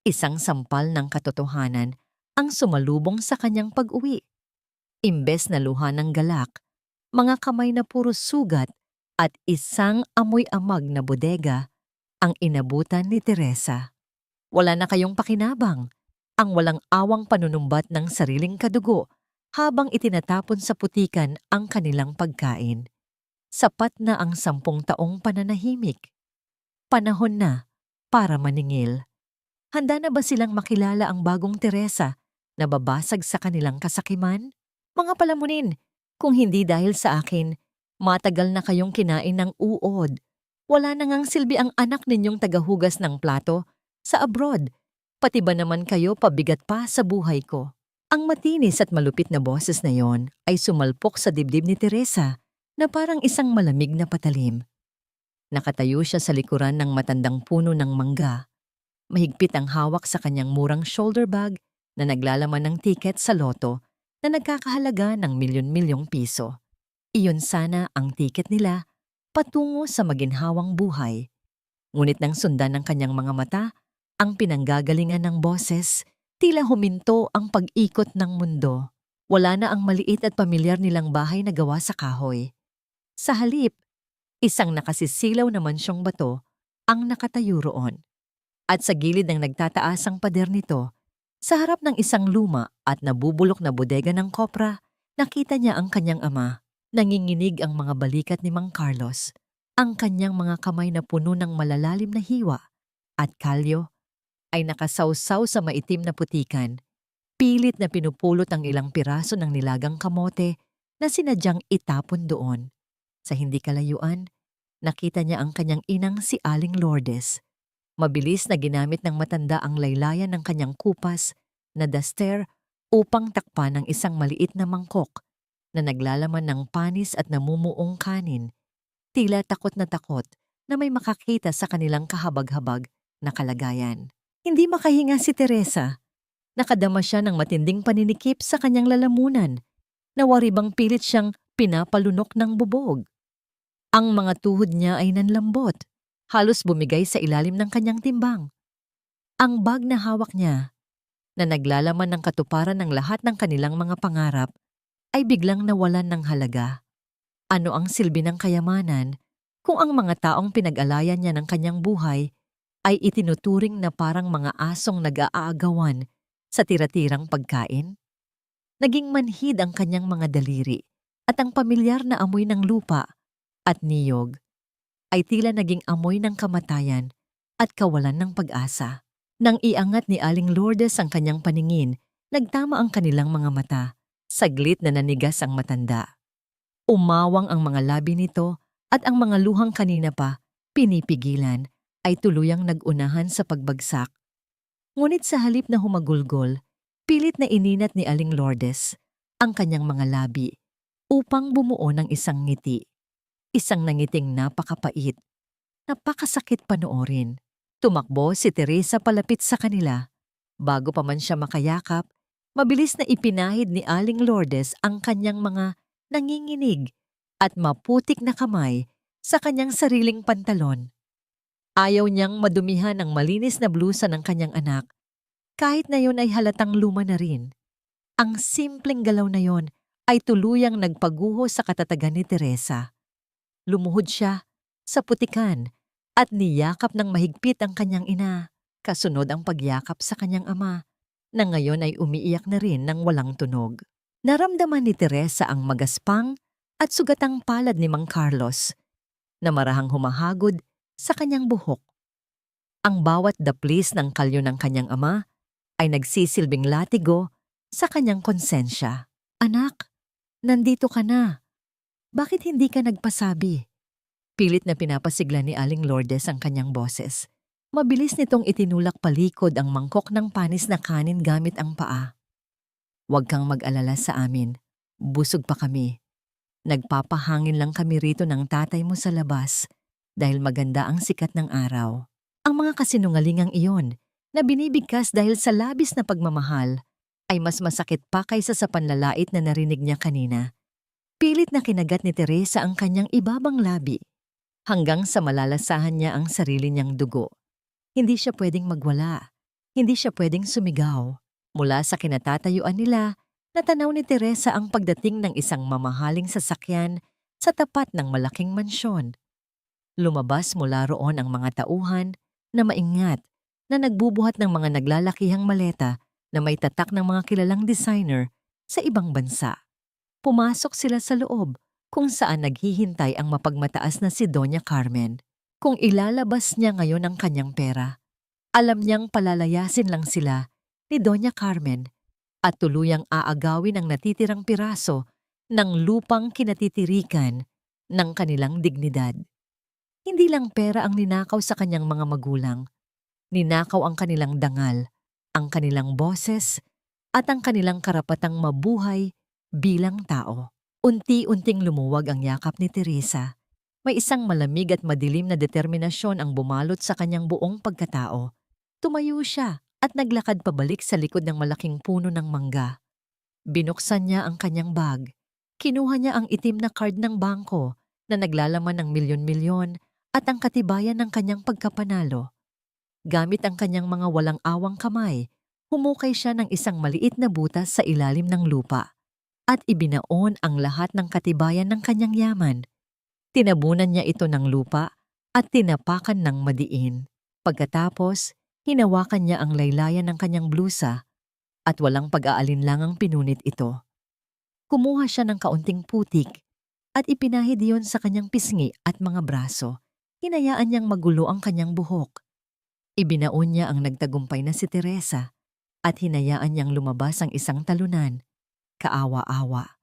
Isang sampal ng katotohanan ang sumalubong sa kanyang pag-uwi. Imbes na luha ng galak, mga kamay na puro sugat at isang amoy-amag na bodega ang inabutan ni Teresa. Wala na kayong pakinabang, ang walang awang panunumbat ng sariling kadugo habang itinatapon sa putikan ang kanilang pagkain. Sapat na ang 10 taong pananahimik. Panahon na para maningil. Handa na ba silang makilala ang bagong Teresa na babasag sa kanilang kasakiman? Mga palamunin, kung hindi dahil sa akin, matagal na kayong kinain ng uod. Wala na ngang silbi ang anak ninyong tagahugas ng plato sa abroad. Pati ba naman kayo pabigat pa sa buhay ko? Ang matinis at malupit na boses na yon ay sumalpok sa dibdib ni Teresa na parang isang malamig na patalim. Nakatayo siya sa likuran ng matandang puno ng mangga. Mahigpit ang hawak sa kanyang murang shoulder bag na naglalaman ng tiket sa loto na nagkakahalaga ng milyon-milyong piso. Iyon sana ang tiket nila patungo sa maginhawang buhay. Ngunit nang sundan ng kanyang mga mata, ang pinanggagalingan ng boses, tila huminto ang pag-ikot ng mundo. Wala na ang maliit at pamilyar nilang bahay na gawa sa kahoy. Sa halip, isang nakasisilaw na mansyong bato ang nakatayo roon. At sa gilid ng nagtataasang pader nito, sa harap ng isang luma at nabubulok na bodega ng kopra, nakita niya ang kanyang ama. Nanginginig ang mga balikat ni Mang Carlos, ang kanyang mga kamay na puno ng malalalim na hiwa, at kalyo ay nakasawsaw sa maitim na putikan. Pilit na pinupulot ang ilang piraso ng nilagang kamote na sinadyang itapon doon. Sa hindi kalayuan, nakita niya ang kanyang inang si Aling Lourdes. Mabilis na ginamit ng matanda ang laylayan ng kanyang kupas na daster upang takpan ng isang maliit na mangkok na naglalaman ng panis at namumuong kanin. Tila takot na may makakita sa kanilang kahabag-habag na kalagayan. Hindi makahinga si Teresa. Nakadama siya ng matinding paninikip sa kanyang lalamunan na waribang pilit siyang pinapalunok ng bubog. Ang mga tuhod niya ay nanlambot. Halos bumigay sa ilalim ng kanyang timbang. Ang bag na hawak niya, na naglalaman ng katuparan ng lahat ng kanilang mga pangarap, ay biglang nawalan ng halaga. Ano ang silbi ng kayamanan kung ang mga taong pinag-alayan niya ng kanyang buhay ay itinuturing na parang mga asong nag-aagawan sa tira-tirang pagkain? Naging manhid ang kanyang mga daliri at ang pamilyar na amoy ng lupa at niyog ay tila naging amoy ng kamatayan at kawalan ng pag-asa. Nang iangat ni Aling Lourdes ang kanyang paningin, nagtama ang kanilang mga mata. Saglit na nanigas ang matanda. Umawang ang mga labi nito at ang mga luhang kanina pa pinipigilan ay tuluyang nag-unahan sa pagbagsak. Ngunit sa halip na humagulgol, pilit na ininat ni Aling Lourdes ang kanyang mga labi upang bumuo ng isang ngiti. Isang nangiting napakapait, napakasakit panoorin. Tumakbo si Teresa palapit sa kanila. Bago pa man siya makayakap, mabilis na ipinahid ni Aling Lourdes ang kanyang mga nanginginig at maputik na kamay sa kanyang sariling pantalon. Ayaw niyang madumihan ang malinis na blusa ng kanyang anak, kahit na yon ay halatang luma na rin. Ang simpleng galaw na yon ay tuluyang nagpaguho sa katatagan ni Teresa. Lumuhod siya sa putikan at niyakap ng mahigpit ang kanyang ina, kasunod ang pagyakap sa kanyang ama, na ngayon ay umiiyak na rin ng walang tunog. Naramdaman ni Teresa ang magaspang at sugatang palad ni Mang Carlos, na marahang humahagod sa kanyang buhok. Ang bawat daplis ng kalyo ng kanyang ama ay nagsisilbing latigo sa kanyang konsensya. Anak, nandito ka na. Bakit hindi ka nagpasabi? Pilit na pinapasigla ni Aling Lourdes ang kanyang boses. Mabilis nitong itinulak palikod ang mangkok ng panis na kanin gamit ang paa. Huwag kang mag-alala sa amin. Busog pa kami. Nagpapahangin lang kami rito ng tatay mo sa labas dahil maganda ang sikat ng araw. Ang mga kasinungalingang iyon na binibigkas dahil sa labis na pagmamahal ay mas masakit pa kaysa sa panlalait na narinig niya kanina. Pilit na kinagat ni Teresa ang kanyang ibabang labi hanggang sa malalasahan niya ang sarili niyang dugo. Hindi siya pwedeng magwala. Hindi siya pwedeng sumigaw. Mula sa kinatatayuan nila, natanaw ni Teresa ang pagdating ng isang mamahaling sasakyan sa tapat ng malaking mansyon. Lumabas mula roon ang mga tauhan na maingat na nagbubuhat ng mga naglalakihang maleta na may tatak ng mga kilalang designer sa ibang bansa. Pumasok sila sa loob kung saan naghihintay ang mapagmataas na si Doña Carmen. Kung ilalabas niya ngayon ang kanyang pera, alam niyang palalayasin lang sila ni Doña Carmen at tuluyang aagawin ang natitirang piraso ng lupang kinatitirikan ng kanilang dignidad. Hindi lang pera ang ninakaw sa kanyang mga magulang. Ninakaw ang kanilang dangal, ang kanilang boses, at ang kanilang karapatang mabuhay bilang tao. Unti-unting lumuwag ang yakap ni Teresa. May isang malamig at madilim na determinasyon ang bumalot sa kanyang buong pagkatao. Tumayo siya at naglakad pabalik sa likod ng malaking puno ng mangga. Binuksan niya ang kanyang bag. Kinuha niya ang itim na card ng bangko na naglalaman ng milyon-milyon at ang katibayan ng kanyang pagkapanalo. Gamit ang kanyang mga walang awang kamay, humukay siya ng isang maliit na butas sa ilalim ng lupa at ibinaon ang lahat ng katibayan ng kanyang yaman. Tinabunan niya ito ng lupa at tinapakan ng madiin. Pagkatapos, hinawakan niya ang laylayan ng kanyang blusa at walang pag-aalinlangang pinunit ito. Kumuha siya ng kaunting putik at ipinahid iyon sa kanyang pisngi at mga braso. Hinayaan niyang magulo ang kanyang buhok. Ibinaon niya ang nagtagumpay na si Teresa at hinayaan niyang lumabas ang isang talunan, kaawa-awa,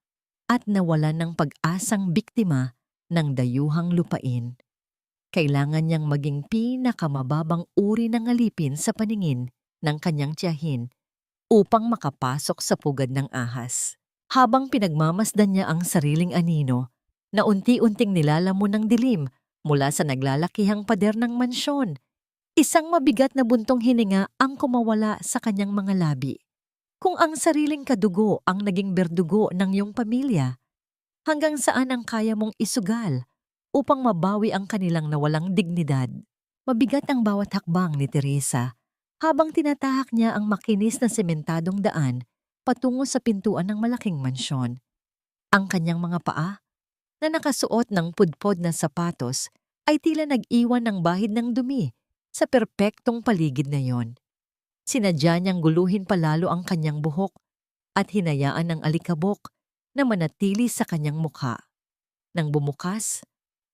at nawalan ng pag-asang biktima ng dayuhang lupain. Kailangan niyang maging pinakamababang uri ng alipin sa paningin ng kanyang tiyahin upang makapasok sa pugad ng ahas. Habang pinagmamasdan niya ang sariling anino, na unti-unting nilalamon ng dilim mula sa naglalakihang pader ng mansyon, isang mabigat na buntong hininga ang kumawala sa kanyang mga labi. Kung ang sariling kadugo ang naging berdugo ng iyong pamilya, hanggang saan ang kaya mong isugal upang mabawi ang kanilang nawalang dignidad? Mabigat ang bawat hakbang ni Teresa habang tinatahak niya ang makinis na sementadong daan patungo sa pintuan ng malaking mansyon. Ang kanyang mga paa, na nakasuot ng pudpod na sapatos, ay tila nag-iwan ng bahid ng dumi sa perpektong paligid na yon. Sinadya niyang guluhin palalo ang kanyang buhok at hinayaan ng alikabok na manatili sa kanyang mukha. Nang bumukas,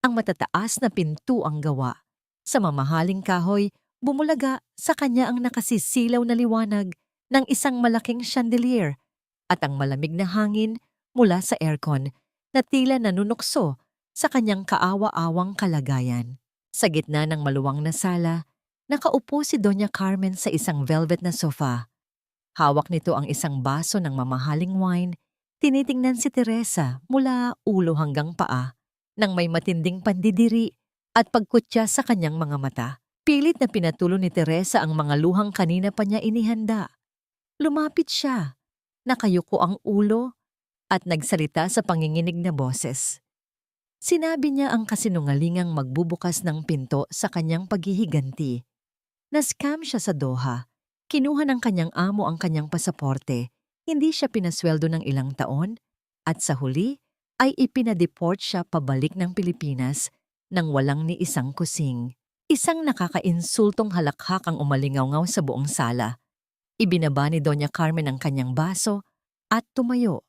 ang matataas na pinto ang gawa. Sa mamahaling kahoy, bumulaga sa kanya ang nakasisilaw na liwanag ng isang malaking chandelier at ang malamig na hangin mula sa aircon na tila nanunukso sa kanyang kaawa-awang kalagayan. Sa gitna ng maluwang na sala, nakaupo si Doña Carmen sa isang velvet na sofa. Hawak nito ang isang baso ng mamahaling wine. Tinitingnan si Teresa mula ulo hanggang paa nang may matinding pandidiri at pagkutya sa kanyang mga mata. Pilit na pinatulo ni Teresa ang mga luhang kanina pa niya inihanda. Lumapit siya, nakayuko ang ulo at nagsalita sa panginginig na boses. Sinabi niya ang kasinungalingang magbubukas ng pinto sa kanyang paghihiganti. Na-scam siya sa Doha. Kinuha ng kanyang amo ang kanyang pasaporte. Hindi siya pinasweldo ng ilang taon at sa huli ay ipinadeport siya pabalik ng Pilipinas nang walang ni isang kusing. Isang nakakainsultong halakhak ang umalingaw-ngaw sa buong sala. Ibinaba ni Doña Carmen ang kanyang baso at tumayo.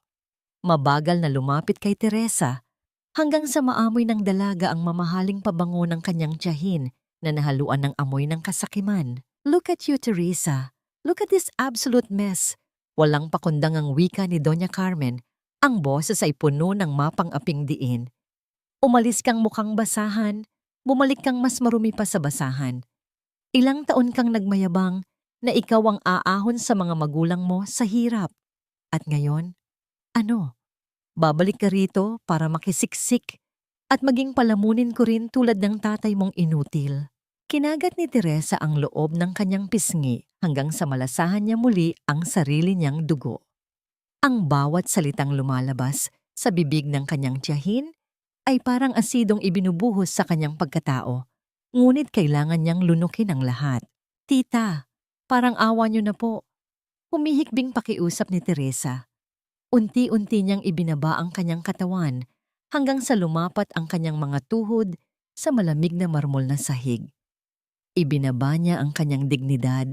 Mabagal na lumapit kay Teresa hanggang sa maamoy ng dalaga ang mamahaling pabango ng kanyang tiyahin na nahaluan ng amoy ng kasakiman. "Look at you, Teresa. Look at this absolute mess." Walang pakundang ang wika ni Doña Carmen. Ang boses ay puno ng mapang-aping diin. "Umalis kang mukhang basahan, bumalik kang mas marumi pa sa basahan. Ilang taon kang nagmayabang na ikaw ang aahon sa mga magulang mo sa hirap. At ngayon, ano? Babalik ka rito para makisiksik at maging palamunin ko rin tulad ng tatay mong inutil." Kinagat ni Teresa ang loob ng kanyang pisngi hanggang sa malasahan niya muli ang sarili niyang dugo. Ang bawat salitang lumalabas sa bibig ng kanyang tiyahin ay parang asidong ibinubuhos sa kanyang pagkatao, ngunit kailangan niyang lunukin ang lahat. "Tita, Parang awa niyo na po. Humihikbing pakiusap ni Teresa. Unti-unti niyang ibinaba ang kanyang katawan hanggang sa lumapat ang kanyang mga tuhod sa malamig na marmol na sahig. Ibinaba niya ang kanyang dignidad,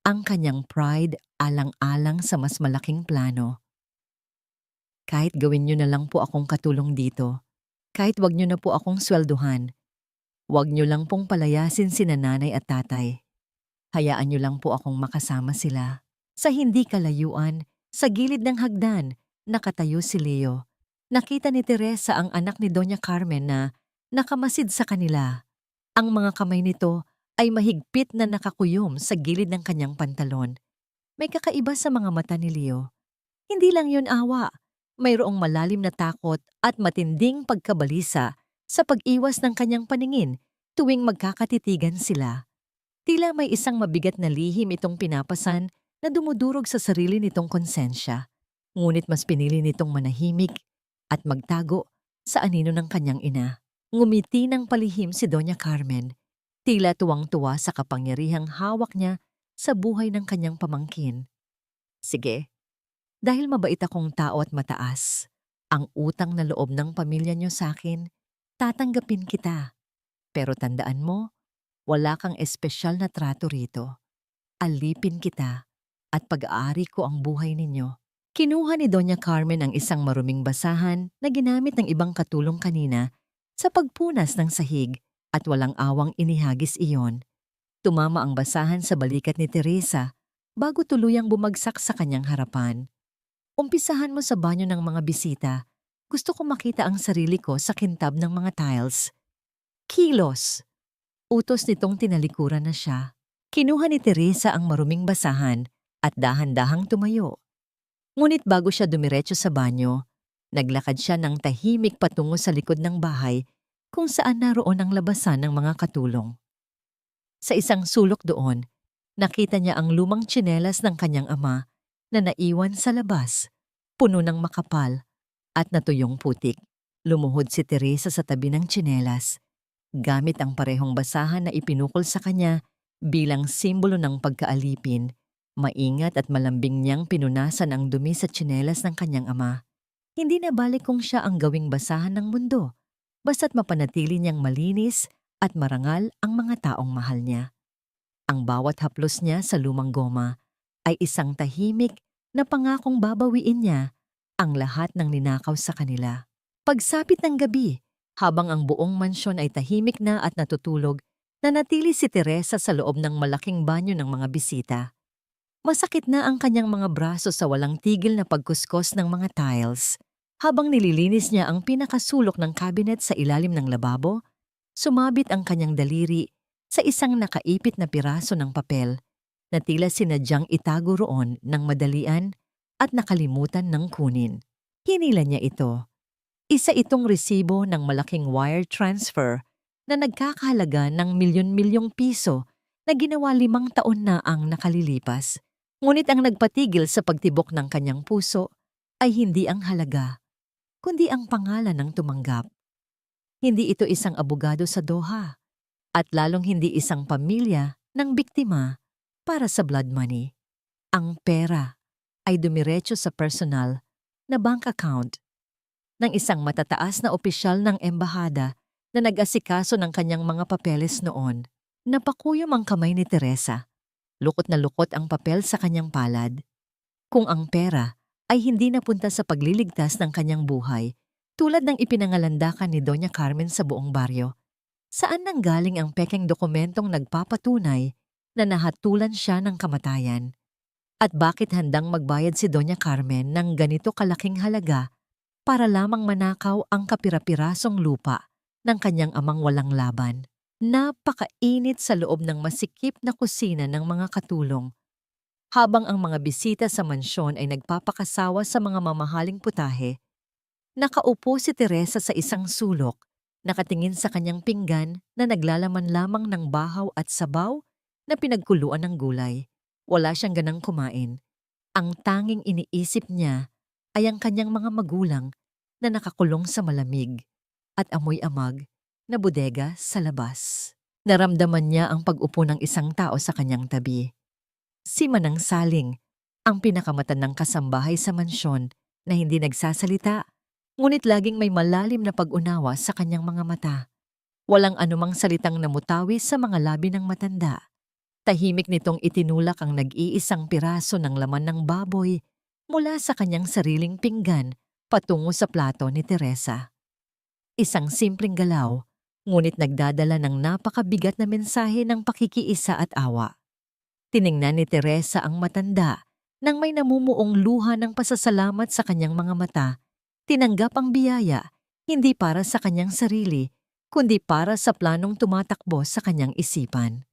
ang kanyang pride alang-alang sa mas malaking plano. Kahit gawin niyo na lang po akong katulong dito, kahit wag niyo na po akong swelduhan, wag niyo lang pong palayasin sina nanay at tatay. Hayaan niyo lang po akong makasama sila. Sa hindi kalayuan, sa gilid ng hagdan, nakatayo si Leo. Nakita ni Teresa ang anak ni Doña Carmen na nakamasid sa kanila. Ang mga kamay nito ay mahigpit na nakakuyom sa gilid ng kanyang pantalon. May kakaiba sa mga mata ni Leo. Hindi lang yun awa. Mayroong malalim na takot at matinding pagkabalisa sa pag-iwas ng kanyang paningin tuwing magkakatitigan sila. Tila may isang mabigat na lihim itong pinapasan na dumudurog sa sarili nitong konsensya. Ngunit mas pinili nitong manahimik at magtago sa anino ng kanyang ina. Ngumiti ng palihim si Doña Carmen. Tila tuwang-tuwa sa kapangyarihang hawak niya sa buhay ng kanyang pamangkin. Sige, dahil mabait akong tao at mataas, ang utang na loob ng pamilya niyo sa akin, tatanggapin kita. Pero tandaan mo, wala kang espesyal na trato rito. Alipin kita at pag-aari ko ang buhay ninyo. Kinuha ni Doña Carmen ang isang maruming basahan na ginamit ng ibang katulong kanina sa pagpunas ng sahig at walang awang inihagis iyon. Tumama ang basahan sa balikat ni Teresa bago tuluyang bumagsak sa kanyang harapan. Umpisahan mo sa banyo ng mga bisita. Gusto kong makita ang sarili ko sa kintab ng mga tiles. Kilos! Utos nitong tinalikuran na siya. Kinuha ni Teresa ang maruming basahan at dahan-dahang tumayo. Ngunit bago siya dumiretso sa banyo, naglakad siya ng tahimik patungo sa likod ng bahay kung saan naroon ang labasan ng mga katulong. Sa isang sulok doon, nakita niya ang lumang tsinelas ng kanyang ama na naiwan sa labas, puno ng makapal at natuyong putik. Lumuhod si Teresa sa tabi ng tsinelas, gamit ang parehong basahan na ipinukol sa kanya bilang simbolo ng pagkaalipin. Maingat at malambing niyang pinunasan ang dumi sa tsinelas ng kanyang ama. Hindi na balik kung siya ang gawing basahan ng mundo, basta't mapanatili niyang malinis at marangal ang mga taong mahal niya. Ang bawat haplos niya sa lumang goma ay isang tahimik na pangakong babawiin niya ang lahat ng ninakaw sa kanila. Pagsapit ng gabi, habang ang buong mansyon ay tahimik na at natutulog, nanatili si Teresa sa loob ng malaking banyo ng mga bisita. Masakit na ang kanyang mga braso sa walang tigil na pagkuskos ng mga tiles. Habang nililinis niya ang pinakasulok ng cabinet sa ilalim ng lababo, sumabit ang kanyang daliri sa isang nakaipit na piraso ng papel na tila sinadyang itago roon ng madalian at nakalimutan ng kunin. Hinila niya ito. Isa itong resibo ng malaking wire transfer na nagkakahalaga ng milyon-milyong piso na ginawa 5 taon na ang nakalilipas. Ngunit ang nagpatigil sa pagtibok ng kanyang puso ay hindi ang halaga, kundi ang pangalan ng tumanggap. Hindi ito isang abogado sa Doha, at lalong hindi isang pamilya ng biktima para sa blood money. Ang pera ay dumiretso sa personal na bank account ng isang matataas na opisyal ng embahada na nag-asikaso ng kanyang mga papeles noon. Napakuyom ang kamay ni Teresa. Lukot na lukot ang papel sa kanyang palad. Kung ang pera ay hindi napunta sa pagliligtas ng kanyang buhay, tulad ng ipinangalandakan ni Doña Carmen sa buong baryo, saan nanggaling ang pekeng dokumentong nagpapatunay na nahatulan siya ng kamatayan? At bakit handang magbayad si Doña Carmen ng ganito kalaking halaga para lamang manakaw ang kapira-pirasong lupa ng kanyang amang walang laban? Napakainit sa loob ng masikip na kusina ng mga katulong. Habang ang mga bisita sa mansyon ay nagpapakasawa sa mga mamahaling putahe, nakaupo si Teresa sa isang sulok, nakatingin sa kanyang pinggan na naglalaman lamang ng bahaw at sabaw na pinagkuluan ng gulay. Wala siyang ganang kumain. Ang tanging iniisip niya ay ang kanyang mga magulang na nakakulong sa malamig at amoy-amag na bodega sa labas. Naramdaman niya ang pag-upo ng isang tao sa kanyang tabi. Si Manang Saling, ang pinakamatandang kasambahay sa mansyon na hindi nagsasalita, ngunit laging may malalim na pag-unawa sa kanyang mga mata. Walang anumang salitang namutawi sa mga labi ng matanda. Tahimik nitong itinulak ang nag-iisang piraso ng laman ng baboy mula sa kanyang sariling pinggan patungo sa plato ni Teresa. Isang simpleng galaw, ngunit nagdadala ng napakabigat na mensahe ng pakikiisa at awa. Tiningnan ni Teresa ang matanda nang may namumuong luha ng pasasalamat sa kanyang mga mata. Tinanggap ang biyaya, hindi para sa kanyang sarili, kundi para sa planong tumatakbo sa kanyang isipan.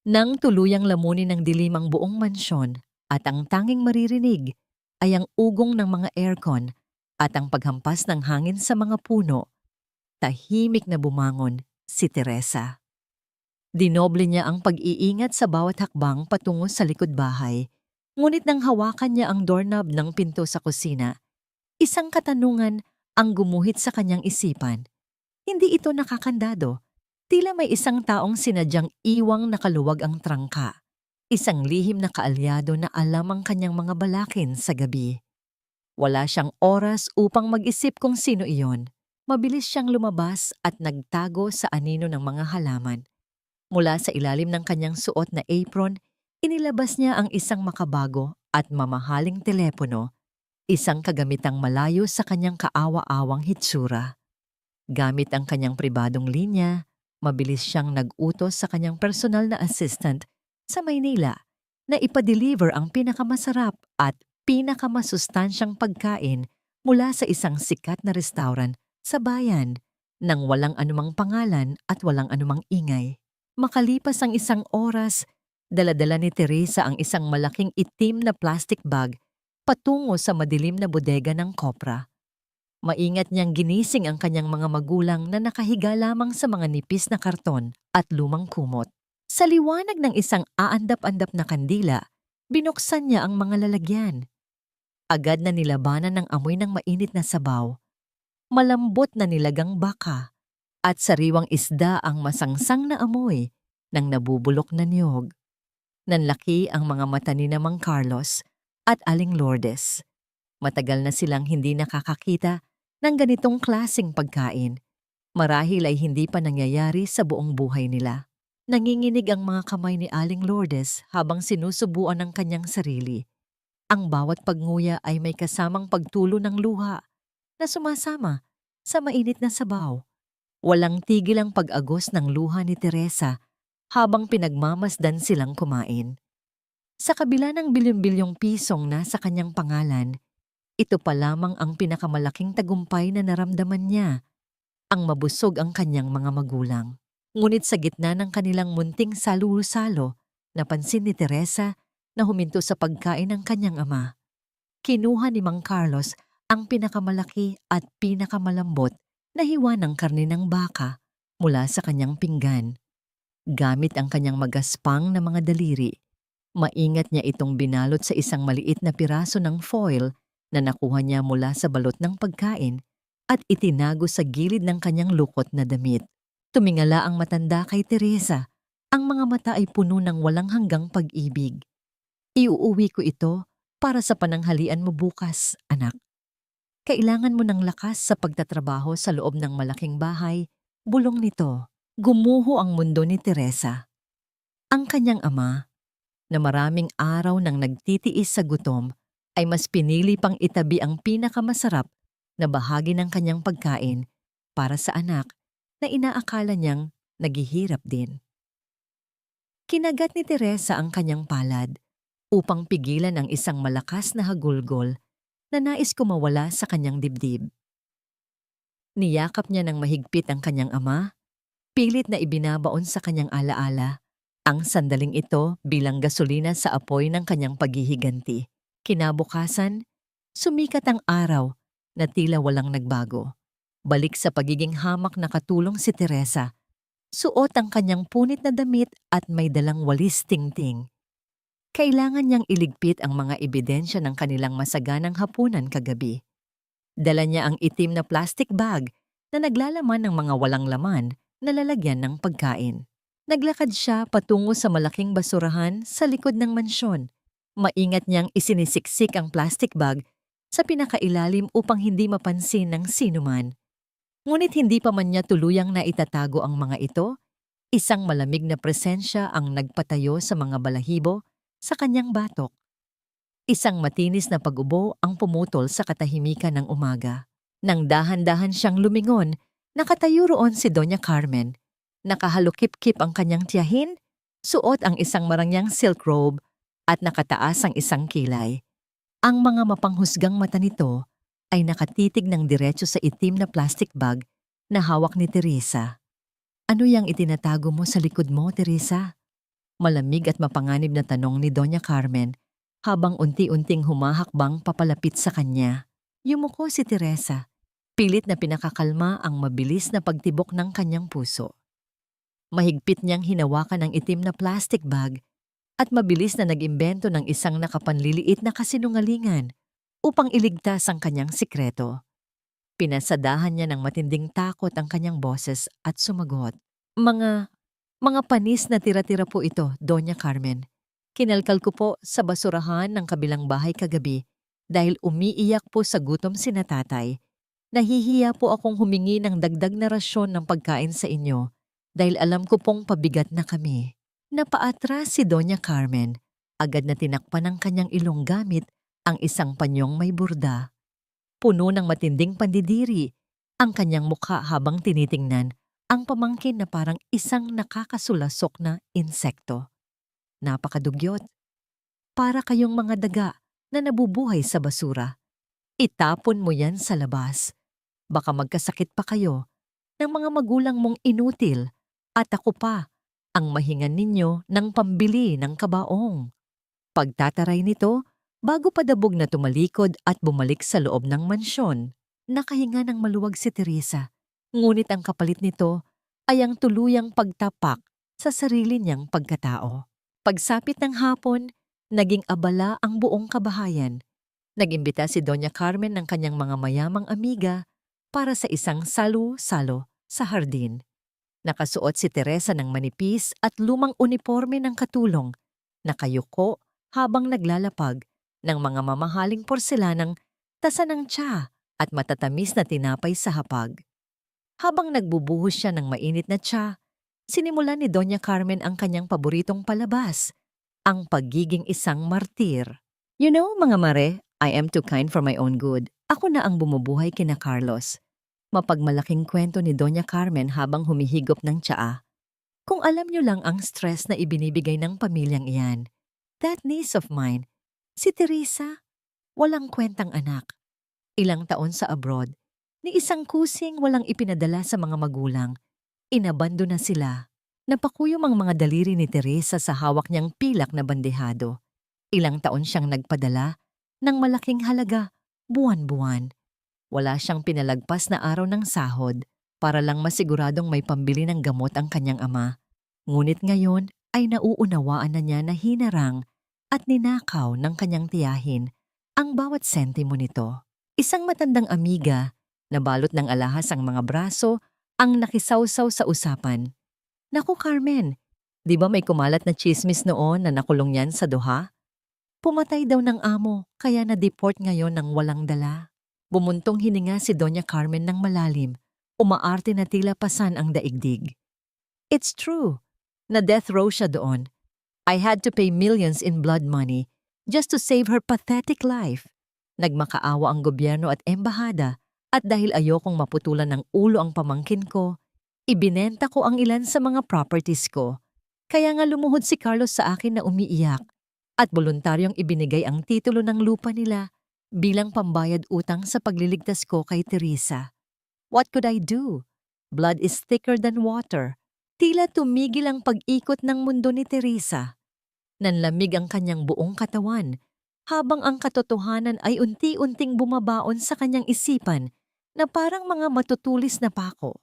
Nang tuluyang lamunin ng dilim ang buong mansyon at ang tanging maririnig ay ang ugong ng mga aircon at ang paghampas ng hangin sa mga puno, tahimik na bumangon si Teresa. Dinoble niya ang pag-iingat sa bawat hakbang patungo sa likod bahay, ngunit nang hawakan niya ang doorknob ng pinto sa kusina, isang katanungan ang gumuhit sa kanyang isipan. Hindi ito nakakandado. Tila may isang taong sinadyang iwang nakaluwag ang trangka. Isang lihim na kaalyado na alam ang kanyang mga balakin sa gabi. Wala siyang oras upang mag-isip kung sino iyon. Mabilis siyang lumabas at nagtago sa anino ng mga halaman. Mula sa ilalim ng kanyang suot na apron, inilabas niya ang isang makabago at mamahaling telepono, isang kagamitang malayo sa kanyang kaawa-awang hitsura. Gamit ang kanyang pribadong linya, mabilis siyang nag-utos sa kanyang personal na assistant sa Maynila na ipa-deliver ang pinakamasarap at pinakamasustansyang pagkain mula sa isang sikat na restaurant sa bayan nang walang anumang pangalan at walang anumang ingay. Makalipas ang isang oras, dala-dala ni Teresa ang isang malaking itim na plastic bag patungo sa madilim na bodega ng kopra. Maingat niyang ginising ang kanyang mga magulang na nakahiga lamang sa mga nipis na karton at lumang kumot. Sa liwanag ng isang aandap-andap na kandila, binuksan niya ang mga lalagyan. Agad na nilabanan ng amoy ng mainit na sabaw, malambot na nilagang baka, at sariwang isda ang masangsang na amoy ng nabubulok na niyog. Nanlaki ang mga mata ni Mang Carlos at Aling Lourdes. Matagal na silang hindi nakakakita ng ganitong klaseng pagkain. Marahil ay hindi pa nangyayari sa buong buhay nila. Nanginginig ang mga kamay ni Aling Lourdes habang sinusubuan ng kanyang sarili. Ang bawat pagnguya ay may kasamang pagtulo ng luha na sumasama sa mainit na sabaw. Walang tigil ang pag-agos ng luha ni Teresa habang pinagmamasdan silang kumain. Sa kabila ng bilyon-bilyong pisong nasa kanyang pangalan, ito pa lamang ang pinakamalaking tagumpay na naramdaman niya, ang mabusog ang kanyang mga magulang. Ngunit sa gitna ng kanilang munting salulo-salo, napansin ni Teresa na huminto sa pagkain ng kanyang ama. Kinuha ni Mang Carlos ang pinakamalaki at pinakamalambot na hiwa ng karne ng baka mula sa kanyang pinggan. Gamit ang kanyang magaspang na mga daliri, maingat niya itong binalot sa isang maliit na piraso ng foil na nakuha niya mula sa balot ng pagkain at itinago sa gilid ng kanyang lukot na damit. Tumingala ang matanda kay Teresa. Ang mga mata ay puno ng walang hanggang pag-ibig. Iuuwi ko ito para sa pananghalian mo bukas, anak. Kailangan mo ng lakas sa pagtatrabaho sa loob ng malaking bahay. Bulong nito, gumuho ang mundo ni Teresa. Ang kanyang ama, na maraming araw nang nagtitiis sa gutom, ay mas pinili pang itabi ang pinakamasarap na bahagi ng kanyang pagkain para sa anak na inaakala niyang naghihirap din. Kinagat ni Teresa ang kanyang palad upang pigilan ang isang malakas na hagulgol na nais kumawala sa kanyang dibdib. Niyakap niya ng mahigpit ang kanyang ama, pilit na ibinabaon sa kanyang alaala ang sandaling ito bilang gasolina sa apoy ng kanyang paghihiganti. Kinabukasan, sumikat ang araw na tila walang nagbago. Balik sa pagiging hamak na katulong si Teresa. Suot ang kanyang punit na damit at may dalang walis tingting. Kailangan niyang iligpit ang mga ebidensya ng kanilang masaganang hapunan kagabi. Dala niya ang itim na plastic bag na naglalaman ng mga walang laman na lalagyan ng pagkain. Naglakad siya patungo sa malaking basurahan sa likod ng mansyon. Maingat niyang isinisiksik ang plastic bag sa pinakailalim upang hindi mapansin ng sinuman. Ngunit hindi pa man niya tuluyang naitatago ang mga ito, isang malamig na presensya ang nagpatayo sa mga balahibo sa kanyang batok. Isang matinis na pag-ubo ang pumutol sa katahimikan ng umaga. Nang dahan-dahan siyang lumingon, nakatayo roon si Doña Carmen. Nakahalukip-kip ang kanyang tiyahin, suot ang isang marangyang silk robe at nakataas ang isang kilay. Ang mga mapanghusgang mata nito ay nakatitig ng diretso sa itim na plastic bag na hawak ni Teresa. Ano yang itinatago mo sa likod mo, Teresa? Malamig at mapanganib na tanong ni Doña Carmen habang unti-unting humahakbang papalapit sa kanya. Yumuko si Teresa, pilit na pinakakalma ang mabilis na pagtibok ng kanyang puso. Mahigpit niyang hinawakan ang itim na plastic bag at mabilis na nag-imbento ng isang nakapanliliit na kasinungalingan upang iligtas ang kanyang sikreto. Pinasadahan niya ng matinding takot ang kanyang boses at sumagot. Mga panis na tira-tira po ito, Doña Carmen. Kinalkal ko po sa basurahan ng kabilang bahay kagabi dahil umiiyak po sa gutom si natatay. Nahihiya po akong humingi ng dagdag na rasyon ng pagkain sa inyo dahil alam ko pong pabigat na kami. Napaatras si Doña Carmen. Agad na tinakpan ng kanyang ilong gamit ang isang panyong may burda. Puno ng matinding pandidiri ang kanyang mukha habang tinitingnan ang pamangkin na parang isang nakakasulasok na insekto. Napakadugyot. Para kayong mga daga na nabubuhay sa basura. Itapon mo yan sa labas. Baka magkasakit pa kayo ng mga magulang mong inutil at ako pa ang mahingan ninyo ng pambili ng kabaong. Pagtataray nito, bago padabog na tumalikod at bumalik sa loob ng mansyon, nakahinga ng maluwag si Teresa. Ngunit ang kapalit nito ay ang tuluyang pagtapak sa sarili niyang pagkatao. Pagsapit ng hapon, naging abala ang buong kabahayan. Nag-imbita si Doña Carmen ng kanyang mga mayamang amiga para sa isang salu-salo sa hardin. Nakasuot si Teresa ng manipis at lumang uniforme ng katulong, nakayuko habang naglalapag ng mga mamahaling porselanang tasa ng tsa at matatamis na tinapay sa hapag. Habang nagbubuhos siya ng mainit na tsa, sinimulan ni Doña Carmen ang kanyang paboritong palabas, ang pagiging isang martir. You know, mga mare, I am too kind for my own good. Ako na ang bumubuhay kina Carlos. Mapagmalaking kwento ni Doña Carmen habang humihigop ng tsaa. Kung alam niyo lang ang stress na ibinibigay ng pamilyang iyan. That niece of mine, si Teresa, walang kwentang anak. Ilang taon sa abroad, ni isang kusing walang ipinadala sa mga magulang. Inabando na sila. Napakuyom ang mga daliri ni Teresa sa hawak niyang pilak na bandehado. Ilang taon siyang nagpadala ng malaking halaga, buwan-buwan. Wala siyang pinalagpas na araw ng sahod para lang masiguradong may pambili ng gamot ang kanyang ama. Ngunit ngayon ay nauunawaan na niya na hinarang at ninakaw ng kanyang tiyahin ang bawat sentimo nito. Isang matandang amiga na balot ng alahas ang mga braso ang nakisawsaw sa usapan. Naku Carmen, di ba may kumalat na chismis noon na nakulong yan sa Doha? Pumatay daw ng amo kaya na-deport ngayon ng walang dala. Bumuntong hininga si Doña Carmen ng malalim, umaarte na tila pasan ang daigdig. It's true, na death row siya doon. I had to pay millions in blood money just to save her pathetic life. Nagmakaawa ang gobyerno at embahada at dahil ayokong maputulan ng ulo ang pamangkin ko, ibinenta ko ang ilan sa mga properties ko. Kaya nga lumuhod si Carlos sa akin na umiiyak at voluntaryong ibinigay ang titulo ng lupa nila bilang pambayad utang sa pagliligtas ko kay Teresa. What could I do? Blood is thicker than water. Tila tumigil ang pag-ikot ng mundo ni Teresa. Nanlamig ang kanyang buong katawan, habang ang katotohanan ay unti-unting bumabaon sa kanyang isipan na parang mga matutulis na pako.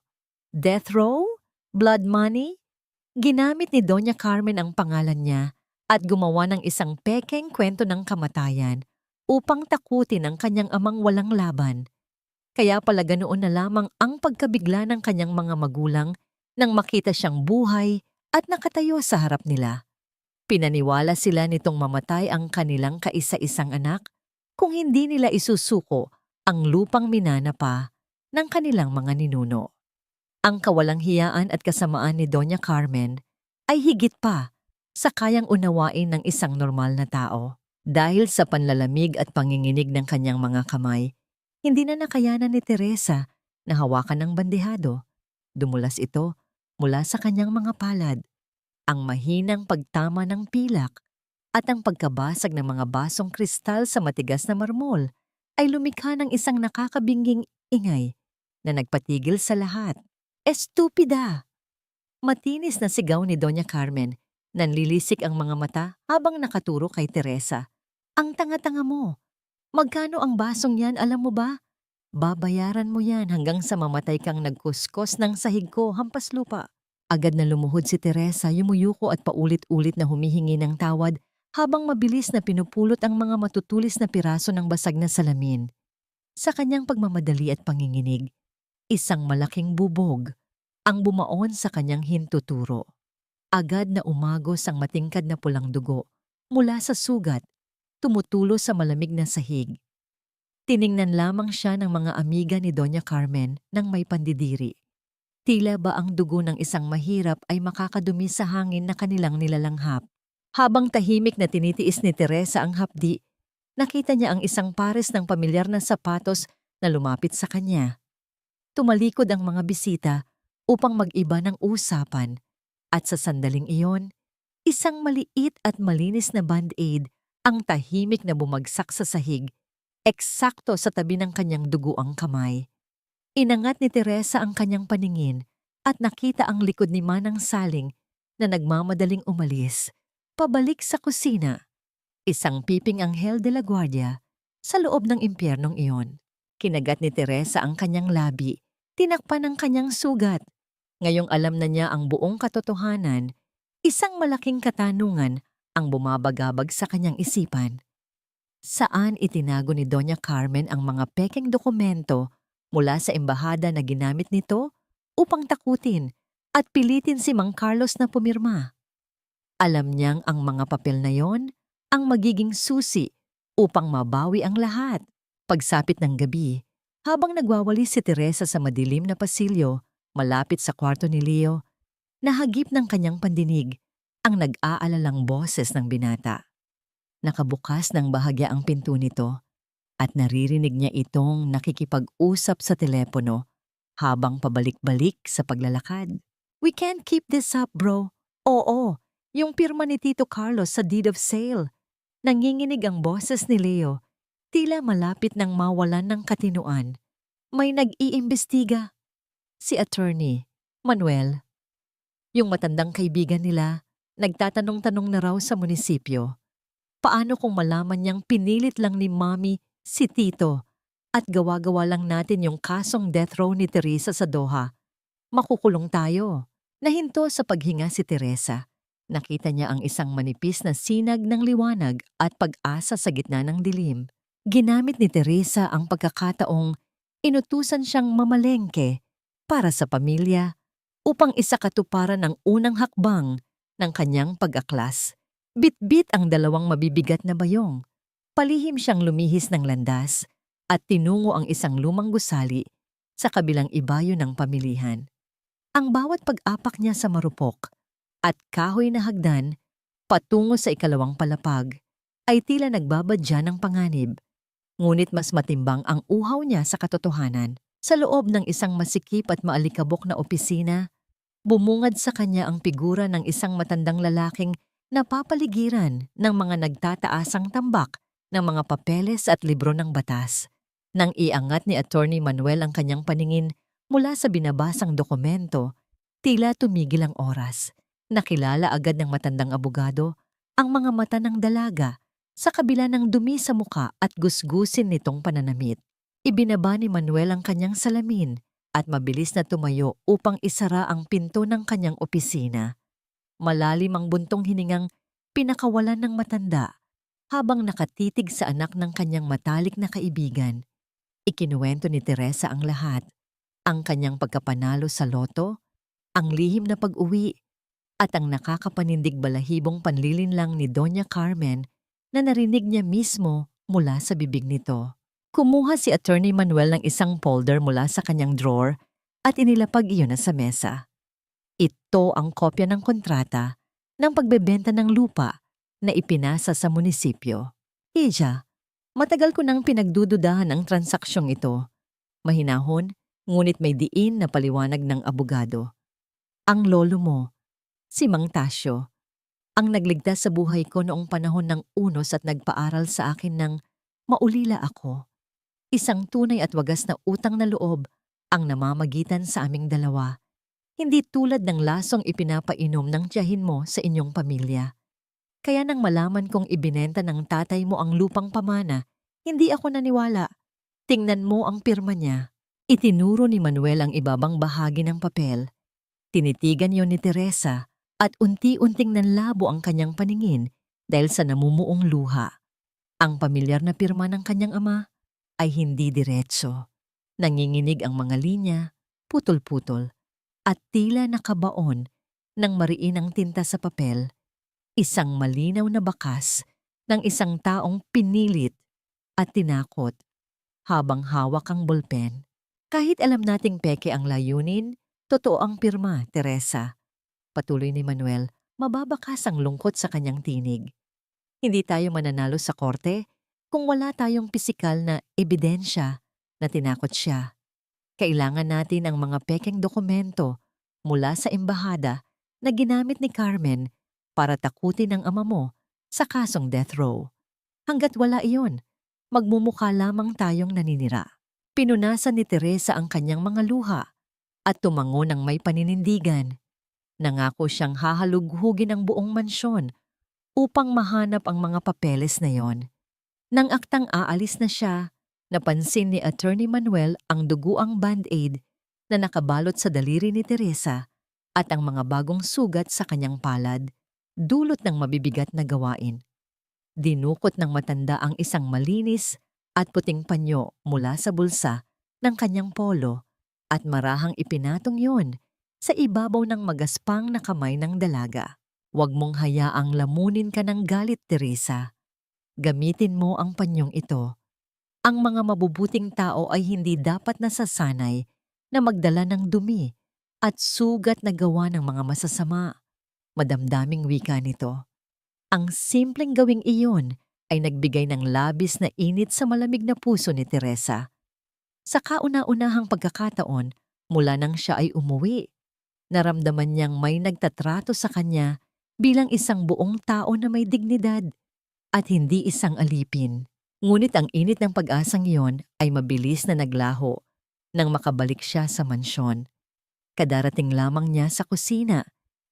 Death row? Blood money? Ginamit ni Doña Carmen ang pangalan niya at gumawa ng isang pekeng kwento ng kamatayan upang takutin ang kanyang amang walang laban. Kaya pala ganoon na lamang ang pagkabigla ng kanyang mga magulang nang makita siyang buhay at nakatayo sa harap nila. Pinaniwala sila nitong mamatay ang kanilang kaisa-isang anak kung hindi nila isusuko ang lupang minana pa ng kanilang mga ninuno. Ang kawalang hiyaan at kasamaan ni Doña Carmen ay higit pa sa kayang unawain ng isang normal na tao. Dahil sa panlalamig at panginginig ng kanyang mga kamay, hindi na nakayanan ni Teresa na hawakan ng bandehado. Dumulas ito mula sa kanyang mga palad. Ang mahinang pagtama ng pilak at ang pagkabasag ng mga basong kristal sa matigas na marmol ay lumikha ng isang nakakabingging ingay na nagpatigil sa lahat. Estupida! Matinis na sigaw ni Doña Carmen. Nanlilisik ang mga mata habang nakaturo kay Teresa. Ang tanga-tanga mo! Magkano ang basong yan, alam mo ba? Babayaran mo yan hanggang sa mamatay kang nagkuskos ng sahig ko, hampas lupa. Agad na lumuhod si Teresa, yumuyuko at paulit-ulit na humihingi ng tawad habang mabilis na pinupulot ang mga matutulis na piraso ng basag na salamin. Sa kanyang pagmamadali at panginginig, isang malaking bubog ang bumaon sa kanyang hintuturo. Agad na umagos ang matingkad na pulang dugo mula sa sugat, tumutulo sa malamig na sahig. Tiningnan lamang siya ng mga amiga ni Doña Carmen nang may pandidiri. Tila ba ang dugo ng isang mahirap ay makakadumi sa hangin na kanilang nilalanghap. Habang tahimik na tinitiis ni Teresa ang hapdi, nakita niya ang isang pares ng pamilyar na sapatos na lumapit sa kanya. Tumalikod ang mga bisita upang mag-iba ng usapan at sa sandaling iyon, isang maliit at malinis na band-aid ang tahimik na bumagsak sa sahig, eksakto sa tabi ng kanyang duguang kamay. Inangat ni Teresa ang kanyang paningin at nakita ang likod ni Manang Saling na nagmamadaling umalis, pabalik sa kusina. Isang piping anghel de la guardia sa loob ng impyernong iyon. Kinagat ni Teresa ang kanyang labi, tinakpan ang kanyang sugat. Ngayong alam na niya ang buong katotohanan, isang malaking katanungan ang bumabagabag sa kanyang isipan. Saan itinago ni Doña Carmen ang mga pekeng dokumento mula sa embahada na ginamit nito upang takutin at pilitin si Mang Carlos na pumirma? Alam niyang ang mga papel na yon ang magiging susi upang mabawi ang lahat. Pagsapit ng gabi, habang nagwawalis si Teresa sa madilim na pasilyo malapit sa kwarto ni Leo, nahagip ng kanyang pandinig ang nag-aalalang boses ng binata. Nakabukas ng bahagya ang pinto nito at naririnig niya itong nakikipag-usap sa telepono habang pabalik-balik sa paglalakad. We can't keep this up, bro. Oo, yung pirma ni Tito Carlos sa deed of sale. Nanginginig ang boses ni Leo, tila malapit nang mawalan ng katinuan. May nag-iimbestiga. Si Attorney Manuel. Yung matandang kaibigan nila, nagtatanong-tanong na raw sa munisipyo. Paano kung malaman niyang pinilit lang ni Mami si Tito at gawa-gawa lang natin yung kasong death row ni Teresa sa Doha? Makukulong tayo. Nahinto sa paghinga si Teresa. Nakita niya ang isang manipis na sinag ng liwanag at pag-asa sa gitna ng dilim. Ginamit ni Teresa ang pagkakataong inutusan siyang mamalengke para sa pamilya upang isakatuparan ng unang hakbang ng kanyang pag-aklas. Bit-bit ang dalawang mabibigat na bayong. Palihim siyang lumihis ng landas at tinungo ang isang lumang gusali sa kabilang ibayo ng pamilihan. Ang bawat pag-apak niya sa marupok at kahoy na hagdan patungo sa ikalawang palapag ay tila nagbabadya ng panganib. Ngunit mas matimbang ang uhaw niya sa katotohanan. Sa loob ng isang masikip at maalikabok na opisina, bumungad sa kanya ang figura ng isang matandang lalaking napapaligiran ng mga nagtataasang tambak ng mga papeles at libro ng batas. Nang iangat ni Attorney Manuel ang kanyang paningin mula sa binabasang dokumento, tila tumigil ang oras. Nakilala agad ng matandang abogado ang mga mata ng dalaga sa kabila ng dumi sa muka at gusgusin nitong pananamit. Ibinaba ni Manuel ang kanyang salamin at mabilis na tumayo upang isara ang pinto ng kanyang opisina. Malalim ang buntong hiningang pinakawalan ng matanda habang nakatitig sa anak ng kanyang matalik na kaibigan. Ikinuwento ni Teresa ang lahat, ang kanyang pagkapanalo sa loto, ang lihim na pag-uwi, At ang nakakapanindig balahibong panlilinlang ni Doña Carmen na narinig niya mismo mula sa bibig nito. Kumuha si Attorney Manuel ng isang folder mula sa kanyang drawer at inilapag iyon na sa mesa. Ito ang kopya ng kontrata ng pagbebenta ng lupa na ipinasa sa munisipyo. Ija, matagal ko nang pinagdududahan ang transaksyong ito. Mahinahon, ngunit may diin na paliwanag ng abogado. Ang lolo mo, si Mang Tasyo, ang nagligtas sa buhay ko noong panahon ng unos at nagpaaral sa akin ng maulila ako. Isang tunay at wagas na utang na loob ang namamagitan sa aming dalawa. Hindi tulad ng lasong ipinapainom ng tiyahin mo sa inyong pamilya. Kaya nang malaman kong ibinenta ng tatay mo ang lupang pamana, hindi ako naniwala. Tingnan mo ang pirma niya. Itinuro ni Manuel ang ibabang bahagi ng papel. Tinitigan yon ni Teresa at unti-unting nanlabo ang kanyang paningin dahil sa namumuong luha. Ang pamilyar na pirma ng kanyang ama ay hindi diretso. Nanginginig ang mga linya, putol-putol, at tila nakabaon ng mariin ang tinta sa papel. Isang malinaw na bakas ng isang taong pinilit at tinakot habang hawak ang bolpen. Kahit alam nating peke ang layunin, totoo ang pirma, Teresa. Patuloy ni Manuel, mababakas ang lungkot sa kanyang tinig. Hindi tayo mananalo sa korte kung wala tayong pisikal na ebidensya na tinakot siya. Kailangan natin ang mga pekeng dokumento mula sa embahada na ginamit ni Carmen para takutin ang ama mo sa kasong death row. Hanggat wala iyon, magmumukha lamang tayong naninira. Pinunasan ni Teresa ang kanyang mga luha at tumango ng may paninindigan. Nangako siyang hahalughugin ang buong mansyon upang mahanap ang mga papeles na yon. Nang aktang aalis na siya, napansin ni Attorney Manuel ang duguang band-aid na nakabalot sa daliri ni Teresa at ang mga bagong sugat sa kanyang palad, dulot ng mabibigat na gawain. Dinukot ng matanda ang isang malinis at puting panyo mula sa bulsa ng kanyang polo at marahang ipinatong yon sa ibabaw ng magaspang na kamay ng dalaga. Huwag mong hayaang lamunin ka ng galit, Teresa. Gamitin mo ang panyong ito. Ang mga mabubuting tao ay hindi dapat nasasanay na magdala ng dumi at sugat na gawa ng mga masasama. Madamdaming wika nito. Ang simpleng gawing iyon ay nagbigay ng labis na init sa malamig na puso ni Teresa. Sa kauna-unahang pagkakataon, mula nang siya ay umuwi, naramdaman niyang may nagtatrato sa kanya bilang isang buong tao na may dignidad at hindi isang alipin. Ngunit ang init ng pag-asang iyon ay mabilis na naglaho nang makabalik siya sa mansyon. Kadarating lamang niya sa kusina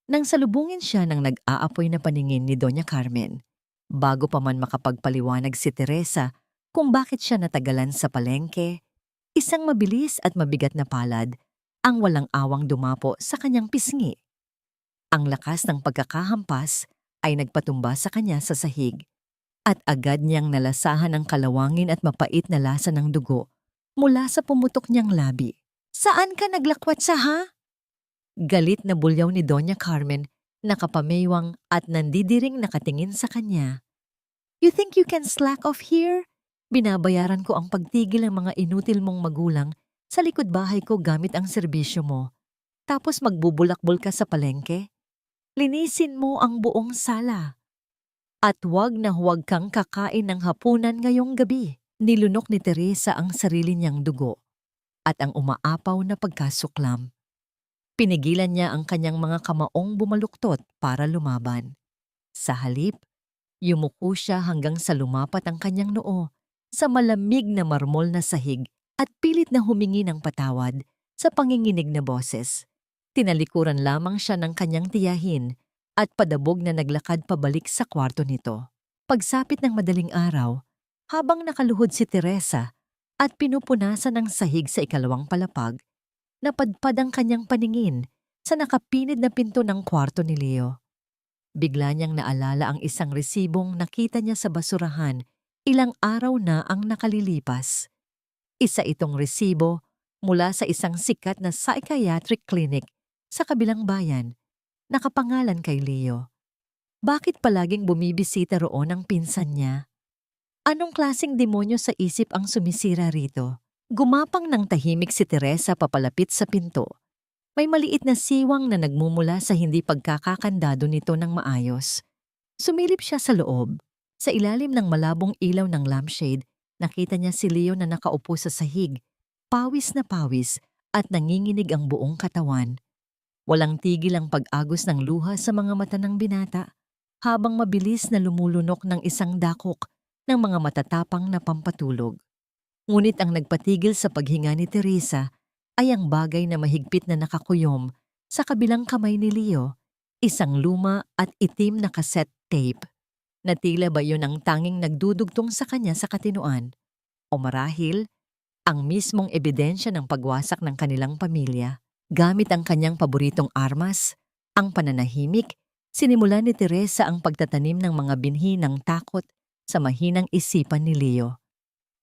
nang salubungin siya ng nag-aapoy na paningin ni Doña Carmen. Bago pa man makapagpaliwanag si Teresa kung bakit siya natagalan sa palengke, isang mabilis at mabigat na palad ang walang awang dumapo sa kanyang pisngi. Ang lakas ng pagkakahampas ay nagpatumba sa kanya sa sahig at agad niyang nalasahan ang kalawangin at mapait na lasa ng dugo mula sa pumutok niyang labi. "Saan ka naglakwatsa, ha?" Galit na bulyaw ni Doña Carmen, nakapameywang at nandidiring nakatingin sa kanya. "You think you can slack off here? Binabayaran ko ang pagtigil ng mga inutil mong magulang sa likod bahay ko gamit ang serbisyo mo. Tapos magbubulakbol ka sa palengke? Linisin mo ang buong sala. At huwag na huwag kang kakain ng hapunan ngayong gabi." Nilunok ni Teresa ang sarili niyang dugo at ang umaapaw na pagkasuklam. Pinigilan niya ang kanyang mga kamaong bumaluktot para lumaban. Sa halip, yumuko siya hanggang sa lumapat ang kanyang noo sa malamig na marmol na sahig at pilit na humingi ng patawad sa panginginig na boses. Tinalikuran lamang siya ng kanyang tiyahin at padabog na naglakad pabalik sa kwarto nito. Pagsapit ng madaling araw, habang nakaluhod si Teresa at pinupunasan ng sahig sa ikalawang palapag, napadpad ang kanyang paningin sa nakapinid na pinto ng kwarto ni Leo. Bigla niyang naalala ang isang resibong nakita niya sa basurahan ilang araw na ang nakalilipas. Isa itong resibo mula sa isang sikat na psychiatric clinic sa kabilang bayan nakapangalan kay Leo. Bakit palaging bumibisita roon ang pinsan niya? Anong klaseng demonyo sa isip ang sumisira rito? Gumapang ng tahimik si Teresa papalapit sa pinto. May maliit na siwang na nagmumula sa hindi pagkakakandado nito ng maayos. Sumilip siya sa loob. Sa ilalim ng malabong ilaw ng lampshade, nakita niya si Leo na nakaupo sa sahig, pawis na pawis at nanginginig ang buong katawan. Walang tigil ang pag-agos ng luha sa mga mata ng binata, habang mabilis na lumulunok ng isang dakok ng mga matatapang na pampatulog. Ngunit ang nagpatigil sa paghinga ni Teresa ay ang bagay na mahigpit na nakakuyom sa kabilang kamay ni Leo, isang luma at itim na cassette tape, na tila ba yun ang tanging nagdudugtong sa kanya sa katinoan, o marahil ang mismong ebidensya ng pagwasak ng kanilang pamilya. Gamit ang kanyang paboritong armas, ang pananahimik, sinimulan ni Teresa ang pagtatanim ng mga binhi ng takot sa mahinang isipan ni Leo.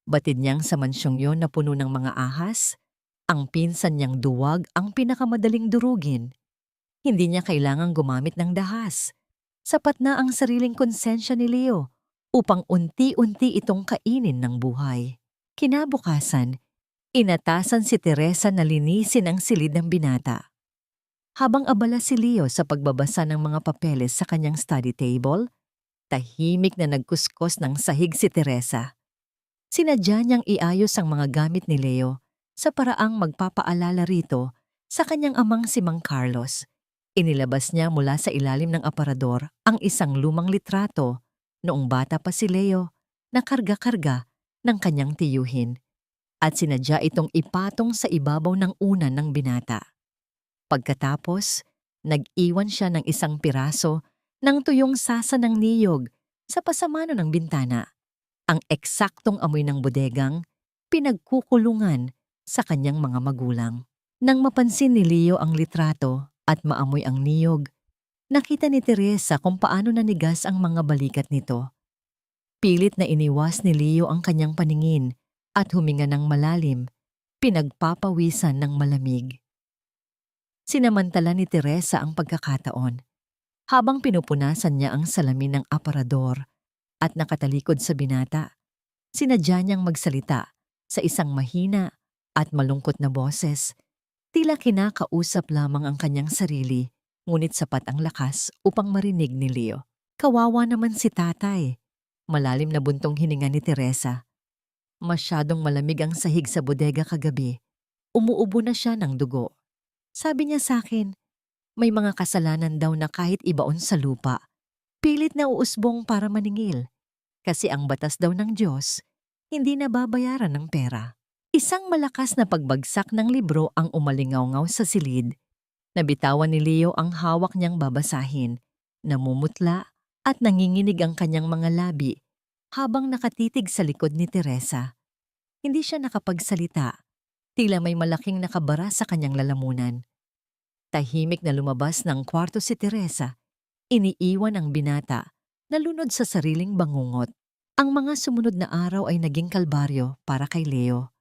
Batid niyang sa mansyong yon na puno ng mga ahas, ang pinsan niyang duwag ang pinakamadaling durugin. Hindi niya kailangang gumamit ng dahas. Sapat na ang sariling konsensya ni Leo upang unti-unti itong kainin ng buhay. Kinabukasan, inatasan si Teresa na linisin ang silid ng binata. Habang abala si Leo sa pagbabasa ng mga papeles sa kanyang study table, tahimik na nagkuskos ng sahig si Teresa. Sinadya niyang iayos ang mga gamit ni Leo sa paraang magpapaalala rito sa kanyang amang si Mang Carlos. Inilabas niya mula sa ilalim ng aparador ang isang lumang litrato noong bata pa si Leo na karga-karga ng kanyang tiyuhin, at sinadya itong ipatong sa ibabaw ng unan ng binata. Pagkatapos, nag-iwan siya ng isang piraso ng tuyong sasa ng niyog sa pasamano ng bintana, ang eksaktong amoy ng bodegang pinagkukulungan sa kanyang mga magulang. Nang mapansin ni Leo ang litrato at maamoy ang niyog, nakita ni Teresa kung paano nanigas ang mga balikat nito. Pilit na iniwas ni Leo ang kanyang paningin at huminga ng malalim, pinagpapawisan ng malamig. Sinamantala ni Teresa ang pagkakataon, habang pinupunasan niya ang salamin ng aparador at nakatalikod sa binata. Sinadya niyang magsalita sa isang mahina at malungkot na boses, tila kinakausap lamang ang kanyang sarili, ngunit sapat ang lakas upang marinig ni Leo. Kawawa naman si tatay. Malalim na buntong hininga ni Teresa. Masyadong malamig ang sahig sa bodega kagabi. Umuubo na siya ng dugo. Sabi niya sa akin, may mga kasalanan daw na kahit ibaon sa lupa, pilit na uusbong para maningil. Kasi ang batas daw ng Diyos, hindi nababayaran ng pera. Isang malakas na pagbagsak ng libro ang umalingaw-ngaw sa silid. Nabitawan ni Leo ang hawak niyang babasahin, namumutla at nanginginig ang kanyang mga labi habang nakatitig sa likod ni Teresa. Hindi siya nakapagsalita, tila may malaking nakabara sa kanyang lalamunan. Tahimik na lumabas ng kwarto si Teresa, iniiwan ang binata na lunod sa sariling bangungot. Ang mga sumunod na araw ay naging kalbaryo para kay Leo.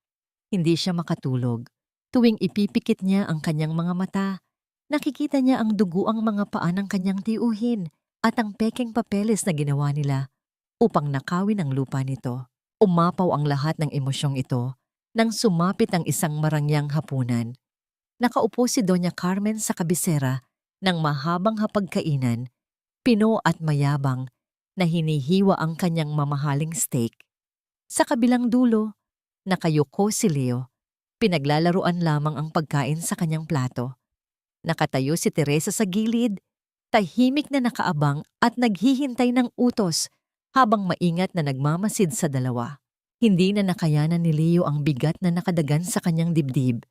Hindi siya makatulog. Tuwing ipipikit niya ang kanyang mga mata, nakikita niya ang duguang mga paa ng kanyang tiyuhin at ang pekeng papeles na ginawa nila upang nakawin ang lupa nito. Umapaw ang lahat ng emosyong ito nang sumapit ang isang marangyang hapunan. Nakaupo si Doña Carmen sa kabisera ng mahabang hapagkainan, pino at mayabang na hinihiwa ang kanyang mamahaling steak. Sa kabilang dulo, nakayuko si Leo, pinaglalaruan lamang ang pagkain sa kanyang plato. Nakatayo si Teresa sa gilid, tahimik na nakaabang at naghihintay ng utos habang maingat na nagmamasid sa dalawa. Hindi na nakayanan ni Leo ang bigat na nakadagan sa kanyang dibdib.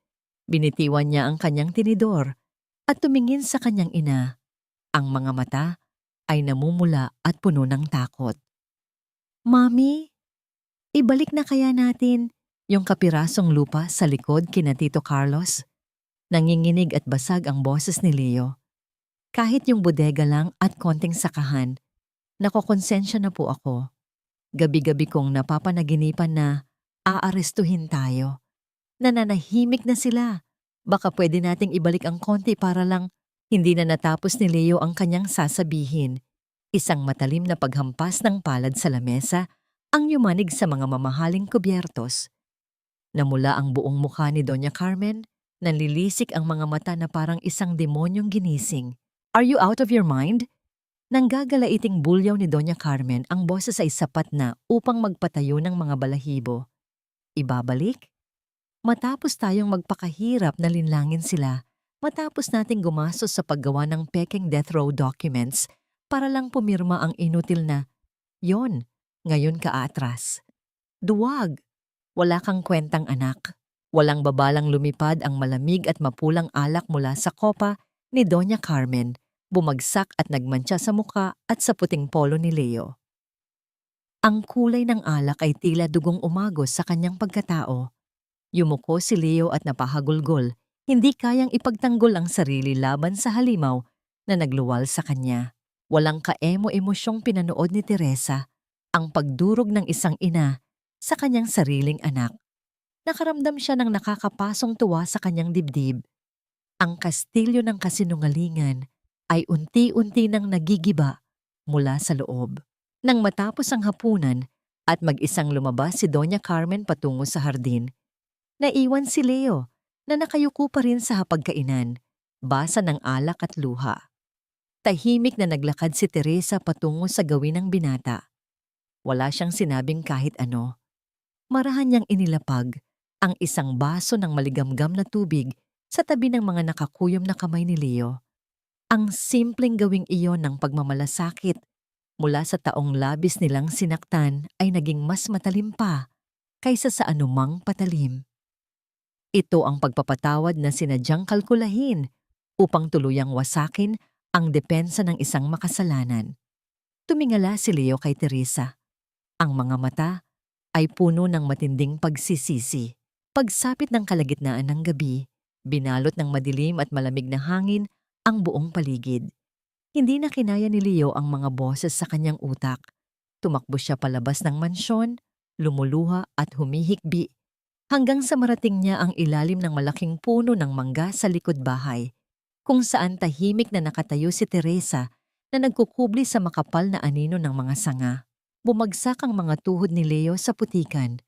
Binitiwan niya ang kanyang tinidor at tumingin sa kanyang ina. Ang mga mata ay namumula at puno ng takot. Mami, ibalik na kaya natin yung kapirasong lupa sa likod kina Tito Carlos? Nanginginig at basag ang boses ni Leo. Kahit yung bodega lang at konting sakahan, nakokonsensya na po ako. Gabi-gabi kong napapanaginipan na aarestuhin tayo. Nananahimik na sila. Baka pwede nating ibalik ang konti para lang Hindi na natapos ni Leo ang kanyang sasabihin. Isang matalim na paghampas ng palad sa lamesa ang yumanig sa mga mamahaling kubyertos. Namula ang buong mukha ni Doña Carmen, nanlilisik ang mga mata na parang isang demonyong ginising. "Are you out of your mind?" Nanggagalaiting bulyaw ni Doña Carmen, ang boses ay sapat na upang magpatayo ng mga balahibo. Ibabalik? Matapos tayong magpakahirap na linlangin sila, matapos nating gumastos sa paggawa ng pekeng death row documents para lang pumirma ang inutil na, "Yon, ngayon ka aatras." Duwag! Wala kang kwentang anak. Walang babalang lumipad ang malamig at mapulang alak mula sa kopa ni Doña Carmen, bumagsak at nagmantsa sa muka at sa puting polo ni Leo. Ang kulay ng alak ay tila dugong umagos sa kanyang pagkatao. Yumuko si Leo at napahagulgol, hindi kayang ipagtanggol ang sarili laban sa halimaw na nagluwal sa kanya. Walang kaemo-emosyong pinanood ni Teresa, ang pagdurog ng isang ina sa kanyang sariling anak. Nakaramdam siya ng nakakapasong tuwa sa kanyang dibdib. Ang kastilyo ng kasinungalingan ay unti-unti nang nagigiba mula sa loob. Nang matapos ang hapunan at mag-isang lumabas si Doña Carmen patungo sa hardin, naiwan si Leo na nakayuko pa rin sa hapagkainan, basa ng alak at luha. Tahimik na naglakad si Teresa patungo sa gawin ng binata. Wala siyang sinabing kahit ano. Marahan niyang inilapag ang isang baso ng maligamgam na tubig sa tabi ng mga nakakuyom na kamay ni Leo. Ang simpleng gawing iyon ng pagmamalasakit mula sa taong labis nilang sinaktan ay naging mas matalim pa kaysa sa anumang patalim. Ito ang pagpapatawad na sinadyang kalkulahin upang tuluyang wasakin ang depensa ng isang makasalanan. Tumingala si Leo kay Teresa. Ang mga mata ay puno ng matinding pagsisisi. Pagsapit ng kalagitnaan ng gabi, binalot ng madilim at malamig na hangin ang buong paligid. Hindi na kinaya ni Leo ang mga boses sa kanyang utak. Tumakbo siya palabas ng mansyon, lumuluha at humihikbi, hanggang sa marating niya ang ilalim ng malaking puno ng mangga sa likod bahay, kung saan tahimik na nakatayo si Teresa na nagkukubli sa makapal na anino ng mga sanga. Bumagsak ang mga tuhod ni Leo sa putikan.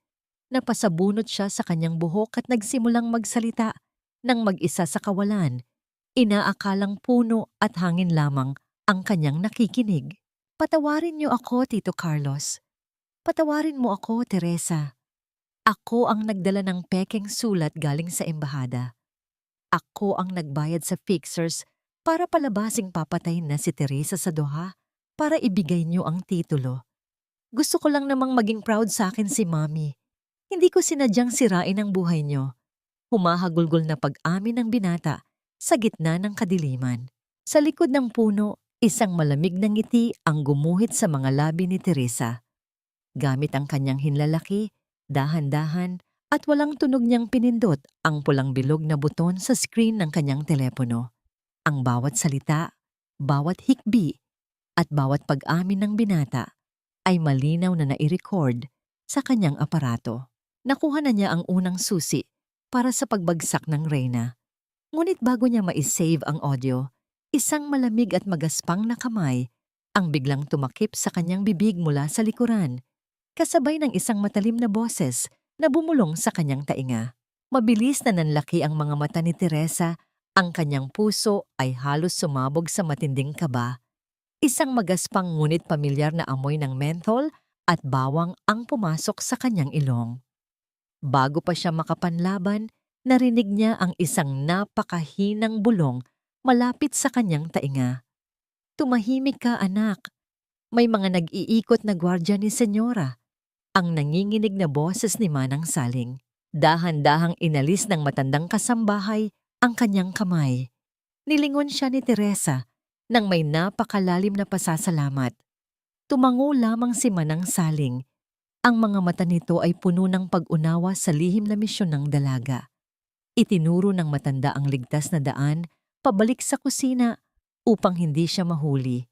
Napasabunot siya sa kanyang buhok at nagsimulang magsalita nang mag-isa sa kawalan. Inaakalang puno at hangin lamang ang kanyang nakikinig. "Patawarin niyo ako, Tito Carlos. Patawarin mo ako, Teresa. Ako ang nagdala ng pekeng sulat galing sa embahada. Ako ang nagbayad sa fixers para palabasing papatayin na si Teresa sa Doha para ibigay niyo ang titulo. Gusto ko lang namang maging proud sa akin si Mommy. Hindi ko sinadyang sirain ang buhay niyo." Humahagulgol na pag-amin ng binata sa gitna ng kadiliman. Sa likod ng puno, isang malamig na ngiti ang gumuhit sa mga labi ni Teresa. Gamit ang kanyang hinlalaki, dahan-dahan at walang tunog niyang pinindot ang pulang bilog na buton sa screen ng kanyang telepono. Ang bawat salita, bawat hikbi at bawat pag-amin ng binata ay malinaw na nai-record sa kanyang aparato. Nakuha na niya ang unang susi para sa pagbagsak ng reyna. Ngunit bago niya ma-save ang audio, isang malamig at magaspang na kamay ang biglang tumakip sa kanyang bibig mula sa likuran, kasabay ng isang matalim na boses na bumulong sa kanyang tainga. Mabilis na nanlaki ang mga mata ni Teresa, ang kanyang puso ay halos sumabog sa matinding kaba. Isang magaspang ngunit pamilyar na amoy ng menthol at bawang ang pumasok sa kanyang ilong. Bago pa siya makapanlaban, narinig niya ang isang napakahinang bulong malapit sa kanyang tainga. "Tumahimik ka, anak. May mga nag-iikot na gwardya ni Senyora." Ang nanginginig na boses ni Manang Saling. Dahan-dahang inalis ng matandang kasambahay ang kanyang kamay. Nilingon siya ni Teresa nang may napakalalim na pasasalamat. Tumango lamang si Manang Saling. Ang mga mata nito ay puno ng pag-unawa sa lihim na misyon ng dalaga. Itinuro ng matanda ang ligtas na daan pabalik sa kusina upang hindi siya mahuli.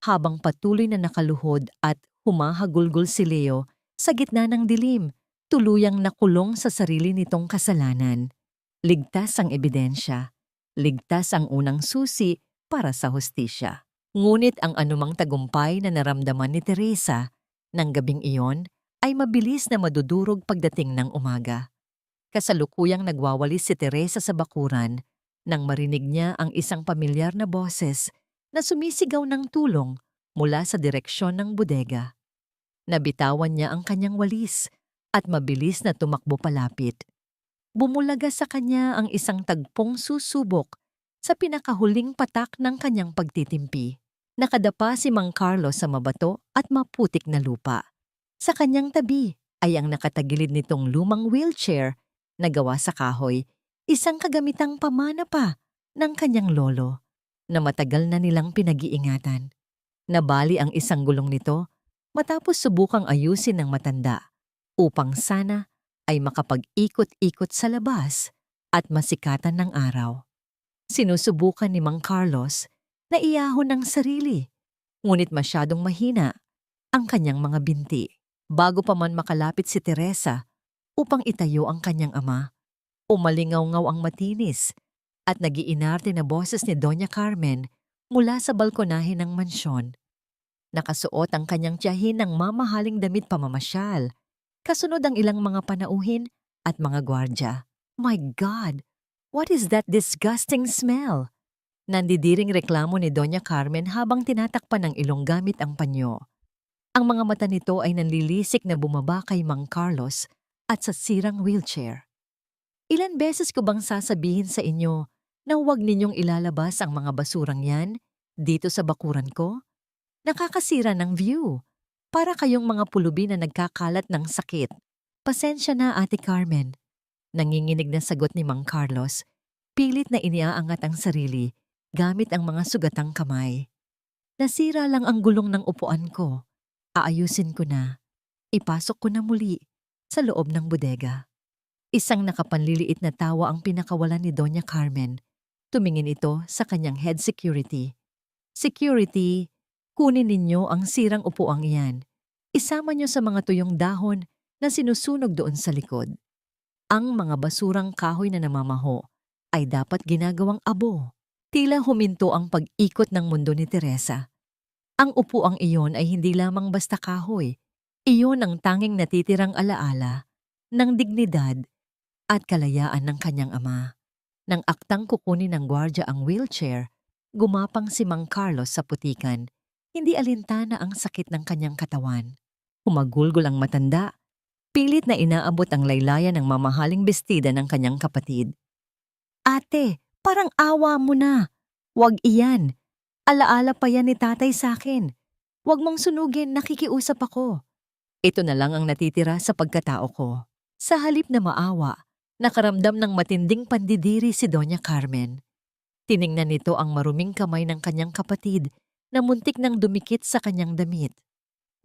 Habang patuloy na nakaluhod at humahagulgol si Leo sa gitna ng dilim, tuluyang nakulong sa sarili nitong kasalanan. Ligtas ang ebidensya, Ligtas ang unang susi para sa hustisya. Ngunit ang anumang tagumpay na naramdaman ni Teresa ng gabing iyon ay mabilis na madudurog pagdating ng umaga. Kasalukuyang nagwawalis si Teresa sa bakuran nang marinig niya ang isang pamilyar na boses na sumisigaw ng tulong mula sa direksyon ng bodega. Nabitawan niya ang kanyang walis at mabilis na tumakbo palapit. Bumulaga sa kanya ang isang tagpong susubok sa pinakahuling patak ng kanyang pagtitimpi. Nakadapa si Mang Carlos sa mabato at maputik na lupa. Sa kanyang tabi ay ang nakatagilid nitong lumang wheelchair na gawa sa kahoy, isang kagamitang pamana pa ng kanyang lolo na matagal na nilang pinag-iingatan. Nabali ang isang gulong nito matapos subukang ayusin ng matanda upang sana ay makapag-ikot-ikot sa labas at masikatan ng araw. Sinusubukan ni Mang Carlos na iahon ng sarili, ngunit masyadong mahina ang kanyang mga binti. Bago pa man makalapit si Teresa upang itayo ang kanyang ama, umalingaw-ngaw ang matinis at nagiinarte na boses ni Doña Carmen mula sa balkonahe ng mansyon. Nakasuot ang kanyang tiyahin ng mamahaling damit pamamasyal, kasunod ang ilang mga panauhin at mga gwardya. My God! What is that disgusting smell? Nandidiring reklamo ni Doña Carmen habang tinatakpan ng ilong gamit ang panyo. Ang mga mata nito ay nanlilisik na bumaba kay Mang Carlos at sa sirang wheelchair. Ilan beses ko bang sasabihin sa inyo na huwag ninyong ilalabas ang mga basurang yan dito sa bakuran ko? Nakakasira ng view. Para kayong mga pulubi na nagkakalat ng sakit. Pasensya na, Ate Carmen. Nanginginig na sagot ni Mang Carlos. Pilit na iniaangat ang sarili gamit ang mga sugatang kamay. Nasira lang ang gulong ng upuan ko. Aayusin ko na. Ipasok ko na muli sa loob ng bodega. Isang nakapanliliit na tawa ang pinakawalan ni Doña Carmen. Tumingin ito sa kanyang head security. Security, kunin ninyo ang sirang upuang iyan. Isama nyo sa mga tuyong dahon na sinusunog doon sa likod. Ang mga basurang kahoy na namamaho ay dapat ginagawang abo. Tila huminto ang pag-ikot ng mundo ni Teresa. Ang upuang iyon ay hindi lamang basta kahoy. Iyon ang tanging natitirang alaala ng dignidad at kalayaan ng kanyang ama. Nang aktang kukunin ng gwardya ang wheelchair, gumapang si Mang Carlos sa putikan. Hindi alintana ang sakit ng kanyang katawan. Humagulgol ang matanda. Pilit na inaabot ang laylayan ng mamahaling bestida ng kanyang kapatid. Ate, parang awa mo na. Huwag iyan. Alaala pa yan ni tatay sa akin. Huwag mong sunugin, nakikiusap ako. Ito na lang ang natitira sa pagkatao ko. Sa halip na maawa, nakaramdam ng matinding pandidiri si Doña Carmen. Tiningnan nito ang maruming kamay ng kanyang kapatid na muntik nang dumikit sa kanyang damit.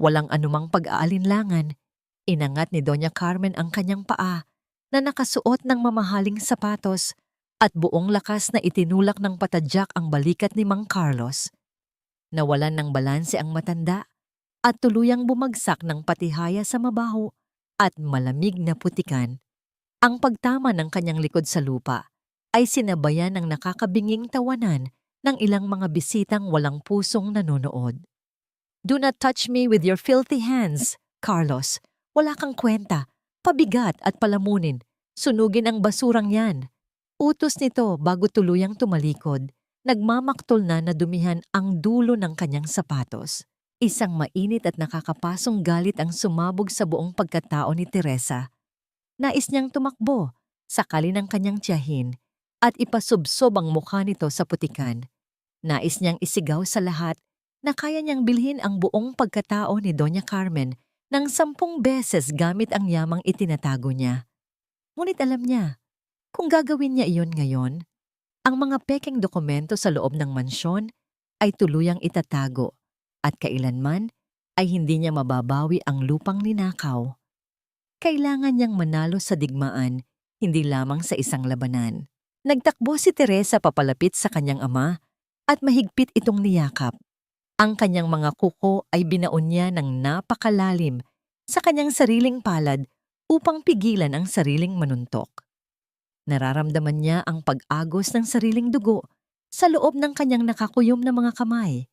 Walang anumang pag-aalinlangan, inangat ni Doña Carmen ang kanyang paa na nakasuot ng mamahaling sapatos at buong lakas na itinulak ng patadyak ang balikat ni Mang Carlos. Nawalan ng balanse ang matanda at tuluyang bumagsak ng patihaya sa mabaho at malamig na putikan. Ang pagtama ng kanyang likod sa lupa ay sinabayan ng nakakabinging tawanan ng ilang mga bisitang walang pusong nanonood. Do not touch me with your filthy hands, Carlos. Wala kang kwenta. Pabigat at palamunin. Sunugin ang basurang yan. Utos nito bago tuluyang tumalikod. Nagmamaktol na dumihan ang dulo ng kanyang sapatos. Isang mainit at nakakapasong galit ang sumabog sa buong pagkatao ni Teresa. Nais niyang tumakbo, sakali ng kanyang tiyahin, at ipasubsob ang mukha nito sa putikan. Nais niyang isigaw sa lahat na kaya niyang bilhin ang buong pagkatao ni Doña Carmen ng 10 beses gamit ang yamang itinatago niya. Ngunit alam niya, kung gagawin niya iyon ngayon, ang mga pekeng dokumento sa loob ng mansyon ay tuluyang itatago at kailanman ay hindi niya mababawi ang lupang ninakaw. Kailangan niyang manalo sa digmaan, hindi lamang sa isang labanan. Nagtakbo si Teresa papalapit sa kanyang ama at mahigpit itong niyakap. Ang kanyang mga kuko ay binaon niya ng napakalalim sa kanyang sariling palad upang pigilan ang sariling manuntok. Nararamdaman niya ang pag-agos ng sariling dugo sa loob ng kanyang nakakuyom na mga kamay,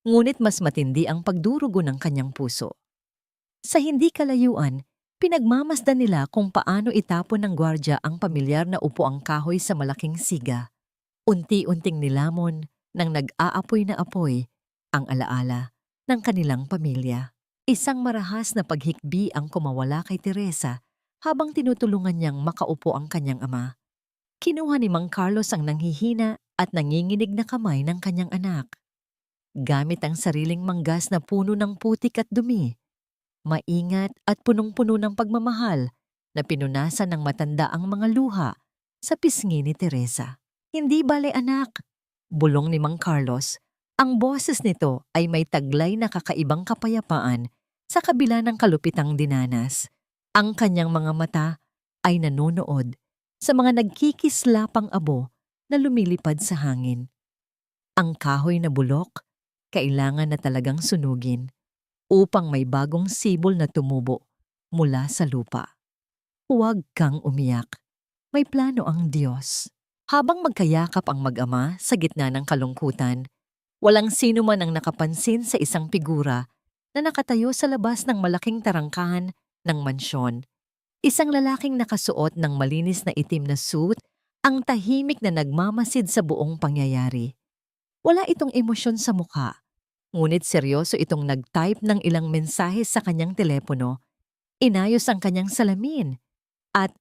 ngunit mas matindi ang pagdurugo ng kanyang puso. Sa hindi kalayuan, pinagmamasdan nila kung paano itapon ng gwardya ang pamilyar na upuang kahoy sa malaking siga. Unti-unting nilamon ng nag-aapoy na apoy ang alaala ng kanilang pamilya. Isang marahas na paghikbi ang kumawala kay Teresa habang tinutulungan niyang makaupo ang kanyang ama. Kinuha ni Mang Carlos ang nanghihina at nanginginig na kamay ng kanyang anak. Gamit ang sariling manggas na puno ng putik at dumi, maingat at punong-puno ng pagmamahal na pinunasan ng matanda ang mga luha sa pisngi ni Teresa. Hindi bale anak, bulong ni Mang Carlos. Ang boses nito ay may taglay na kakaibang kapayapaan sa kabila ng kalupitang dinanas. Ang kanyang mga mata ay nanonood sa mga nagkikislapang abo na lumilipad sa hangin. Ang kahoy na bulok, kailangan na talagang sunugin upang may bagong sibol na tumubo mula sa lupa. Huwag kang umiyak. May plano ang Diyos. Habang magkayakap ang mag-ama sa gitna ng kalungkutan, walang sino man ang nakapansin sa isang figura na nakatayo sa labas ng malaking tarangkahan ng mansyon. Isang lalaking nakasuot ng malinis na itim na suit ang tahimik na nagmamasid sa buong pangyayari. Wala itong emosyon sa mukha, ngunit seryoso itong nag-type ng ilang mensahe sa kanyang telepono, inayos ang kanyang salamin, at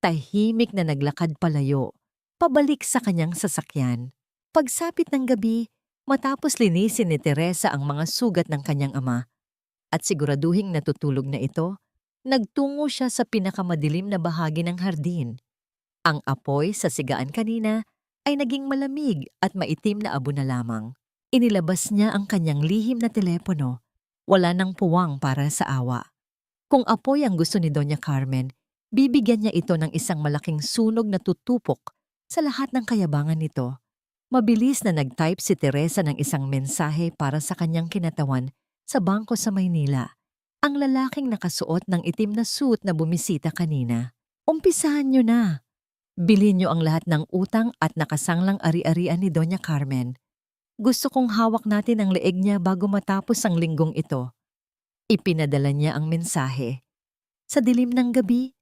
tahimik na naglakad palayo, pabalik sa kanyang sasakyan. Pagsapit ng gabi, matapos linisin ni Teresa ang mga sugat ng kanyang ama, at siguraduhing natutulog na ito, nagtungo siya sa pinakamadilim na bahagi ng hardin. Ang apoy sa sigaan kanina ay naging malamig at maitim na abo na lamang. Inilabas niya ang kanyang lihim na telepono. Wala nang puwang para sa awa. Kung apoy ang gusto ni Doña Carmen, bibigyan niya ito ng isang malaking sunog na tutupok sa lahat ng kayabangan nito. Mabilis na nag-type si Teresa ng isang mensahe para sa kanyang kinatawan sa bangko sa Maynila. Ang lalaking nakasuot ng itim na suit na bumisita kanina. Umpisahan niyo na. Bilhin niyo ang lahat ng utang at nakasanglang ari-arian ni Doña Carmen. Gusto kong hawak natin ang leeg niya bago matapos ang linggong ito. Ipinadala niya ang mensahe. Sa dilim ng gabi,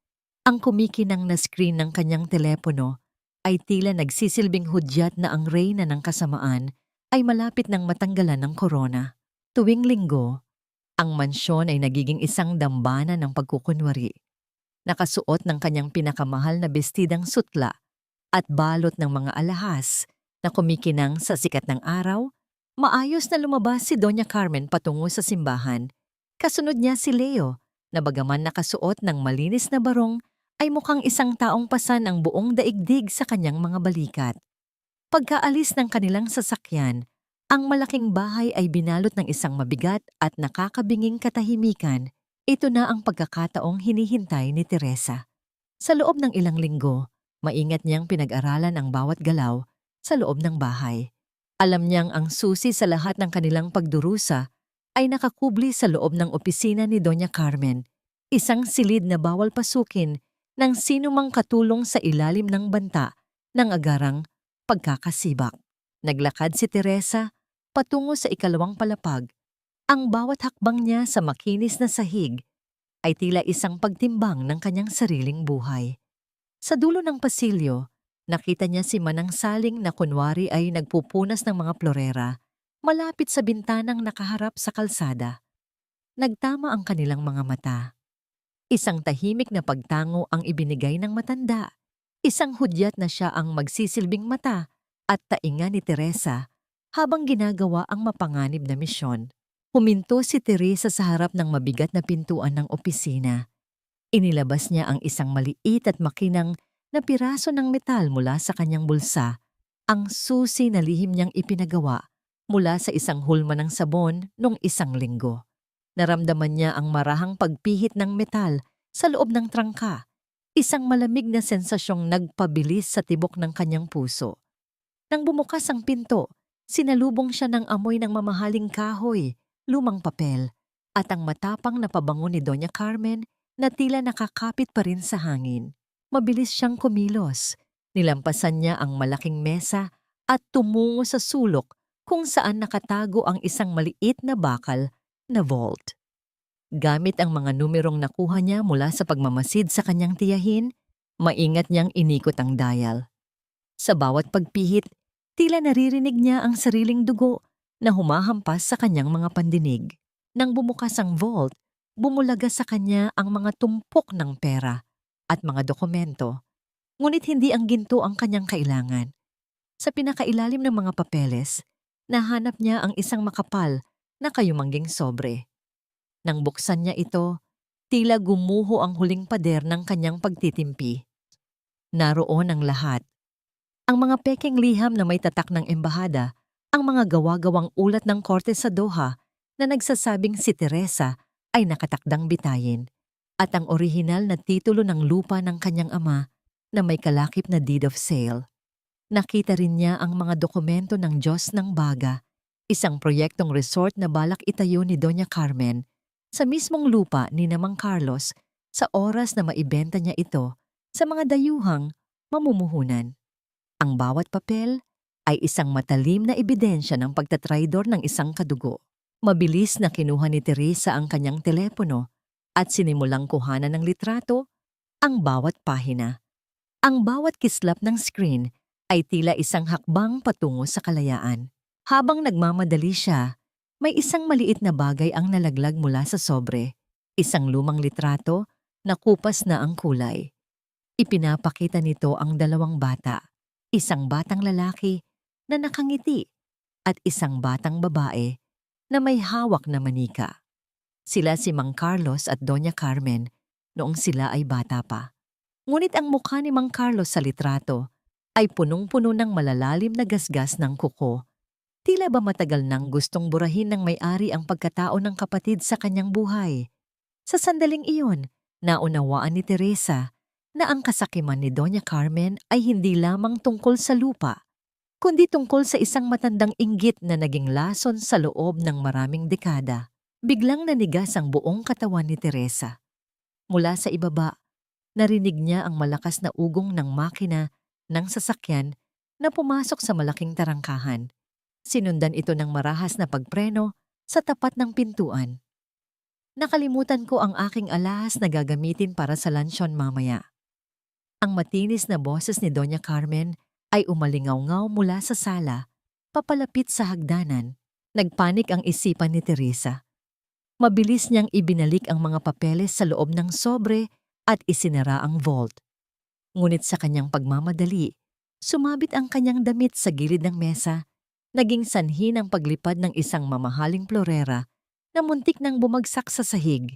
ang kumikinang na screen ng kanyang telepono ay tila nagsisilbing hudyat na ang reyna ng kasamaan ay malapit ng matanggalan ng korona. Tuwing linggo, ang mansyon ay nagiging isang dambana ng pagkukunwari. Nakasuot ng kanyang pinakamahal na bestidang sutla at balot ng mga alahas na kumikinang sa sikat ng araw, maayos na lumabas si Doña Carmen patungo sa simbahan. Kasunod niya si Leo, na bagaman nakasuot ng malinis na barong, ay mukhang isang taong pasan ang buong daigdig sa kanyang mga balikat. Pagkaalis ng kanilang sasakyan, ang malaking bahay ay binalot ng isang mabigat at nakakabinging katahimikan. Ito na ang pagkakataong hinihintay ni Teresa. Sa loob ng ilang linggo, maingat niyang pinag-aralan ang bawat galaw sa loob ng bahay. Alam niyang ang susi sa lahat ng kanilang pagdurusa ay nakakubli sa loob ng opisina ni Doña Carmen, isang silid na bawal pasukin ng sinumang katulong sa ilalim ng banta ng agarang pagkakasibak. Naglakad si Teresa patungo sa ikalawang palapag. Ang bawat hakbang niya sa makinis na sahig ay tila isang pagtimbang ng kanyang sariling buhay. Sa dulo ng pasilyo, nakita niya si Manang Saling na kunwari ay nagpupunas ng mga florera malapit sa bintanang nakaharap sa kalsada. Nagtama ang kanilang mga mata. Isang tahimik na pagtango ang ibinigay ng matanda. Isang hudyat na siya ang magsisilbing mata at tainga ni Teresa habang ginagawa ang mapanganib na misyon. Huminto si Teresa sa harap ng mabigat na pintuan ng opisina. Inilabas niya ang isang maliit at makinang na piraso ng metal mula sa kanyang bulsa, ang susi na lihim niyang ipinagawa mula sa isang hulma ng sabon noong isang linggo. Naramdaman niya ang marahang pagpihit ng metal sa loob ng trangka, isang malamig na sensasyong nagpabilis sa tibok ng kanyang puso. Nang bumukas ang pinto, sinalubong siya ng amoy ng mamahaling kahoy, lumang papel, at ang matapang na pabango ni Doña Carmen na tila nakakapit pa rin sa hangin. Mabilis siyang kumilos. Nilampasan niya ang malaking mesa at tumungo sa sulok kung saan nakatago ang isang maliit na bakal na vault. Gamit ang mga numerong nakuha niya mula sa pagmamasid sa kanyang tiyahin, maingat niyang inikot ang dial. Sa bawat pagpihit, tila naririnig niya ang sariling dugo na humahampas sa kanyang mga pandinig. Nang bumukas ang vault, bumulaga sa kanya ang mga tumpok ng pera at mga dokumento, ngunit hindi ang ginto ang kanyang kailangan. Sa pinakailalim ng mga papeles, nahanap niya ang isang makapal na kayumangging sobre. Nang buksan niya ito, tila gumuho ang huling pader ng kanyang pagtitimpi. Naroon ang lahat. Ang mga pekeng liham na may tatak ng embahada, ang mga gawa-gawang ulat ng korte sa Doha na nagsasabing si Teresa ay nakatakdang bitayin, at ang orihinal na titulo ng lupa ng kanyang ama na may kalakip na deed of sale. Nakita rin niya ang mga dokumento ng Diyos ng Baga, isang proyektong resort na balak itayo ni Doña Carmen sa mismong lupa ni Namang Carlos sa oras na maibenta niya ito sa mga dayuhang mamumuhunan. Ang bawat papel ay isang matalim na ebidensya ng pagtatraidor ng isang kadugo. Mabilis na kinuha ni Teresa ang kanyang telepono at sinimulang kuhanan ng litrato ang bawat pahina. Ang bawat kislap ng screen ay tila isang hakbang patungo sa kalayaan. Habang nagmamadali siya, may isang maliit na bagay ang nalaglag mula sa sobre. Isang lumang litrato na kupas na ang kulay. Ipinapakita nito ang dalawang bata, isang batang lalaki na nakangiti at isang batang babae na may hawak na manika. Sila si Mang Carlos at Doña Carmen noong sila ay bata pa. Ngunit ang mukha ni Mang Carlos sa litrato ay punong-puno ng malalalim na gasgas ng kuko. Tila ba matagal nang gustong burahin ng may-ari ang pagkatao ng kapatid sa kanyang buhay. Sa sandaling iyon, naunawaan ni Teresa na ang kasakiman ni Doña Carmen ay hindi lamang tungkol sa lupa, kundi tungkol sa isang matandang inggit na naging lason sa loob ng maraming dekada. Biglang nanigas ang buong katawan ni Teresa. Mula sa ibaba, narinig niya ang malakas na ugong ng makina ng sasakyan na pumasok sa malaking tarangkahan. Sinundan ito ng marahas na pagpreno sa tapat ng pintuan. Nakalimutan ko ang aking alahas na gagamitin para sa lansyon mamaya. Ang matinis na boses ni Doña Carmen ay umalingaw-ngaw mula sa sala, papalapit sa hagdanan. Nagpanik ang isipan ni Teresa. Mabilis niyang ibinalik ang mga papeles sa loob ng sobre at isinara ang vault. Ngunit sa kanyang pagmamadali, sumabit ang kanyang damit sa gilid ng mesa, naging sanhi ng paglipad ng isang mamahaling florera na muntik nang bumagsak sa sahig.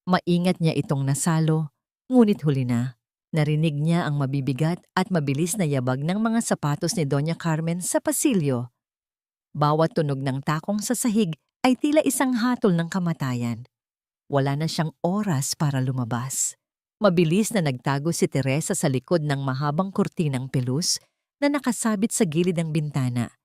Maingat niya itong nasalo, ngunit huli na. Narinig niya ang mabibigat at mabilis na yabag ng mga sapatos ni Doña Carmen sa pasilyo. Bawat tunog ng takong sa sahig ay tila isang hatol ng kamatayan. Wala na siyang oras para lumabas. Mabilis na nagtago si Teresa sa likod ng mahabang kurtinang pelus na nakasabit sa gilid ng bintana.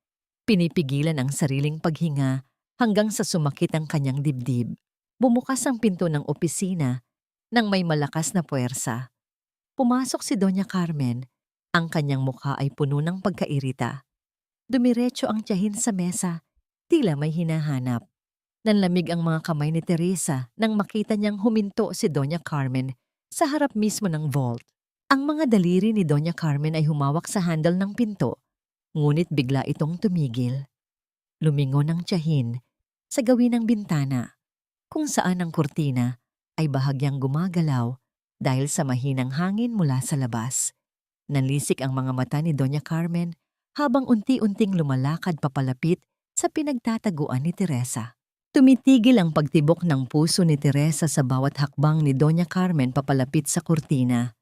Pinipigilan ang sariling paghinga hanggang sa sumakit ang kanyang dibdib. Bumukas ang pinto ng opisina nang may malakas na puwersa. Pumasok si Doña Carmen. Ang kanyang mukha ay puno ng pagkairita. Dumiretso ang tiyahin sa mesa, tila may hinahanap. Nanlamig ang mga kamay ni Teresa nang makita niyang huminto si Doña Carmen sa harap mismo ng vault. Ang mga daliri ni Doña Carmen ay humawak sa handle ng pinto, ngunit bigla itong tumigil. Lumingon ang tiyahin sa gawin ng bintana, kung saan ang kurtina ay bahagyang gumagalaw dahil sa mahinang hangin mula sa labas. Nanlisik ang mga mata ni Doña Carmen habang unti-unting lumalakad papalapit sa pinagtataguan ni Teresa. Tumitigil ang pagtibok ng puso ni Teresa sa bawat hakbang ni Doña Carmen papalapit sa kurtina.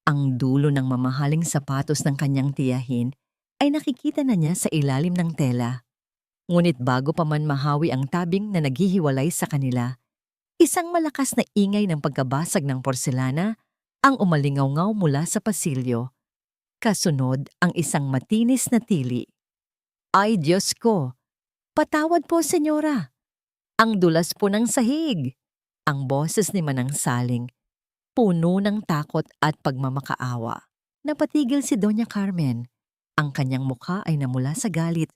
Ang dulo ng mamahaling sapatos ng kanyang tiyahin ay nakikita na niya sa ilalim ng tela. Ngunit bago pa man mahawi ang tabing na naghihiwalay sa kanila, isang malakas na ingay ng pagkabasag ng porselana ang umalingaw-ngaw mula sa pasilyo. Kasunod ang isang matinis na tili. Ay Diyos ko! Patawad po, senyora! Ang dulas po ng sahig! Ang boses ni Manang Saling. puno ng takot at pagmamakaawa. Napatigil si Doña Carmen. Ang kanyang mukha ay namula sa galit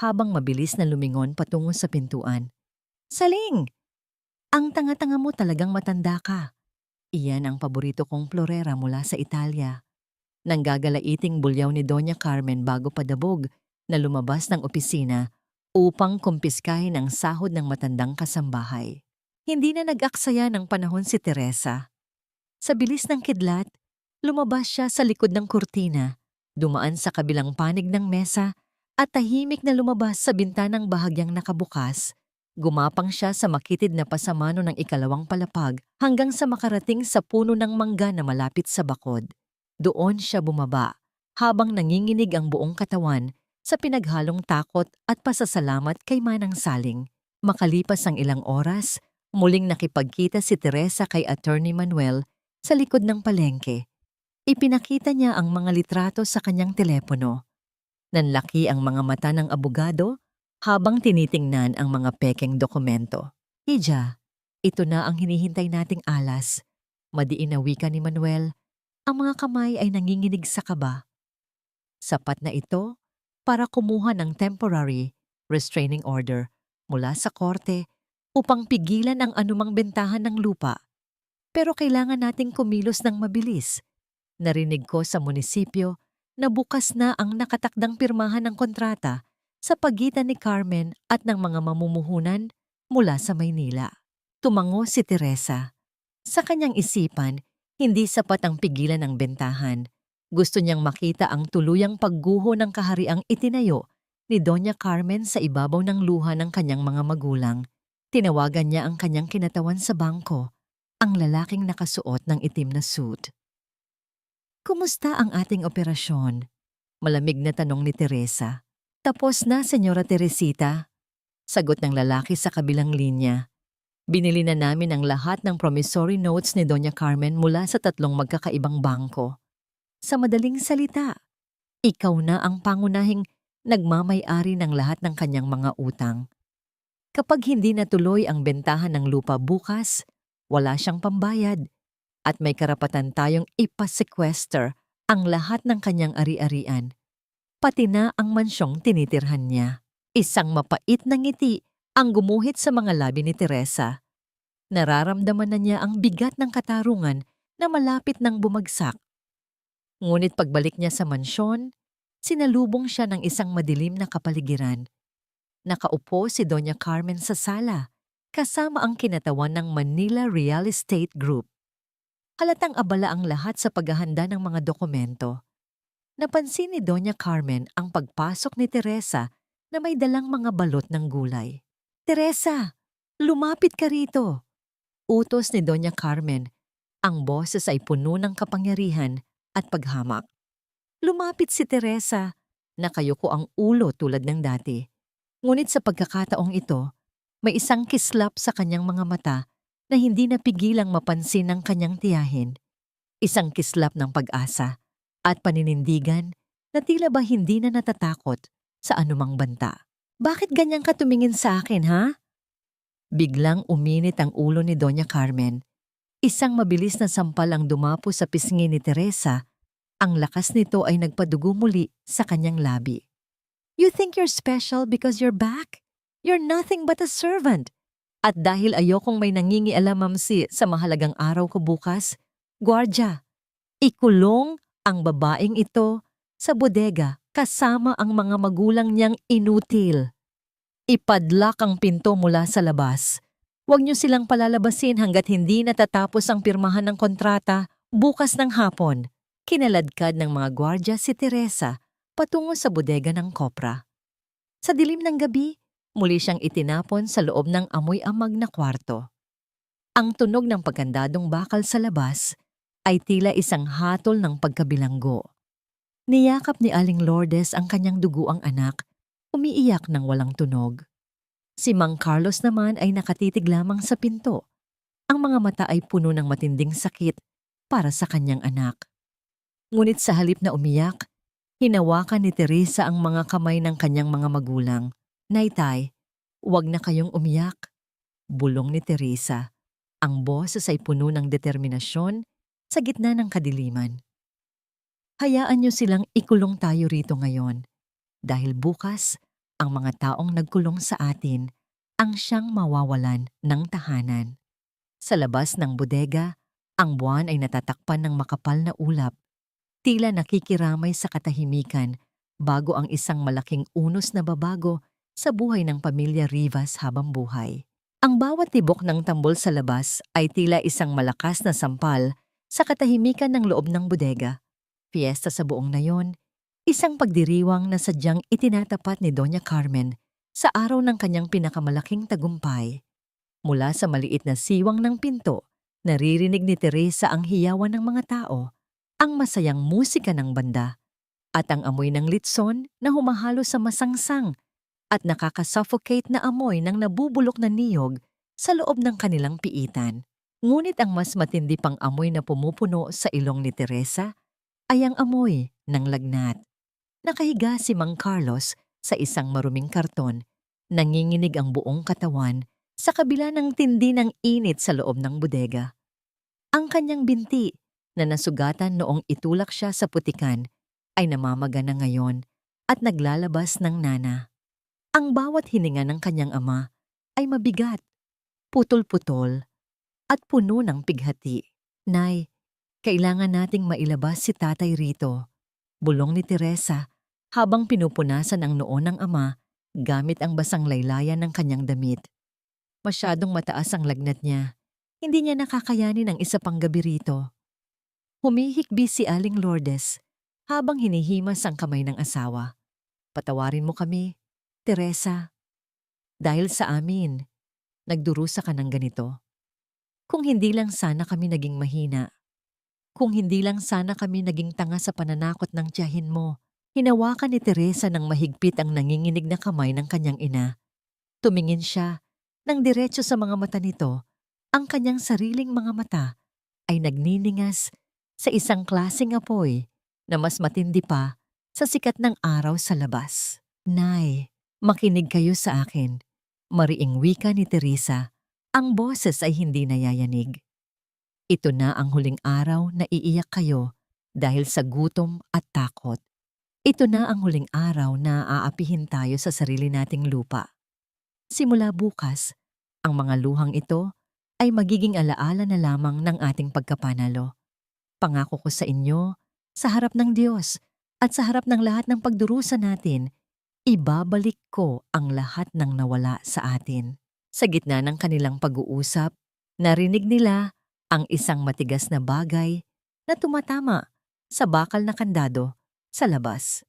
habang mabilis na lumingon patungo sa pintuan. Saling! Ang tanga-tanga mo, talagang matanda ka. Iyan ang paborito kong florera mula sa Italia. Nanggagalaiting bulyaw ni Doña Carmen bago padabog na lumabas ng opisina upang kumpiskahin ang sahod ng matandang kasambahay. Hindi na nag-aksaya ng panahon si Teresa. Sa bilis ng kidlat, lumabas siya sa likod ng kurtina, dumaan sa kabilang panig ng mesa at tahimik na lumabas sa bintanang bahagyang nakabukas. Gumapang siya sa makitid na pasamano ng ikalawang palapag hanggang sa makarating sa puno ng mangga na malapit sa bakod. Doon siya bumaba habang nanginginig ang buong katawan sa pinaghalong takot at pasasalamat kay Manang Saling. Makalipas ang ilang oras, muling nakipagkita si Teresa kay Attorney Manuel sa likod ng palengke. Ipinakita niya ang mga litrato sa kanyang telepono. Nanlaki ang mga mata ng abogado habang tinitingnan ang mga pekeng dokumento. Hija, ito na ang hinihintay nating alas. Madiin na wika ni Manuel. Ang mga kamay ay nanginginig sa kaba. Sapat na ito para kumuha ng temporary restraining order mula sa korte upang pigilan ang anumang bentahan ng lupa. Pero kailangan nating kumilos ng mabilis. Narinig ko sa munisipyo na bukas na ang nakatakdang pirmahan ng kontrata sa pagitan ni Carmen at ng mga mamumuhunan mula sa Maynila. Tumango si Teresa. Sa kanyang isipan, hindi sapat ang pigilan ng bentahan. Gusto niyang makita ang tuluyang pagguho ng kahariang itinayo ni Doña Carmen sa ibabaw ng luha ng kanyang mga magulang. Tinawagan niya ang kanyang kinatawan sa bangko, ang lalaking nakasuot ng itim na suit. Kumusta ang ating operasyon? Malamig na tanong ni Teresa. Tapos na, Senyora Teresita. Sagot ng lalaki sa kabilang linya. Binili na namin ang lahat ng promissory notes ni Doña Carmen mula sa 3 magkakaibang bangko. Sa madaling salita, ikaw na ang pangunahing nagmamay-ari ng lahat ng kanyang mga utang. Kapag hindi natuloy ang bentahan ng lupa bukas, wala siyang pambayad at may karapatan tayong ipasequester ang lahat ng kanyang ari-arian. Pati na ang mansyong tinitirhan niya. Isang mapait na ngiti ang gumuhit sa mga labi ni Teresa. Nararamdaman na niya ang bigat ng katarungan na malapit nang bumagsak. Ngunit pagbalik niya sa mansyon, sinalubong siya ng isang madilim na kapaligiran. Nakaupo si Doña Carmen sa sala, kasama ang kinatawan ng Manila Real Estate Group. Halatang abala ang lahat sa paghahanda ng mga dokumento. Napansin ni Doña Carmen ang pagpasok ni Teresa na may dalang mga balot ng gulay. Teresa, lumapit ka rito! Utos ni Doña Carmen. Ang boses ay puno ng kapangyarihan at paghamak. Lumapit si Teresa. Nakayuko ang ulo tulad ng dati. Ngunit sa pagkakataong ito, may isang kislap sa kanyang mga mata na hindi napigilang mapansin ng kanyang tiyahin. Isang kislap ng pag-asa at paninindigan na tila ba hindi na natatakot sa anumang banta. Bakit ganyan ka tumingin sa akin, ha? Biglang uminit ang ulo ni Doña Carmen. Isang mabilis na sampal ang dumapo sa pisngi ni Teresa. Ang lakas nito ay nagpadugo muli sa kanyang labi. You think you're special because you're back? You're nothing but a servant. At dahil ayokong may nangingialam, mamsi, sa mahalagang araw ko bukas, gwardya, ikulong ang babaeng ito sa bodega kasama ang mga magulang niyang inutil. Ipadlak ang pinto mula sa labas. Huwag niyo silang palalabasin hanggat hindi natatapos ang pirmahan ng kontrata bukas ng hapon. Kinaladkad ng mga gwardya si Teresa patungo sa bodega ng kopra. Sa dilim ng gabi, muli siyang itinapon sa loob ng amoy-amag na kwarto. Ang tunog ng pagkandadong bakal sa labas ay tila isang hatol ng pagkabilanggo. Niyakap ni Aling Lourdes ang kanyang duguang anak, umiiyak ng walang tunog. Si Mang Carlos naman ay nakatitig lamang sa pinto. Ang mga mata ay puno ng matinding sakit para sa kanyang anak. Ngunit sa halip na umiyak, hinawakan ni Teresa ang mga kamay ng kanyang mga magulang. Naitay, huwag na kayong umiyak, bulong ni Teresa. Ang boses ay puno ng determinasyon sa gitna ng kadiliman. Hayaan niyo silang ikulong tayo rito ngayon dahil bukas ang mga taong nagkulong sa atin ang siyang mawawalan ng tahanan. Sa labas ng bodega, ang buwan ay natatakpan ng makapal na ulap, tila nakikiramay sa katahimikan bago ang isang malaking unos na babago sa buhay ng pamilya Rivas habang buhay. Ang bawat tibok ng tambol sa labas ay tila isang malakas na sampal sa katahimikan ng loob ng bodega. Fiesta sa buong nayon, isang pagdiriwang na sadyang itinatapat ni Doña Carmen sa araw ng kanyang pinakamalaking tagumpay. Mula sa maliit na siwang ng pinto, naririnig ni Teresa ang hiyawan ng mga tao, ang masayang musika ng banda, at ang amoy ng litson na humahalo sa masangsang at nakakasuffocate na amoy ng nabubulok na niyog sa loob ng kanilang piitan. Ngunit ang mas matindi pang amoy na pumupuno sa ilong ni Teresa ay ang amoy ng lagnat. Nakahiga si Mang Carlos sa isang maruming karton, nanginginig ang buong katawan sa kabila ng tindi ng init sa loob ng bodega. Ang kanyang binti na nasugatan noong itulak siya sa putikan ay namamaga na ngayon at naglalabas ng nana. Ang bawat hininga ng kanyang ama ay mabigat, putol-putol, at puno ng pighati. Nay, kailangan nating mailabas si tatay rito, bulong ni Teresa habang pinupunasan ang noo ng ama gamit ang basang laylayan ng kanyang damit. Masyadong mataas ang lagnat niya. Hindi niya nakakayanin ang isa pang gabi rito. Humihikbi si Aling Lourdes habang hinihimas ang kamay ng asawa. Patawarin mo kami, Teresa. Dahil sa amin, nagdurusa ka ng ganito. Kung hindi lang sana kami naging mahina. Kung hindi lang sana kami naging tanga sa pananakot ng tiyahin mo. Hinawakan ni Teresa ng mahigpit ang nanginginig na kamay ng kanyang ina. Tumingin siya nang diretso sa mga mata nito. Ang kanyang sariling mga mata ay nagniningas sa isang klaseng apoy na mas matindi pa sa sikat ng araw sa labas. Nay, makinig kayo sa akin. Mariing wika ni Teresa, ang boses ay hindi nayayanig. Ito na ang huling araw na iiyak kayo dahil sa gutom at takot. Ito na ang huling araw na aapihin tayo sa sarili nating lupa. Simula bukas, ang mga luhang ito ay magiging alaala na lamang ng ating pagkapanalo. Pangako ko sa inyo, sa harap ng Diyos at sa harap ng lahat ng pagdurusa natin, ibabalik ko ang lahat ng nawala sa atin. Sa gitna ng kanilang pag-uusap, narinig nila ang isang matigas na bagay na tumatama sa bakal na kandado sa labas.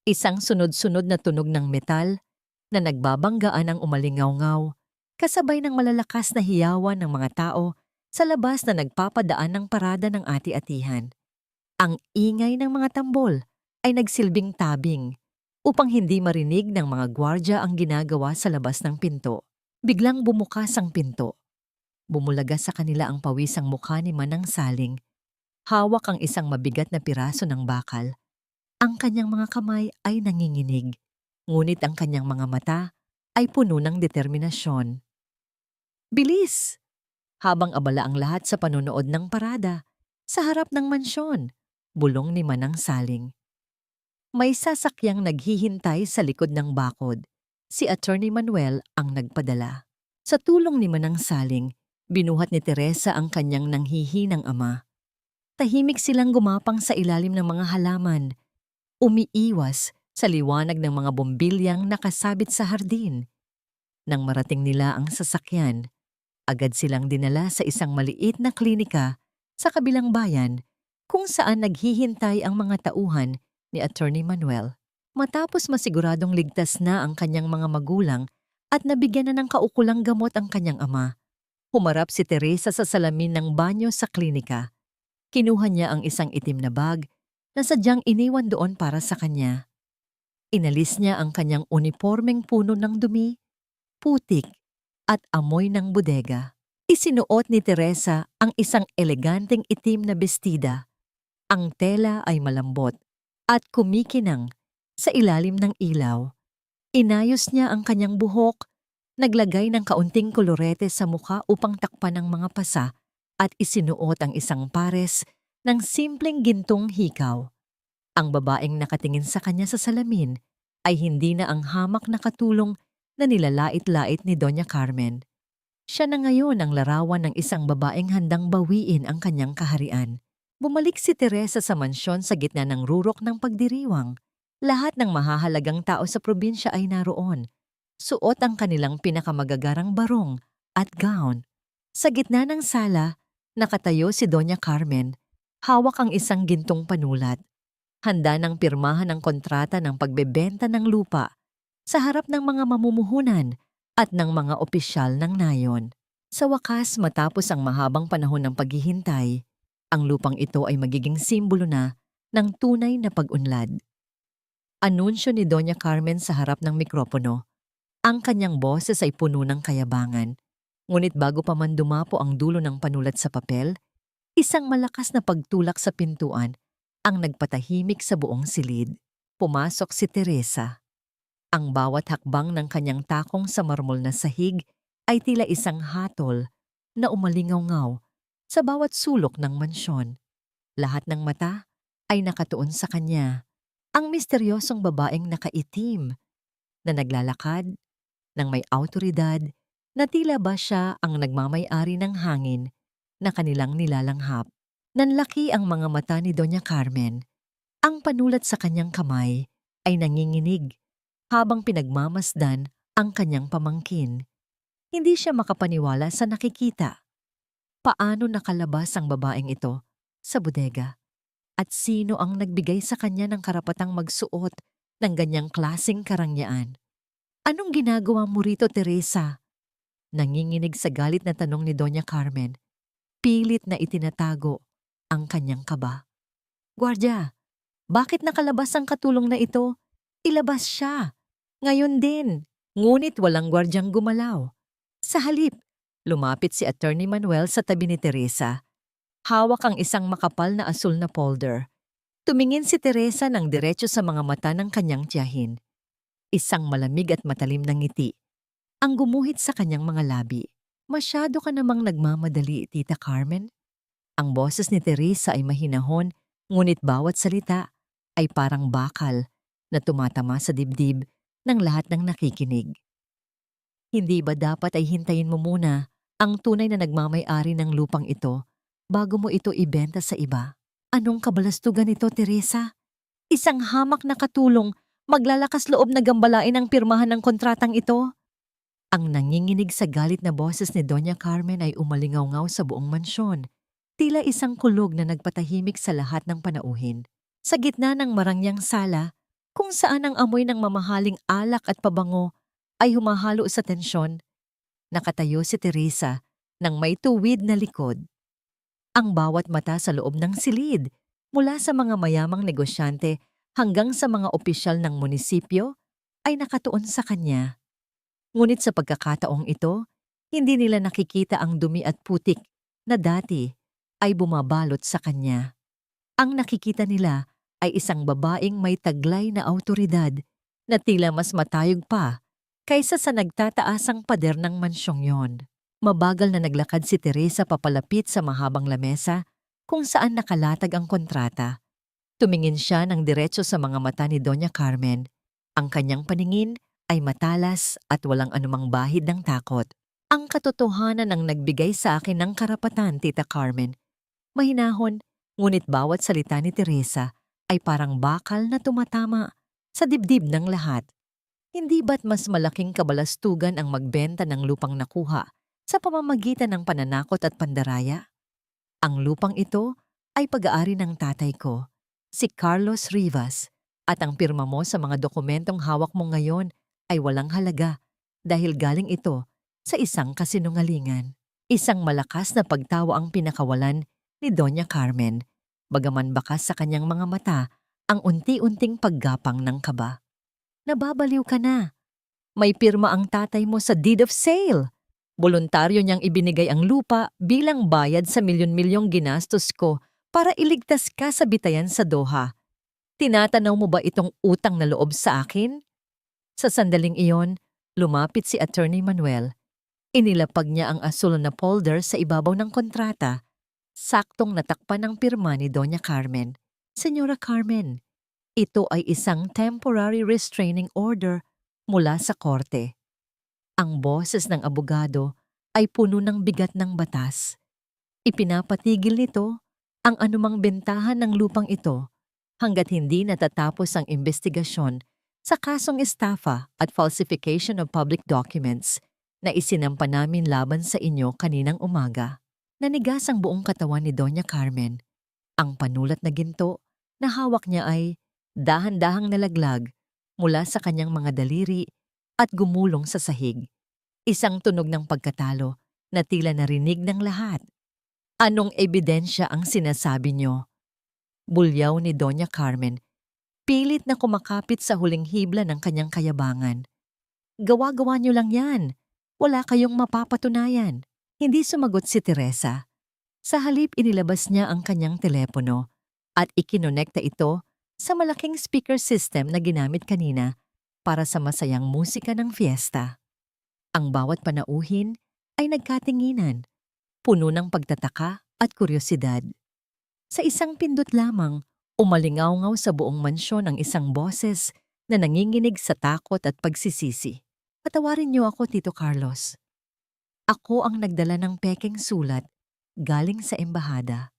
Isang sunod-sunod na tunog ng metal na nagbabanggaan ang umalingaw-ngaw, kasabay ng malalakas na hiyawan ng mga tao sa labas na nagpapadaan ng parada ng ati-atihan. Ang ingay ng mga tambol ay nagsilbing tabing upang hindi marinig ng mga gwardya ang ginagawa sa labas ng pinto. Biglang bumukas ang pinto. Bumulaga sa kanila ang pawisang mukha ni Manang Saling. Hawak ang isang mabigat na piraso ng bakal. Ang kanyang mga kamay ay nanginginig, ngunit ang kanyang mga mata ay puno ng determinasyon. Bilis! Habang abala ang lahat sa panonood ng parada, sa harap ng mansyon, bulong ni Manang Saling. May sasakyang naghihintay sa likod ng bakod. Si Attorney Manuel ang nagpadala. Sa tulong ni Manang Saling, binuhat ni Teresa ang kanyang nanghihinang ama. Tahimik silang gumapang sa ilalim ng mga halaman, umiiwas sa liwanag ng mga bombilyang nakasabit sa hardin. Nang marating nila ang sasakyan, agad silang dinala sa isang maliit na klinika sa kabilang bayan kung saan naghihintay ang mga tauhan ni Attorney Manuel. Matapos masiguradong ligtas na ang kanyang mga magulang at nabigyan na ng kaukulang gamot ang kanyang ama, humarap si Teresa sa salamin ng banyo sa klinika. Kinuha niya ang isang itim na bag na sadyang iniwan doon para sa kanya. Inalis niya ang kanyang unipormeng puno ng dumi, putik, at amoy ng bodega. Isinuot ni Teresa ang isang eleganteng itim na bestida. Ang tela ay malambot at kumikinang sa ilalim ng ilaw. Inayos niya ang kanyang buhok, Naglagay ng kaunting kolorete sa mukha upang takpan ang mga pasa at isinuot ang isang pares ng simpleng gintong hikaw. Ang babaeng nakatingin sa kanya sa salamin ay hindi na ang hamak na katulong na nilalait-lait ni Doña Carmen. Siya na ngayon ang larawan ng isang babaeng handang bawiin ang kanyang kaharian. Bumalik si Teresa sa mansyon sa gitna ng rurok ng pagdiriwang. Lahat ng mahahalagang tao sa probinsya ay naroon. Suot ang kanilang pinakamagagarang barong at gown. Sa gitna ng sala, nakatayo si Doña Carmen. Hawak ang isang gintong panulat. Handa ng pirmahan ang kontrata ng pagbebenta ng lupa sa harap ng mga mamumuhunan at ng mga opisyal ng nayon. Sa wakas, matapos ang mahabang panahon ng paghihintay, ang lupang ito ay magiging simbolo na ng tunay na pag-unlad. Anunsyo ni Doña Carmen sa harap ng mikropono. Ang kanyang boses ay puno ng kayabangan. Ngunit bago pa man dumapo ang dulo ng panulat sa papel, isang malakas na pagtulak sa pintuan ang nagpatahimik sa buong silid. Pumasok si Teresa. Ang bawat hakbang ng kanyang takong sa marmol na sahig ay tila isang hatol na umalingaw-ngaw sa bawat sulok ng mansyon. Lahat ng mata ay nakatuon sa kanya. Ang misteryosong babaeng nakaitim na naglalakad ng may awtoridad na tila ba siya ang nagmamay-ari ng hangin na kanilang nilalanghap. Nanlaki ang mga mata ni Doña Carmen. Ang panulat sa kanyang kamay ay nanginginig habang pinagmamasdan ang kanyang pamangkin. Hindi siya makapaniwala sa nakikita. Paano nakalabas ang babaeng ito sa bodega? At sino ang nagbigay sa kanya ng karapatang magsuot ng ganyang klaseng karangyaan? Anong ginagawa mo rito, Teresa? Nanginginig sa galit na tanong ni Doña Carmen. Pilit na itinatago ang kanyang kaba. Guardia, bakit nakalabas ang katulong na ito? Ilabas siya. Ngayon din. Ngunit walang gwardyang gumalaw. Sa halip, lumapit si Attorney Manuel sa tabi ni Teresa. Hawak ang isang makapal na asul na folder. Tumingin si Teresa ng diretso sa mga mata ng kanyang tiyahin. Isang malamig at matalim na ngiti ang gumuhit sa kanyang mga labi. Masyado ka namang nagmamadali, Tita Carmen. Ang boses ni Teresa ay mahinahon, ngunit bawat salita ay parang bakal na tumatama sa dibdib ng lahat ng nakikinig. Hindi ba dapat ay hintayin mo muna ang tunay na nagmamay-ari ng lupang ito bago mo ito ibenta sa iba? Anong kabalastugan ito, Teresa? Isang hamak na katulong, maglalakas loob na gambalain ang pirmahan ng kontratang ito? Ang nanginginig sa galit na boses ni Doña Carmen ay umalingaw-ngaw sa buong mansyon. Tila isang kulog na nagpatahimik sa lahat ng panauhin. Sa gitna ng marangyang sala, kung saan ang amoy ng mamahaling alak at pabango ay humahalo sa tensyon, nakatayo si Teresa ng may tuwid na likod. Ang bawat mata sa loob ng silid, mula sa mga mayamang negosyante hanggang sa mga opisyal ng munisipyo, ay nakatuon sa kanya. Ngunit sa pagkakataong ito, hindi nila nakikita ang dumi at putik na dati ay bumabalot sa kanya. Ang nakikita nila ay isang babaeng may taglay na awtoridad na tila mas matayog pa kaysa sa nagtataasang pader ng mansyong yon. Mabagal na naglakad si Teresa papalapit sa mahabang lamesa kung saan nakalatag ang kontrata. Tumingin siya ng diretso sa mga mata ni Doña Carmen. Ang kanyang paningin ay matalas at walang anumang bahid ng takot. Ang katotohanan ang nagbigay sa akin ng karapatan, Tita Carmen. Mahinahon, ngunit bawat salita ni Teresa ay parang bakal na tumatama sa dibdib ng lahat. Hindi ba't mas malaking kabalastugan ang magbenta ng lupang nakuha sa pamamagitan ng pananakot at pandaraya? Ang lupang ito ay pag-aari ng tatay ko, si Carlos Rivas, at ang pirma mo sa mga dokumentong hawak mo ngayon ay walang halaga dahil galing ito sa isang kasinungalingan. Isang malakas na pagtawa ang pinakawalan ni Doña Carmen, bagaman bakas sa kanyang mga mata ang unti-unting paggapang ng kaba. Nababaliw ka na. May pirma ang tatay mo sa deed of sale. Voluntaryo niyang ibinigay ang lupa bilang bayad sa milyon-milyong ginastos ko para iligtas ka sa bitayan sa Doha. Tinatanaw mo ba itong utang na loob sa akin? Sa sandaling iyon, Lumapit si Attorney Manuel. Inilapag niya ang asul na folder sa ibabaw ng kontrata. Saktong natakpan ang pirma ni Doña Carmen. Senyora Carmen, ito ay isang temporary restraining order mula sa korte. Ang boses ng abogado ay puno ng bigat ng batas. Ipinapatigil nito ang anumang bentahan ng lupang ito hanggat hindi natatapos ang investigasyon sa kasong estafa at falsification of public documents na isinampa namin laban sa inyo kaninang umaga. Nanigas ang buong katawan ni Doña Carmen. Ang panulat na ginto na hawak niya ay dahan-dahang nalaglag mula sa kanyang mga daliri at gumulong sa sahig. Isang tunog ng pagkatalo na tila narinig ng lahat. Anong ebidensya ang sinasabi niyo? Bulyaw ni Doña Carmen, pilit na kumakapit sa huling hibla ng kanyang kayabangan. Gawa-gawa niyo lang yan. Wala kayong mapapatunayan. Hindi sumagot si Teresa. Sa halip inilabas niya ang kanyang telepono at ikinonekta ito sa malaking speaker system na ginamit kanina para sa masayang musika ng fiesta. Ang bawat panauhin ay nagkatinginan, puno ng pagtataka at kuryosidad. Sa isang pindot lamang, umalingaw-ngaw sa buong mansyon ang isang boses na nanginginig sa takot at pagsisisi. Patawarin niyo ako, Tito Carlos. Ako ang nagdala ng pekeng sulat galing sa embahada.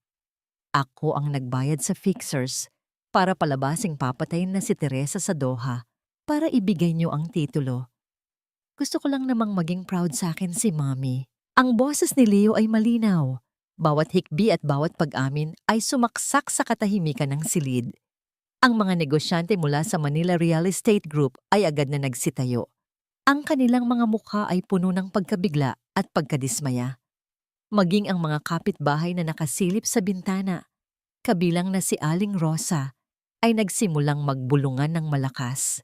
Ako ang nagbayad sa fixers para palabasing papatayin na si Teresa sa Doha para ibigay niyo ang titulo. Gusto ko lang namang maging proud sa akin si Mommy. Ang boses ni Leo ay malinaw. Bawat hikbi at bawat pag-amin ay sumaksak sa katahimikan ng silid. Ang mga negosyante mula sa Manila Real Estate Group ay agad na nagsitayo. Ang kanilang mga mukha ay puno ng pagkabigla at pagkadismaya. Maging ang mga kapitbahay na nakasilip sa bintana, kabilang na si Aling Rosa, ay nagsimulang magbulungan ng malakas.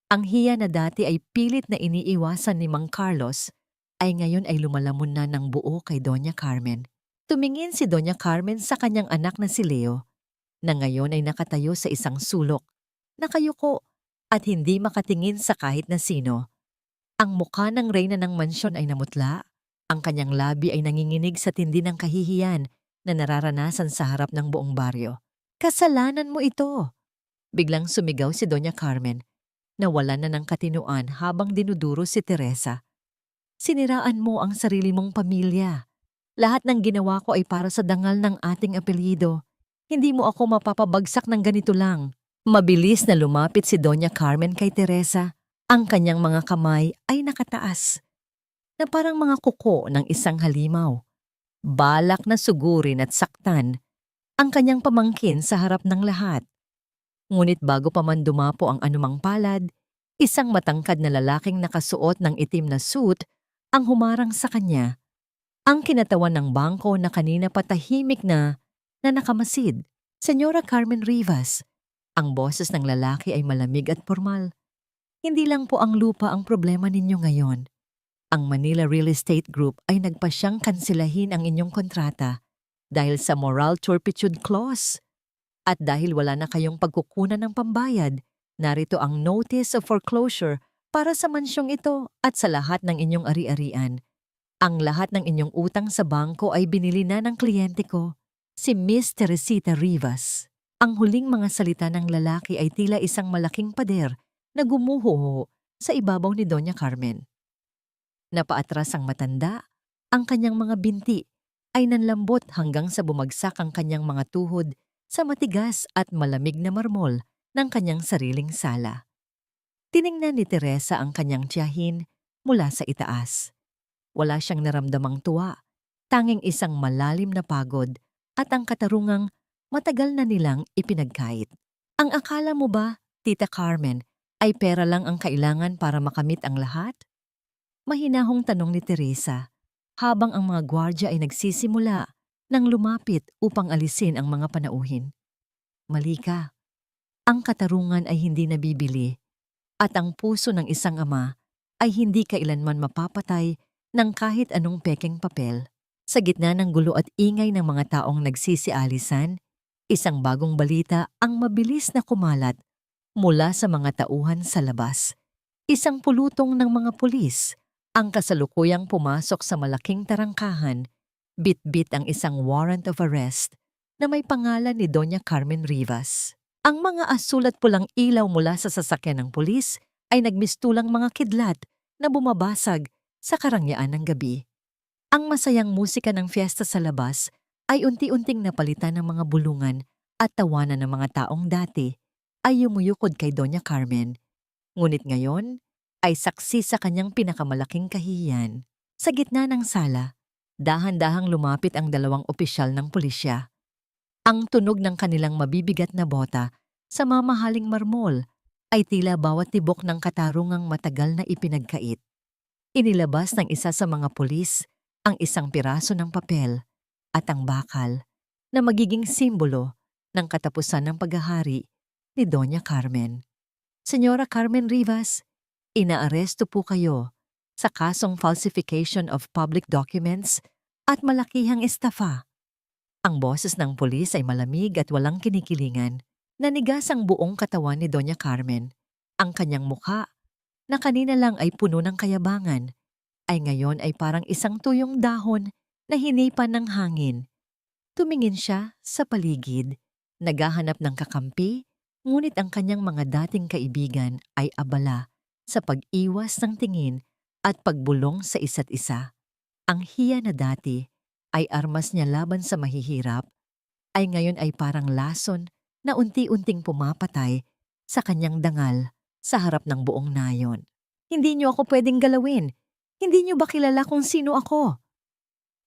Ang hiya na dati ay pilit na iniiwasan ni Mang Carlos ay ngayon ay lumalamon na ng buo kay Doña Carmen. Tumingin si Doña Carmen sa kanyang anak na si Leo, na ngayon ay nakatayo sa isang sulok, nakayuko at hindi makatingin sa kahit na sino. Ang mukha ng reyna ng mansyon ay namutla, ang kanyang labi ay nanginginig sa tindi ng kahihiyan na nararanasan sa harap ng buong baryo. Kasalanan mo ito! Biglang sumigaw si Doña Carmen, nawalan na ng katinuan habang dinuduro si Teresa. Siniraan mo ang sarili mong pamilya. Lahat ng ginawa ko ay para sa dangal ng ating apelyido. Hindi mo ako mapapabagsak ng ganito lang. Mabilis na lumapit si Doña Carmen kay Teresa. Ang kanyang mga kamay ay nakataas, na parang mga kuko ng isang halimaw. Balak na sugurin at saktan ang kanyang pamangkin sa harap ng lahat. Ngunit bago pa man dumapo ang anumang palad, isang matangkad na lalaking nakasuot ng itim na suit ang humarang sa kanya. Ang kinatawan ng bangko na kanina patahimik na nakamasid. Senyora Carmen Rivas. Ang boses ng lalaki ay malamig at formal. Hindi lang po ang lupa ang problema ninyo ngayon. Ang Manila Real Estate Group ay nagpasyang kansilahin ang inyong kontrata dahil sa moral turpitude clause. At dahil wala na kayong pagkukunan ng pambayad, narito ang notice of foreclosure para sa mansyong ito at sa lahat ng inyong ari-arian. Ang lahat ng inyong utang sa bangko ay binili na ng kliyente ko, si Miss Teresita Rivas. Ang huling mga salita ng lalaki ay tila isang malaking pader na gumuho sa ibabaw ni Doña Carmen. Napaatras ang matanda, ang kanyang mga binti ay nanlambot hanggang sa bumagsak ang kanyang mga tuhod sa matigas at malamig na marmol ng kanyang sariling sala. Tiningnan ni Teresa ang kanyang tiyahin mula sa itaas. Wala siyang naramdamang tuwa, tanging isang malalim na pagod at ang katarungang matagal na nilang ipinagkait. Ang akala mo ba, Tita Carmen, ay pera lang ang kailangan para makamit ang lahat? Mahinahong tanong ni Teresa, habang ang mga gwardya ay nagsisimula nang lumapit upang alisin ang mga panauhin. Mali ka. Ang katarungan ay hindi nabibili, at ang puso ng isang ama ay hindi kailanman mapapatay ng kahit anong pekeng papel. Sa gitna ng gulo at ingay ng mga taong nagsisialisan, isang bagong balita ang mabilis na kumalat mula sa mga tauhan sa labas. Isang pulutong ng mga pulis ang kasalukuyang pumasok sa malaking tarangkahan, bit-bit ang isang warrant of arrest na may pangalan ni Doña Carmen Rivas. Ang mga asul at pulang ilaw mula sa sasakyan ng pulis ay nagmistulang mga kidlat na bumabasag sa karangyaan ng gabi. Ang masayang musika ng fiesta sa labas ay unti-unting napalitan ng mga bulungan at tawanan ng mga taong dati ay yumuyukod kay Doña Carmen. Ngunit ngayon ay saksi sa kanyang pinakamalaking kahihiyan. Sa gitna ng sala, dahan-dahang lumapit ang dalawang opisyal ng pulisya. Ang tunog ng kanilang mabibigat na bota sa mamahaling marmol ay tila bawat tibok ng katarungang matagal na ipinagkait. Inilabas ng isa sa mga pulis ang isang piraso ng papel at ang bakal na magiging simbolo ng katapusan ng paghahari ni Doña Carmen. Senyora Carmen Rivas, inaaresto po kayo sa kasong falsification of public documents at malakihang estafa. Ang boses ng pulis ay malamig at walang kinikilingan. Nanigas ang buong katawan ni Doña Carmen. Ang kanyang mukha, na kanina lang ay puno ng kayabangan, ay ngayon ay parang isang tuyong dahon na hinipan ng hangin. Tumingin siya sa paligid, naghahanap ng kakampi, ngunit ang kanyang mga dating kaibigan ay abala sa pag-iwas ng tingin at pagbulong sa isa't isa. Ang hiya na dati ay armas niya laban sa mahihirap, ay ngayon ay parang lason na unti-unting pumapatay sa kanyang dangal sa harap ng buong nayon. Hindi niyo ako pwedeng galawin. Hindi niyo ba kilala kung sino ako?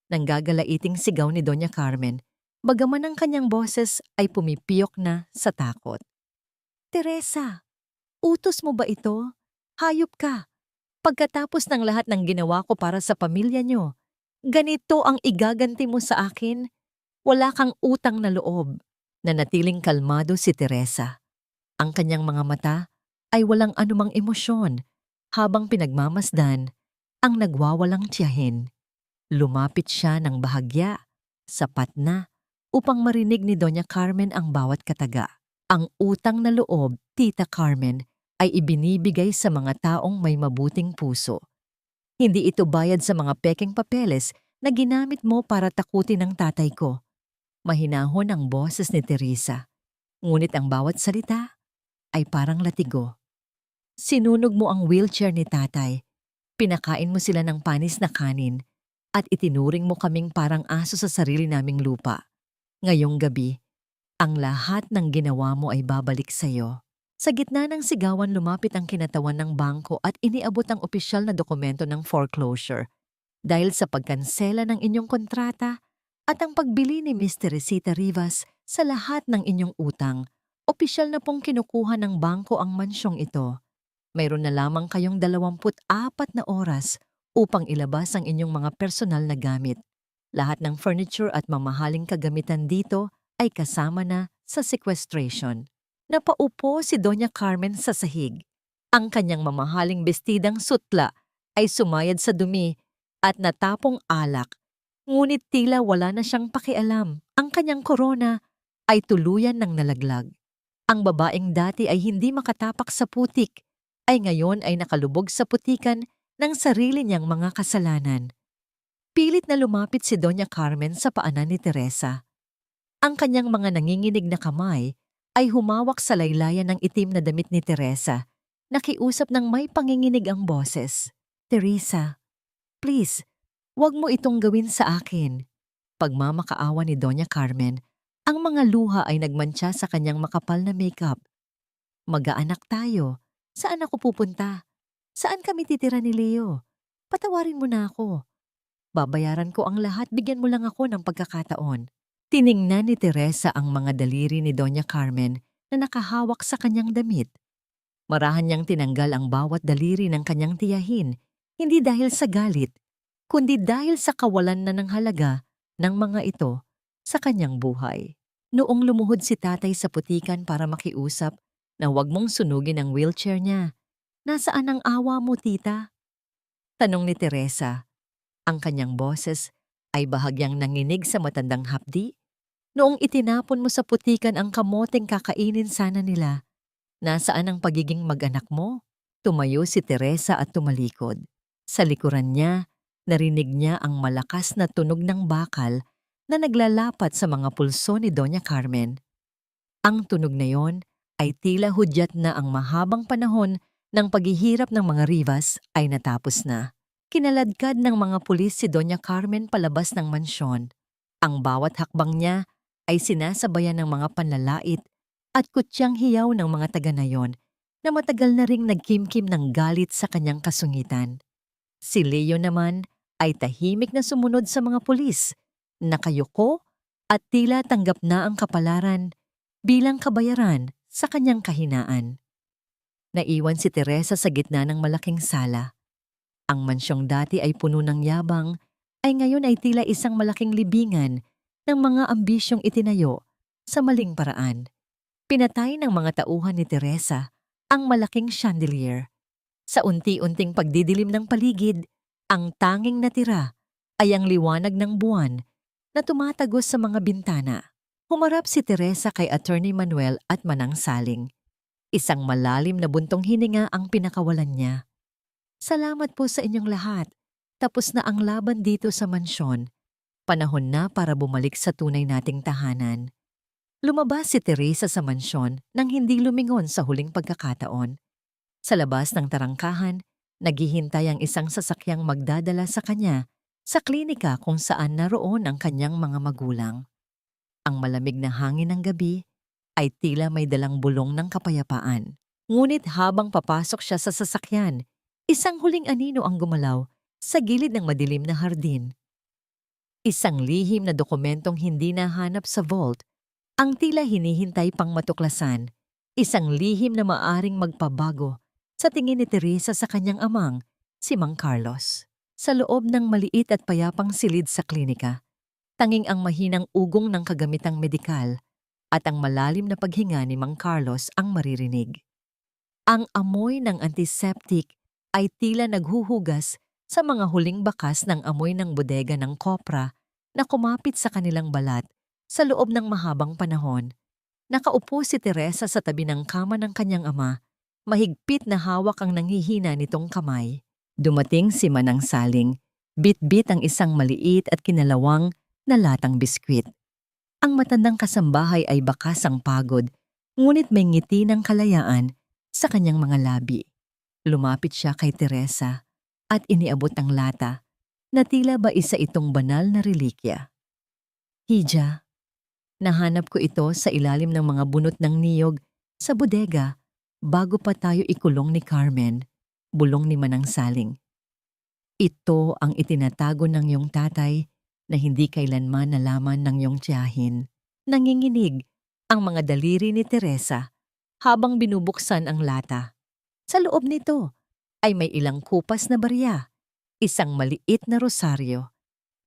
Nanggagalaiting sigaw ni Doña Carmen, bagaman ang kanyang boses ay pumipiyok na sa takot. Teresa, utos mo ba ito? Hayop ka. Pagkatapos ng lahat ng ginawa ko para sa pamilya niyo, ganito ang igaganti mo sa akin? Wala kang utang na loob. Nanatiling kalmado si Teresa. Ang kanyang mga mata ay walang anumang emosyon habang pinagmamasdan ang nagwawalang tiyahin. Lumapit siya ng bahagya, sapat na, upang marinig ni Doña Carmen ang bawat kataga. Ang utang na loob, Tita Carmen, ay ibinibigay sa mga taong may mabuting puso. Hindi ito bayad sa mga pekeng papeles na ginamit mo para takutin ang tatay ko. Mahinahon ang boses ni Teresa, ngunit ang bawat salita ay parang latigo. Sinunog mo ang wheelchair ni tatay, pinakain mo sila ng panis na kanin, at itinuring mo kaming parang aso sa sarili naming lupa. Ngayong gabi, ang lahat ng ginawa mo ay babalik sa'yo. Sa gitna ng sigawan lumapit ang kinatawan ng bangko at iniabot ang opisyal na dokumento ng foreclosure. Dahil sa pagkansela ng inyong kontrata at ang pagbili ni Miss Teresita Rivas sa lahat ng inyong utang, opisyal na pong kinukuha ng bangko ang mansyong ito. Mayroon na lamang kayong 24 na oras upang ilabas ang inyong mga personal na gamit. Lahat ng furniture at mamahaling kagamitan dito ay kasama na sa sequestration. Napaupo si Doña Carmen sa sahig. Ang kanyang mamahaling bestidang sutla ay sumayad sa dumi at natapong alak. Ngunit tila wala na siyang pakialam. Ang kanyang korona ay tuluyan ng nalaglag. Ang babaeng dati ay hindi makatapak sa putik, ay ngayon ay nakalubog sa putikan ng sarili niyang mga kasalanan. Pilit na lumapit si Doña Carmen sa paanan ni Teresa. Ang kanyang mga nanginginig na kamay ay humawak sa laylayan ng itim na damit ni Teresa. Nakiusap ng may panginginig ang boses. Teresa, please, wag mo itong gawin sa akin. Pagmamakaawa ni Doña Carmen, ang mga luha ay nagmantsa sa kanyang makapal na makeup. Mag-aanak tayo. Saan ako pupunta? Saan kami titira ni Leo? Patawarin mo na ako. Babayaran ko ang lahat, bigyan mo lang ako ng pagkakataon. Tiningnan ni Teresa ang mga daliri ni Doña Carmen na nakahawak sa kanyang damit. Marahan niyang tinanggal ang bawat daliri ng kanyang tiyahin, hindi dahil sa galit, kundi dahil sa kawalan na ng halaga ng mga ito sa kanyang buhay. Noong lumuhod si tatay sa putikan para makiusap na huwag mong sunugin ang wheelchair niya, nasaan ang awa mo, tita? Tanong ni Teresa. Ang kanyang boses ay bahagyang nanginig sa matandang hapdi. Noong itinapon mo sa putikan ang kamoteng kakainin sana nila, nasaan ang pagiging mag-anak mo? Tumayo si Teresa at tumalikod. Sa likuran niya, narinig niya ang malakas na tunog ng bakal na naglalapat sa mga pulso ni Doña Carmen. Ang tunog na yon ay tila hudyat na ang mahabang panahon ng paghihirap ng mga Rivas ay natapos na. Kinaladkad ng mga pulis si Doña Carmen palabas ng mansyon. Ang bawat hakbang niya ay sinasabayan ng mga panlalait at kutyang hiyaw ng mga taga nayon na matagal na ring nagkimkim ng galit sa kanyang kasungitan. Si Leo naman ay tahimik na sumunod sa mga pulis, nakayuko at tila tanggap na ang kapalaran bilang kabayaran sa kanyang kahinaan. Naiwan si Teresa sa gitna ng malaking sala. Ang mansyong dati ay puno ng yabang, ay ngayon ay tila isang malaking libingan ng mga ambisyong itinayo sa maling paraan. Pinatay ng mga tauhan ni Teresa ang malaking chandelier. Sa unti-unting pagdidilim ng paligid, ang tanging natira ay ang liwanag ng buwan na tumatagos sa mga bintana. Humarap si Teresa kay Attorney Manuel at Manang Saling. Isang malalim na buntong hininga ang pinakawalan niya. Salamat po sa inyong lahat. Tapos na ang laban dito sa mansyon. Panahon na para bumalik sa tunay nating tahanan. Lumabas si Teresa sa mansyon nang hindi lumingon sa huling pagkakataon. Sa labas ng tarangkahan, naghihintay ang isang sasakyang magdadala sa kanya sa klinika kung saan naroon ang kanyang mga magulang. Ang malamig na hangin ng gabi ay tila may dalang bulong ng kapayapaan. Ngunit habang papasok siya sa sasakyan, isang huling anino ang gumalaw sa gilid ng madilim na hardin. Isang lihim na dokumentong hindi nahanap sa vault, ang tila hinihintay pang matuklasan, isang lihim na maaring magpabago sa tingin ni Teresa sa kanyang amang, si Mang Carlos. Sa loob ng maliit at payapang silid sa klinika, tanging ang mahinang ugong ng kagamitang medikal at ang malalim na paghinga ni Mang Carlos ang maririnig. Ang amoy ng antiseptic ay tila naghuhugas sa mga huling bakas ng amoy ng bodega ng kopra na kumapit sa kanilang balat sa loob ng mahabang panahon. Nakaupo si Teresa sa tabi ng kama ng kanyang ama, mahigpit na hawak ang nanghihina nitong kamay. Dumating si Manang Saling, bit-bit ang isang maliit at kinalawang na latang biskwit. Ang matandang kasambahay ay bakas ang pagod, ngunit may ngiti ng kalayaan sa kanyang mga labi. Lumapit siya kay Teresa at iniabot ang lata na tila ba isa itong banal na relikya. Hija, nahanap ko ito sa ilalim ng mga bunot ng niyog sa bodega bago pa tayo ikulong ni Carmen, bulong ni Manang Saling. Ito ang itinatago ng iyong tatay na hindi kailanman nalaman ng iyong tiyahin. Nanginginig ang mga daliri ni Teresa habang binubuksan ang lata. Sa loob nito ay may ilang kupas na barya, isang maliit na rosaryo,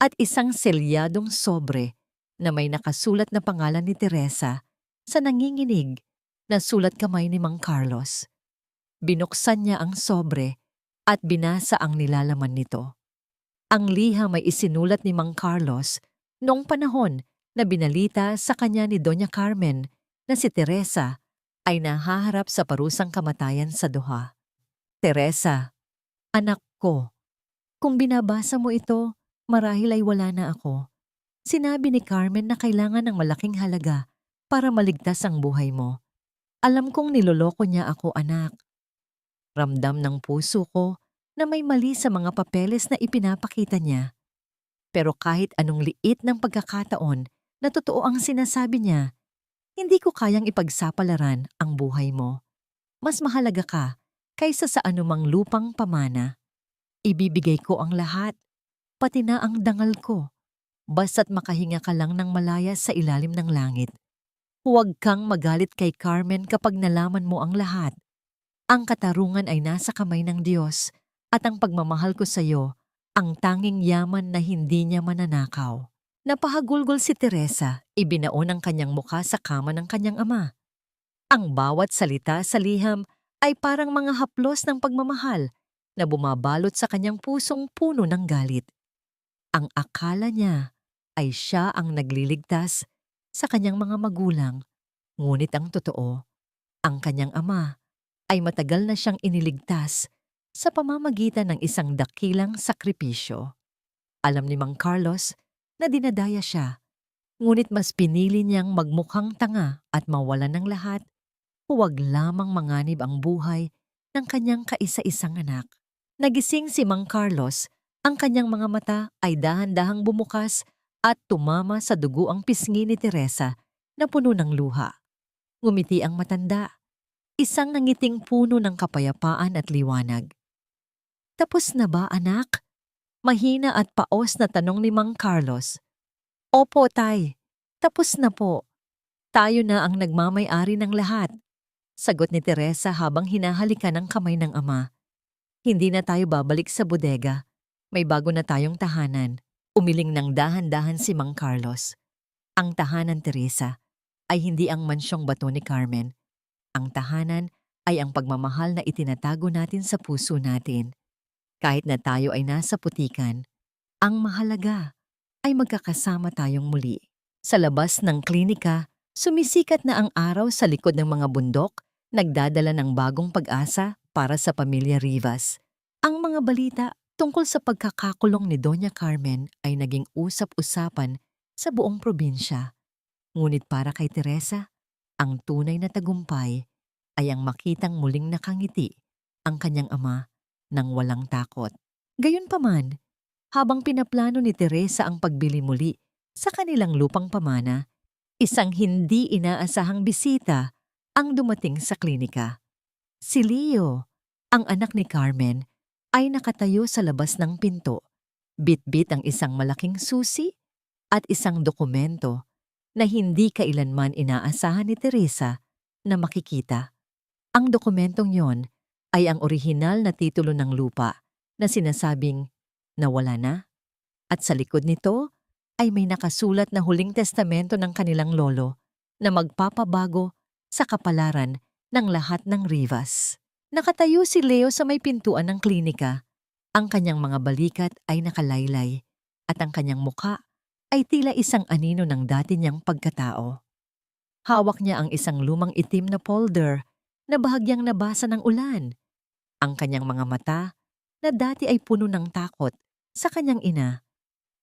at isang selyadong sobre na may nakasulat na pangalan ni Teresa sa nanginginig na sulat kamay ni Mang Carlos. Binuksan niya ang sobre at binasa ang nilalaman nito. Ang liham ay isinulat ni Mang Carlos noong panahon na binalita sa kanya ni Doña Carmen na si Teresa ay nahaharap sa parusang kamatayan sa duha. Teresa, anak ko, kung binabasa mo ito, marahil ay wala na ako. Sinabi ni Carmen na kailangan ng malaking halaga para maligtas ang buhay mo. Alam kong niloloko niya ako, anak. Ramdam ng puso ko na may mali sa mga papeles na ipinapakita niya. Pero kahit anong liit ng pagkakataon na totoo ang sinasabi niya, hindi ko kayang ipagsapalaran ang buhay mo. Mas mahalaga ka kaysa sa anumang lupang pamana. Ibibigay ko ang lahat, pati na ang dangal ko. Basta't makahinga ka lang ng malaya sa ilalim ng langit. Huwag kang magalit kay Carmen kapag nalaman mo ang lahat. Ang katarungan ay nasa kamay ng Diyos at ang pagmamahal ko sa iyo, ang tanging yaman na hindi niya mananakaw. Napahagulgol si Teresa, ibinaon ang kanyang mukha sa kama ng kanyang ama. Ang bawat salita sa liham ay parang mga haplos ng pagmamahal na bumabalot sa kanyang pusong puno ng galit. Ang akala niya ay siya ang nagliligtas sa kanyang mga magulang, ngunit ang totoo, ang kanyang ama ay matagal na siyang iniligtas sa pamamagitan ng isang dakilang sakripisyo. Alam ni Mang Carlos na dinadaya siya, ngunit mas pinili niyang magmukhang tanga at mawalan ng lahat, huwag lamang manganib ang buhay ng kanyang kaisa-isang anak. Nagising si Mang Carlos, ang kanyang mga mata ay dahan-dahang bumukas at tumama sa dugo ang pisngi ni Teresa na puno ng luha. Ngumiti ang matanda, isang nangiting puno ng kapayapaan at liwanag. "Tapos na ba, anak?" Mahina at paos na tanong ni Mang Carlos. "Opo, Tay. Tapos na po. Tayo na ang nagmamay-ari ng lahat," sagot ni Teresa habang hinahalikan ng kamay ng ama. "Hindi na tayo babalik sa bodega. May bago na tayong tahanan." Umiling ng dahan-dahan si Mang Carlos. Ang tahanan, Teresa, ay hindi ang mansyong bato ni Carmen. Ang tahanan ay ang pagmamahal na itinatago natin sa puso natin. Kahit na tayo ay nasa putikan, ang mahalaga ay magkakasama tayong muli. Sa labas ng klinika, sumisikat na ang araw sa likod ng mga bundok, nagdadala ng bagong pag-asa para sa pamilya Rivas. Ang mga balita tungkol sa pagkakakulong ni Doña Carmen ay naging usap-usapan sa buong probinsya. Ngunit para kay Teresa, ang tunay na tagumpay ay ang makitang muling nakangiti ang kanyang ama nang walang takot. Gayunpaman, habang pinaplano ni Teresa ang pagbili muli sa kanilang lupang pamana, isang hindi inaasahang bisita ang dumating sa klinika. Si Leo, ang anak ni Carmen, ay nakatayo sa labas ng pinto, bitbit ang isang malaking susi at isang dokumento na hindi kailanman inaasahan ni Teresa na makikita. Ang dokumentong yon ay ang orihinal na titulo ng lupa na sinasabing nawala na, at sa likod nito ay may nakasulat na huling testamento ng kanilang lolo na magpapabago sa kapalaran ng lahat ng Rivas. Nakatayo si Leo sa may pintuan ng klinika. Ang kanyang mga balikat ay nakalaylay at ang kanyang muka ay tila isang anino ng dati niyang pagkatao. Hawak niya ang isang lumang itim na folder na bahagyang nabasa ng ulan. Ang kanyang mga mata, na dati ay puno ng takot sa kanyang ina,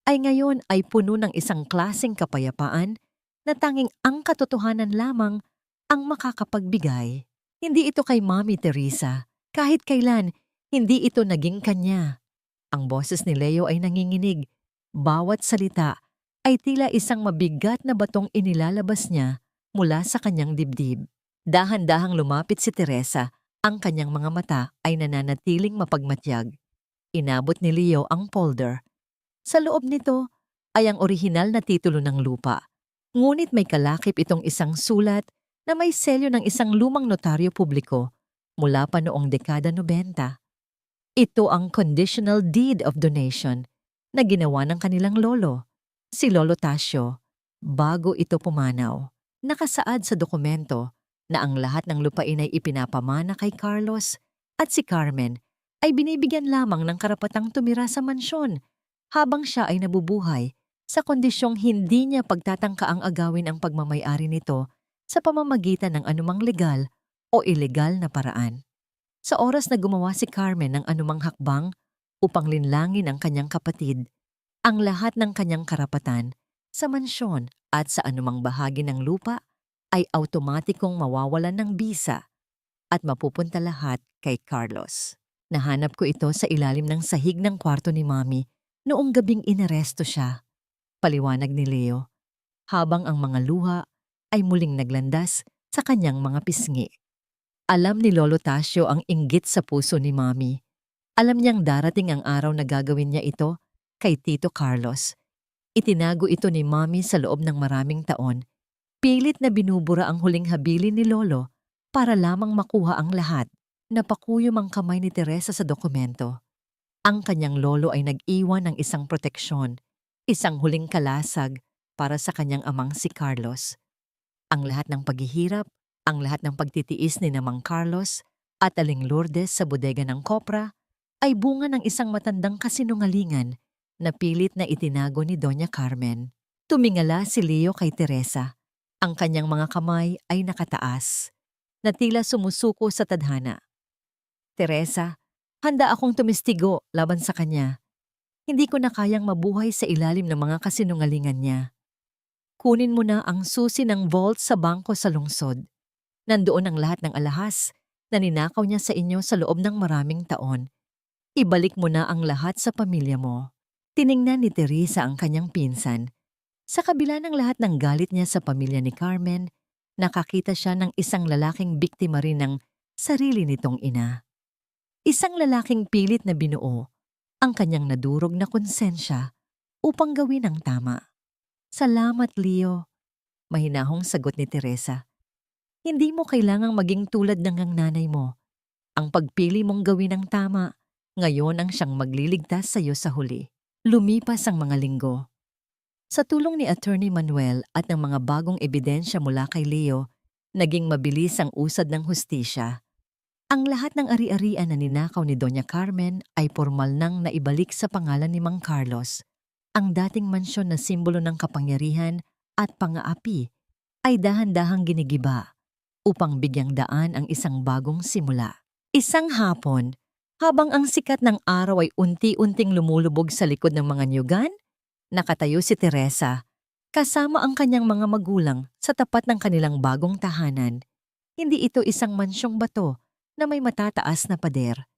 ay ngayon ay puno ng isang klaseng kapayapaan na tanging ang katotohanan lamang ang makakapagbigay. Hindi ito kay Mami Teresa. Kahit kailan, hindi ito naging kanya. Ang boses ni Leo ay nanginginig. Bawat salita ay tila isang mabigat na batong inilalabas niya mula sa kanyang dibdib. Dahan-dahang lumapit si Teresa. Ang kanyang mga mata ay nananatiling mapagmatyag. Inabot ni Leo ang folder. Sa loob nito ay ang orihinal na titulo ng lupa. Ngunit may kalakip itong isang sulat na may selyo ng isang lumang notaryo publiko mula pa noong dekada 90. Ito ang conditional deed of donation na ginawa ng kanilang lolo, si Lolo Tasio, bago ito pumanaw. Nakasaad sa dokumento na ang lahat ng lupain ay ipinapamana kay Carlos at si Carmen ay binibigyan lamang ng karapatang tumira sa mansyon habang siya ay nabubuhay sa kondisyong hindi niya pagtatangkaang agawin ang pagmamay-ari nito sa pamamagitan ng anumang legal o ilegal na paraan. Sa oras na gumawa si Carmen ng anumang hakbang upang linlangin ang kanyang kapatid, ang lahat ng kanyang karapatan sa mansyon at sa anumang bahagi ng lupa ay automatikong mawawalan ng bisa at mapupunta lahat kay Carlos. Nahanap ko ito sa ilalim ng sahig ng kwarto ni Mami noong gabing inaresto siya. Paliwanag ni Leo, habang ang mga luha ay muling naglandas sa kanyang mga pisngi. Alam ni Lolo Tasio ang inggit sa puso ni Mami. Alam niyang darating ang araw na gagawin niya ito kay Tito Carlos. Itinago ito ni Mami sa loob ng maraming taon. Pilit na binubura ang huling habilin ni Lolo para lamang makuha ang lahat. Napakuyom ang kamay ni Teresa sa dokumento. Ang kanyang lolo ay nag-iwan ng isang proteksyon, isang huling kalasag para sa kanyang amang si Carlos. Ang lahat ng paghihirap, ang lahat ng pagtitiis ni Mang Carlos at Aling Lourdes sa bodega ng Kopra ay bunga ng isang matandang kasinungalingan na pilit na itinago ni Doña Carmen. Tumingala si Leo kay Teresa. Ang kanyang mga kamay ay nakataas. na tila sumusuko sa tadhana. Teresa, handa akong tumistigo laban sa kanya. Hindi ko na kayang mabuhay sa ilalim ng mga kasinungalingan niya. Kunin mo na ang susi ng vault sa bangko sa lungsod. Nandoon ang lahat ng alahas na ninakaw niya sa inyo sa loob ng maraming taon. Ibalik mo na ang lahat sa pamilya mo. Tiningnan ni Teresa ang kanyang pinsan. Sa kabila ng lahat ng galit niya sa pamilya ni Carmen, nakakita siya ng isang lalaking biktima rin ng sarili nitong ina. Isang lalaking pilit na binuo ang kanyang nadurog na konsensya upang gawin ang tama. Salamat, Leo, mahinahong sagot ni Teresa. Hindi mo kailangang maging tulad ng ang nanay mo. Ang pagpili mong gawin ang tama, ngayon ang siyang magliligtas sa iyo sa huli. Lumipas ang mga linggo. Sa tulong ni Attorney Manuel at ng mga bagong ebidensya mula kay Leo, naging mabilis ang usad ng hustisya. Ang lahat ng ari-arian na ninakaw ni Doña Carmen ay formal nang naibalik sa pangalan ni Mang Carlos. Ang dating mansyon na simbolo ng kapangyarihan at pang-aapi ay dahan-dahang ginigiba upang bigyang daan ang isang bagong simula. Isang hapon, habang ang sikat ng araw ay unti-unting lumulubog sa likod ng mga niyugan, nakatayo si Teresa, kasama ang kanyang mga magulang sa tapat ng kanilang bagong tahanan. Hindi ito isang mansyong bato na may matataas na pader.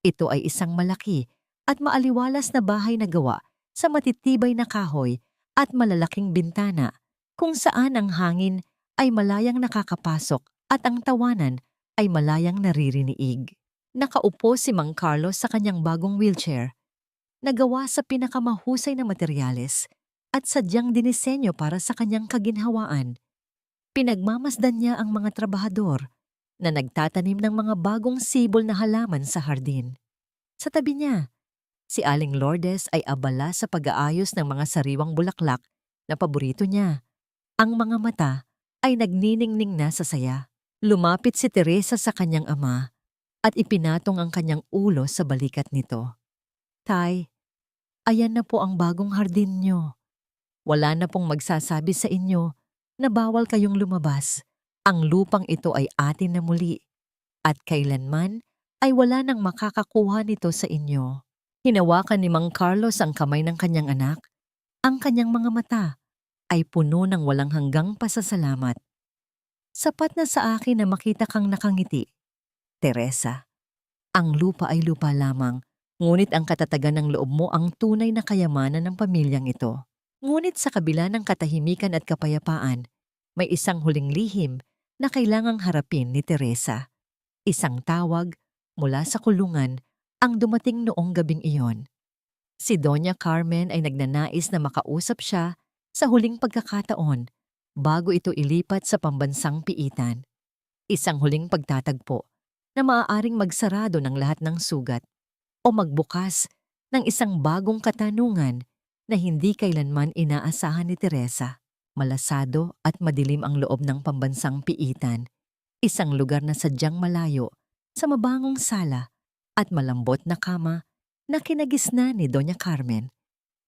Ito ay isang malaki at maaliwalas na bahay na gawa sa matitibay na kahoy at malalaking bintana kung saan ang hangin ay malayang nakakapasok at ang tawanan ay malayang naririnig. Nakaupo si Mang Carlos sa kanyang bagong wheelchair, nagawa sa pinakamahusay na materyales at sadyang dinisenyo para sa kanyang kaginhawaan. Pinagmamasdan niya ang mga trabahador na nagtatanim ng mga bagong sibol na halaman sa hardin. Sa tabi niya, si Aling Lourdes ay abala sa pag-aayos ng mga sariwang bulaklak na paborito niya. Ang mga mata ay nagniningning na sa saya. Lumapit si Teresa sa kanyang ama at ipinatong ang kanyang ulo sa balikat nito. Tay, ayan na po ang bagong hardin niyo. Wala na pong magsasabi sa inyo na bawal kayong lumabas. Ang lupang ito ay atin na muli at kailanman ay wala nang makakakuha nito sa inyo. Hinawakan ni Mang Carlos ang kamay ng kanyang anak. Ang kanyang mga mata ay puno ng walang hanggang pasasalamat. Sapat na sa akin na makita kang nakangiti, Teresa. Ang lupa ay lupa lamang, ngunit ang katatagan ng loob mo ang tunay na kayamanan ng pamilyang ito. Ngunit sa kabila ng katahimikan at kapayapaan, may isang huling lihim na kailangang harapin ni Teresa. Isang tawag mula sa kulungan ang dumating noong gabing iyon. Si Doña Carmen ay nagnanais na makausap siya sa huling pagkakataon bago ito ilipat sa pambansang piitan. Isang huling pagtatagpo na maaaring magsarado ng lahat ng sugat o magbukas ng isang bagong katanungan na hindi kailanman inaasahan ni Teresa. Malasado at madilim ang loob ng pambansang piitan, isang lugar na sadyang malayo sa mabangong sala at malambot na kama na kinagisna ni Doña Carmen.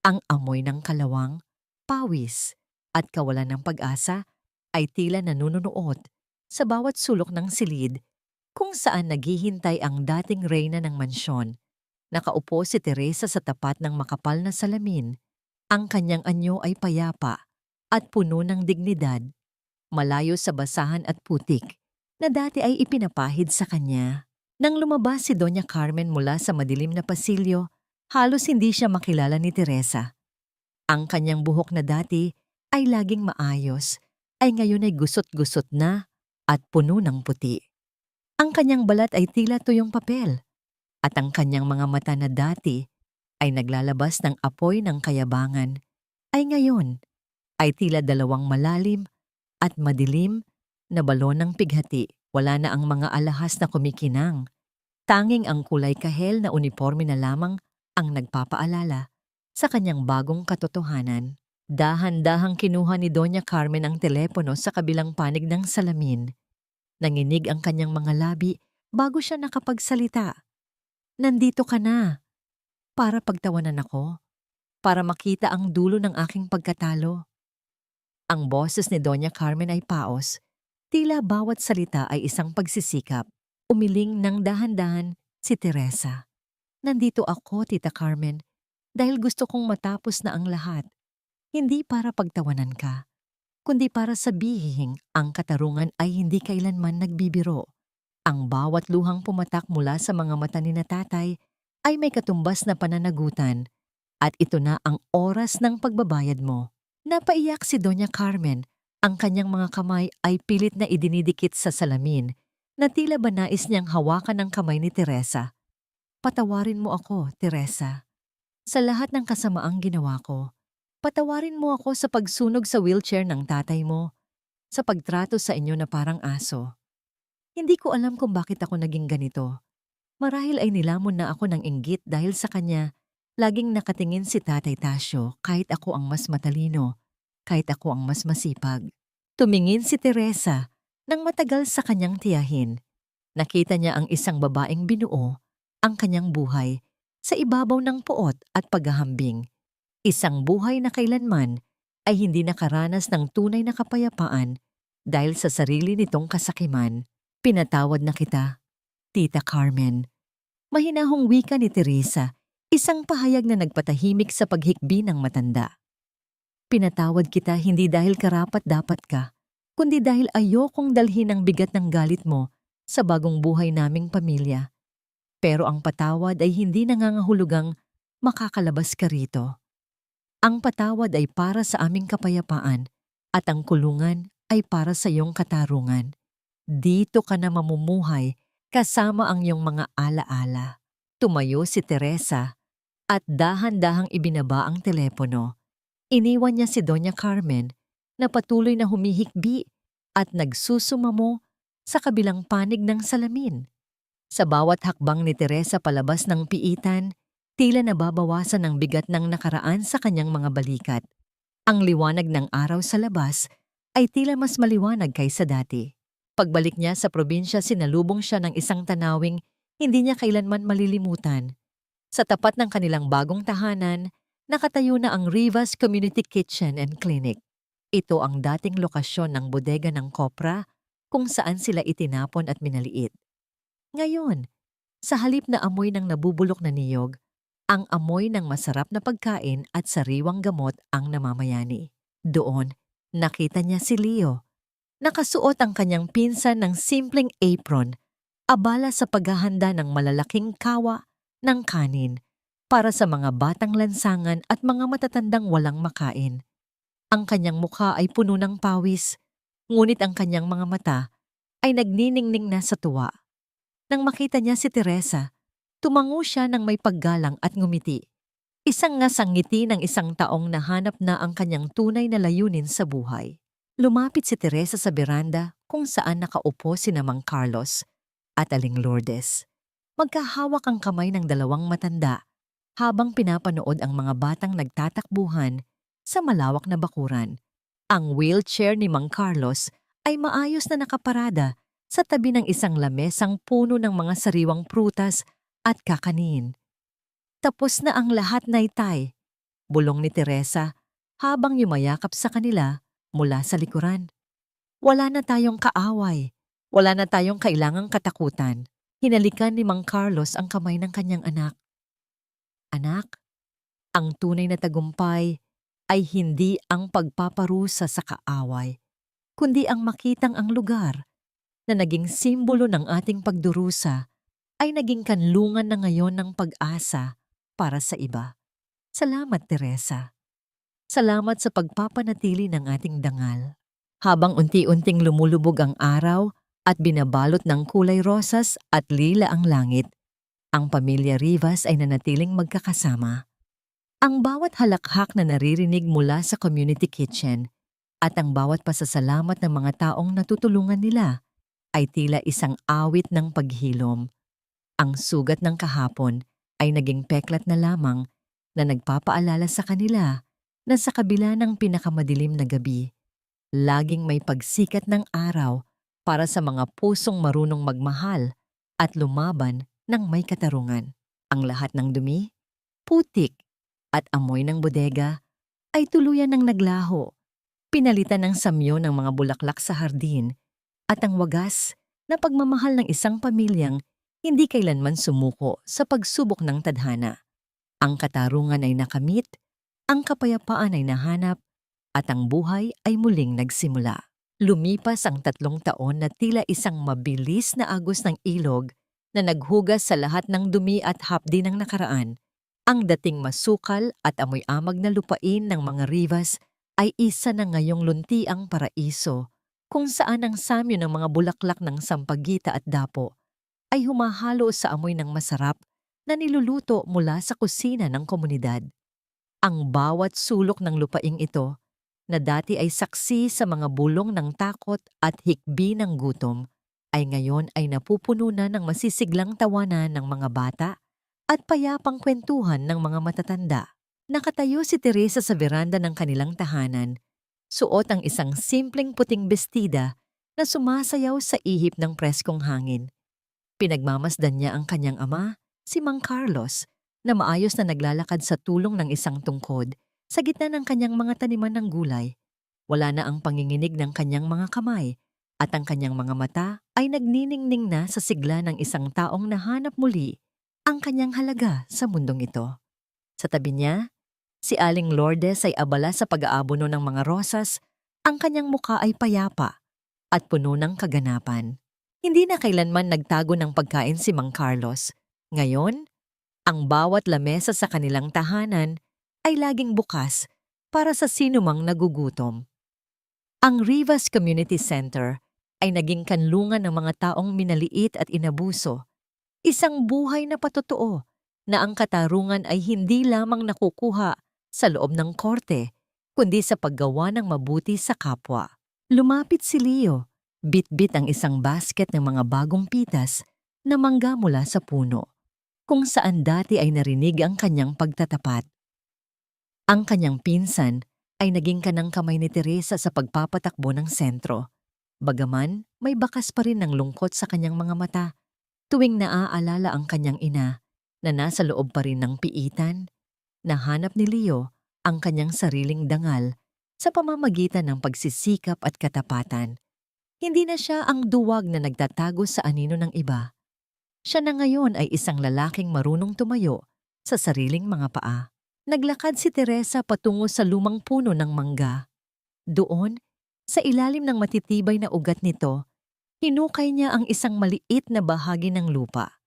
Ang amoy ng kalawang, pawis at kawalan ng pag-asa ay tila nanununuot sa bawat sulok ng silid kung saan naghihintay ang dating reyna ng mansyon. Nakaupo si Teresa sa tapat ng makapal na salamin. Ang kanyang anyo ay payapa at puno ng dignidad, malayo sa basahan at putik na dati ay ipinapahid sa kanya. Nang lumabas si Doña Carmen mula sa madilim na pasilyo, halos hindi siya makilala ni Teresa. Ang kanyang buhok na dati ay laging maayos, ay ngayon ay gusot-gusot na at puno ng puti. Ang kanyang balat ay tila tuyong papel, at ang kanyang mga mata na dati ay naglalabas ng apoy ng kayabangan, ay ngayon ay tila dalawang malalim at madilim na balon ng pighati. Wala na ang mga alahas na kumikinang. Tanging ang kulay kahel na uniforme na lamang ang nagpapaalala sa kanyang bagong katotohanan. Dahan-dahang kinuha ni Doña Carmen ang telepono sa kabilang panig ng salamin. Nanginig ang kanyang mga labi bago siya nakapagsalita. Nandito ka na. Para pagtawanan ako. Para makita ang dulo ng aking pagkatalo. Ang boses ni Doña Carmen ay paos. Tila bawat salita ay isang pagsisikap. Umiling ng dahan-dahan si Teresa. Nandito ako, Tita Carmen, dahil gusto kong matapos na ang lahat. Hindi para pagtawanan ka, kundi para sabihin ang katarungan ay hindi kailanman nagbibiro. Ang bawat luhang pumatak mula sa mga mata ni na tatay ay may katumbas na pananagutan at ito na ang oras ng pagbabayad mo. Napaiyak si Doña Carmen. Ang kanyang mga kamay ay pilit na idinidikit sa salamin na tila ba nais niyang hawakan ang kamay ni Teresa. Patawarin mo ako, Teresa, sa lahat ng kasamaang ginawa ko. Patawarin mo ako sa pagsunog sa wheelchair ng tatay mo, sa pagtrato sa inyo na parang aso. Hindi ko alam kung bakit ako naging ganito. Marahil ay nilamon na ako ng inggit dahil sa kanya. Laging nakatingin si Tatay Tasio kahit ako ang mas matalino, kahit ako ang mas masipag. Tumingin si Teresa nang matagal sa kanyang tiyahin. Nakita niya ang isang babaeng binuo, ang kanyang buhay, sa ibabaw ng puot at paghahambing. Isang buhay na kailanman ay hindi nakaranas ng tunay na kapayapaan dahil sa sarili nitong kasakiman. Pinatawad na kita, Tita Carmen. Mahinahong wika ni Teresa, isang pahayag na nagpatahimik sa paghikbi ng matanda. Pinatawad kita hindi dahil karapat-dapat ka, kundi dahil ayokong dalhin ang bigat ng galit mo sa bagong buhay naming pamilya. Pero ang patawad ay hindi nangangahulugang makakalabas ka rito. Ang patawad ay para sa aming kapayapaan at ang kulungan ay para sa iyong katarungan. Dito ka na mamumuhay kasama ang iyong mga alaala. Tumayo si Teresa at dahan-dahang ibinaba ang telepono. Iniwan niya si Doña Carmen na patuloy na humihikbi at nagsusumamo sa kabilang panig ng salamin. Sa bawat hakbang ni Teresa palabas ng piitan, tila nababawasan ang bigat ng nakaraan sa kanyang mga balikat. Ang liwanag ng araw sa labas ay tila mas maliwanag kaysa dati. Pagbalik niya sa probinsya, sinalubong siya ng isang tanawing hindi niya kailanman malilimutan. Sa tapat ng kanilang bagong tahanan, nakatayo na ang Rivas Community Kitchen and Clinic. Ito ang dating lokasyon ng bodega ng kopra kung saan sila itinapon at minaliit. Ngayon, sa halip na amoy ng nabubulok na niyog, ang amoy ng masarap na pagkain at sariwang gamot ang namamayani. Doon, nakita niya si Leo. Nakasuot ang kanyang pinsan ng simpleng apron, abala sa paghahanda ng malalaking kawa ng kanin para sa mga batang lansangan at mga matatandang walang makain. Ang kanyang mukha ay puno ng pawis, ngunit ang kanyang mga mata ay nagniningning na sa tuwa. Nang makita niya si Teresa, tumango siya ng may paggalang at ngumiti. Isang ngasang ngiti ng isang taong nahanap na ang kanyang tunay na layunin sa buhay. Lumapit si Teresa sa beranda kung saan nakaupo sina Mang Carlos at Aling Lourdes. Magkahawak ang kamay ng dalawang matanda habang pinapanood ang mga batang nagtatakbuhan sa malawak na bakuran. Ang wheelchair ni Mang Carlos ay maayos na nakaparada sa tabi ng isang lamesang puno ng mga sariwang prutas at kakanin. Tapos na ang lahat, Naytay, bulong ni Teresa habang yumayakap sa kanila mula sa likuran. Wala na tayong kaaway. Wala na tayong kailangang katakutan. Hinalikan ni Mang Carlos ang kamay ng kanyang anak. Anak, ang tunay na tagumpay ay hindi ang pagpaparusa sa kaaway, kundi ang makitang ang lugar na naging simbolo ng ating pagdurusa ay naging kanlungan na ngayon ng pag-asa para sa iba. Salamat, Teresa. Salamat sa pagpapanatili ng ating dangal. Habang unti-unting lumulubog ang araw at binabalot ng kulay rosas at lila ang langit, ang pamilya Rivas ay nanatiling magkakasama. Ang bawat halakhak na naririnig mula sa community kitchen at ang bawat pasasalamat ng mga taong natutulungan nila ay tila isang awit ng paghilom. Ang sugat ng kahapon ay naging peklat na lamang na nagpapaalala sa kanila na sa kabila ng pinakamadilim na gabi, laging may pagsikat ng araw para sa mga pusong marunong magmahal at lumaban ng may katarungan. Ang lahat ng dumi, putik at amoy ng bodega ay tuluyan ng naglaho. Pinalitan ng samyo ng mga bulaklak sa hardin at ang wagas na pagmamahal ng isang pamilyang hindi kailanman sumuko sa pagsubok ng tadhana. Ang katarungan ay nakamit, ang kapayapaan ay nahanap, at ang buhay ay muling nagsimula. Lumipas ang 3 taon na tila isang mabilis na agos ng ilog na naghugas sa lahat ng dumi at hapdi ng nakaraan. Ang dating masukal at amoy-amag na lupain ng mga Rivas ay isa na ngayong luntiang paraiso kung saan ang samyo ng mga bulaklak ng sampagita at dapo ay humahalo sa amoy ng masarap na niluluto mula sa kusina ng komunidad. Ang bawat sulok ng lupaing ito na dati ay saksi sa mga bulong ng takot at hikbi ng gutom, ay ngayon ay napupuno na ng masisiglang tawanan ng mga bata at payapang kwentuhan ng mga matatanda. Nakatayo si Teresa sa veranda ng kanilang tahanan, suot ang isang simpleng puting bestida na sumasayaw sa ihip ng preskong hangin. Pinagmamasdan niya ang kanyang ama, si Mang Carlos, na maayos na naglalakad sa tulong ng isang tungkod sa gitna ng kanyang mga taniman ng gulay. Wala na ang panginginig ng kanyang mga kamay at ang kanyang mga mata ay nagniningning na sa sigla ng isang taong nahanap muli ang kanyang halaga sa mundong ito. Sa tabi niya, si Aling Lourdes ay abala sa pag-aabono ng mga rosas, ang kanyang muka ay payapa at puno ng kaganapan. Hindi na kailanman nagtago ng pagkain si Mang Carlos. Ngayon, ang bawat lamesa sa kanilang tahanan ay laging bukas para sa sinumang nagugutom. Ang Rivas Community Center ay naging kanlungan ng mga taong minaliit at inabuso. Isang buhay na patotoo na ang katarungan ay hindi lamang nakukuha sa loob ng korte, kundi sa paggawa ng mabuti sa kapwa. Lumapit si Leo, bitbit ang isang basket ng mga bagong pitas na mangga mula sa puno, kung saan dati ay narinig ang kanyang pagtatapat. Ang kanyang pinsan ay naging kanang kamay ni Teresa sa pagpapatakbo ng sentro. Bagaman, may bakas pa rin ng lungkot sa kanyang mga mata tuwing naaalala ang kanyang ina na nasa loob pa rin ng piitan. Nahanap ni Leo ang kanyang sariling dangal sa pamamagitan ng pagsisikap at katapatan. Hindi na siya ang duwag na nagtatago sa anino ng iba. Siya na ngayon ay isang lalaking marunong tumayo sa sariling mga paa. Naglakad si Teresa patungo sa lumang puno ng mangga. Doon, sa ilalim ng matitibay na ugat nito, hinukay niya ang isang maliit na bahagi ng lupa.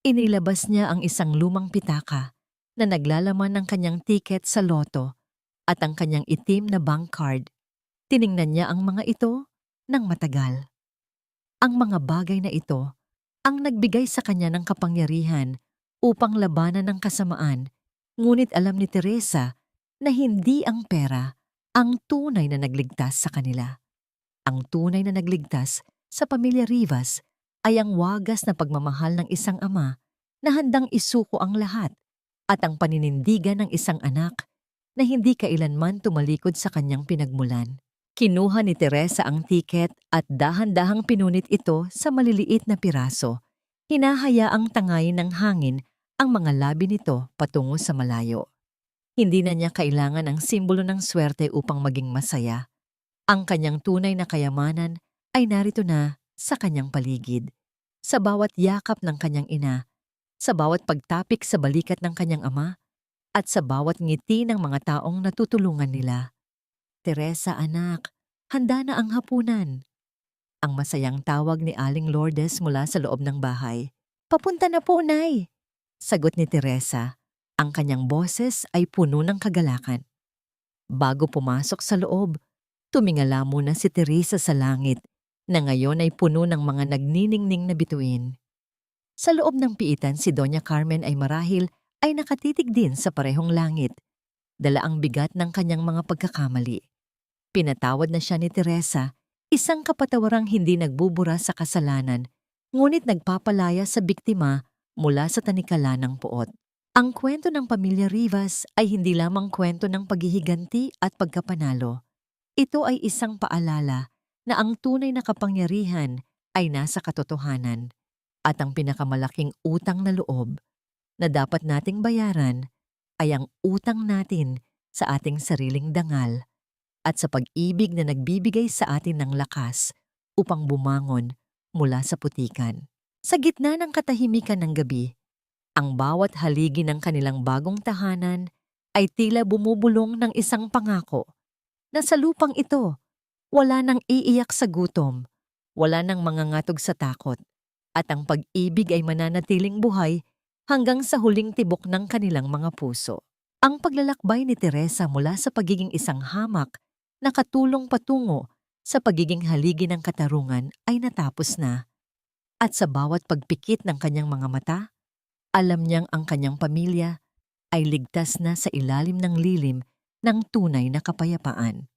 Inilabas niya ang isang lumang pitaka na naglalaman ng kanyang tiket sa loto at ang kanyang itim na bank card. Tiningnan niya ang mga ito ng matagal. Ang mga bagay na ito ang nagbigay sa kanya ng kapangyarihan upang labanan ng kasamaan, ngunit alam ni Teresa na hindi ang pera ang tunay na nagligtas sa kanila. Ang tunay na nagligtas sa pamilya Rivas ay ang wagas na pagmamahal ng isang ama na handang isuko ang lahat at ang paninindigan ng isang anak na hindi kailanman tumalikod sa kanyang pinagmulan. Kinuha ni Teresa ang tiket at dahan-dahang pinunit ito sa maliliit na piraso. Hinahayaang tangayin ng hangin ang mga labi nito patungo sa malayo. Hindi na niya kailangan ang simbolo ng swerte upang maging masaya. Ang kanyang tunay na kayamanan ay narito na sa kanyang paligid. Sa bawat yakap ng kanyang ina, sa bawat pagtapik sa balikat ng kanyang ama, at sa bawat ngiti ng mga taong natutulungan nila. Teresa, anak, handa na ang hapunan. Ang masayang tawag ni Aling Lourdes mula sa loob ng bahay. Papunta na po, Nay, sagot ni Teresa. Ang kanyang boses ay puno ng kagalakan. Bago pumasok sa loob, tumingala muna si Teresa sa langit na ngayon ay puno ng mga nagniningning na bituin. Sa loob ng piitan, si Doña Carmen ay marahil ay nakatitig din sa parehong langit. Dala ang bigat ng kanyang mga pagkakamali. Pinatawad na siya ni Teresa, isang kapatawarang hindi nagbubura sa kasalanan, ngunit nagpapalaya sa biktima mula sa tanikala ng puot. Ang kwento ng pamilya Rivas ay hindi lamang kwento ng paghihiganti at pagkapanalo. Ito ay isang paalala na ang tunay na kapangyarihan ay nasa katotohanan at ang pinakamalaking utang na loob na dapat nating bayaran ay ang utang natin sa ating sariling dangal at sa pag-ibig na nagbibigay sa atin ng lakas upang bumangon mula sa putikan. Sa gitna ng katahimikan ng gabi, ang bawat haligi ng kanilang bagong tahanan ay tila bumubulong ng isang pangako na sa lupang ito, wala nang iiyak sa gutom, wala nang mangangatog sa takot, at ang pag-ibig ay mananatiling buhay hanggang sa huling tibok ng kanilang mga puso. Ang paglalakbay ni Teresa mula sa pagiging isang hamak na katulong patungo sa pagiging haligi ng katarungan ay natapos na. At sa bawat pagpikit ng kanyang mga mata, alam niyang ang kanyang pamilya ay ligtas na sa ilalim ng lilim ng tunay na kapayapaan.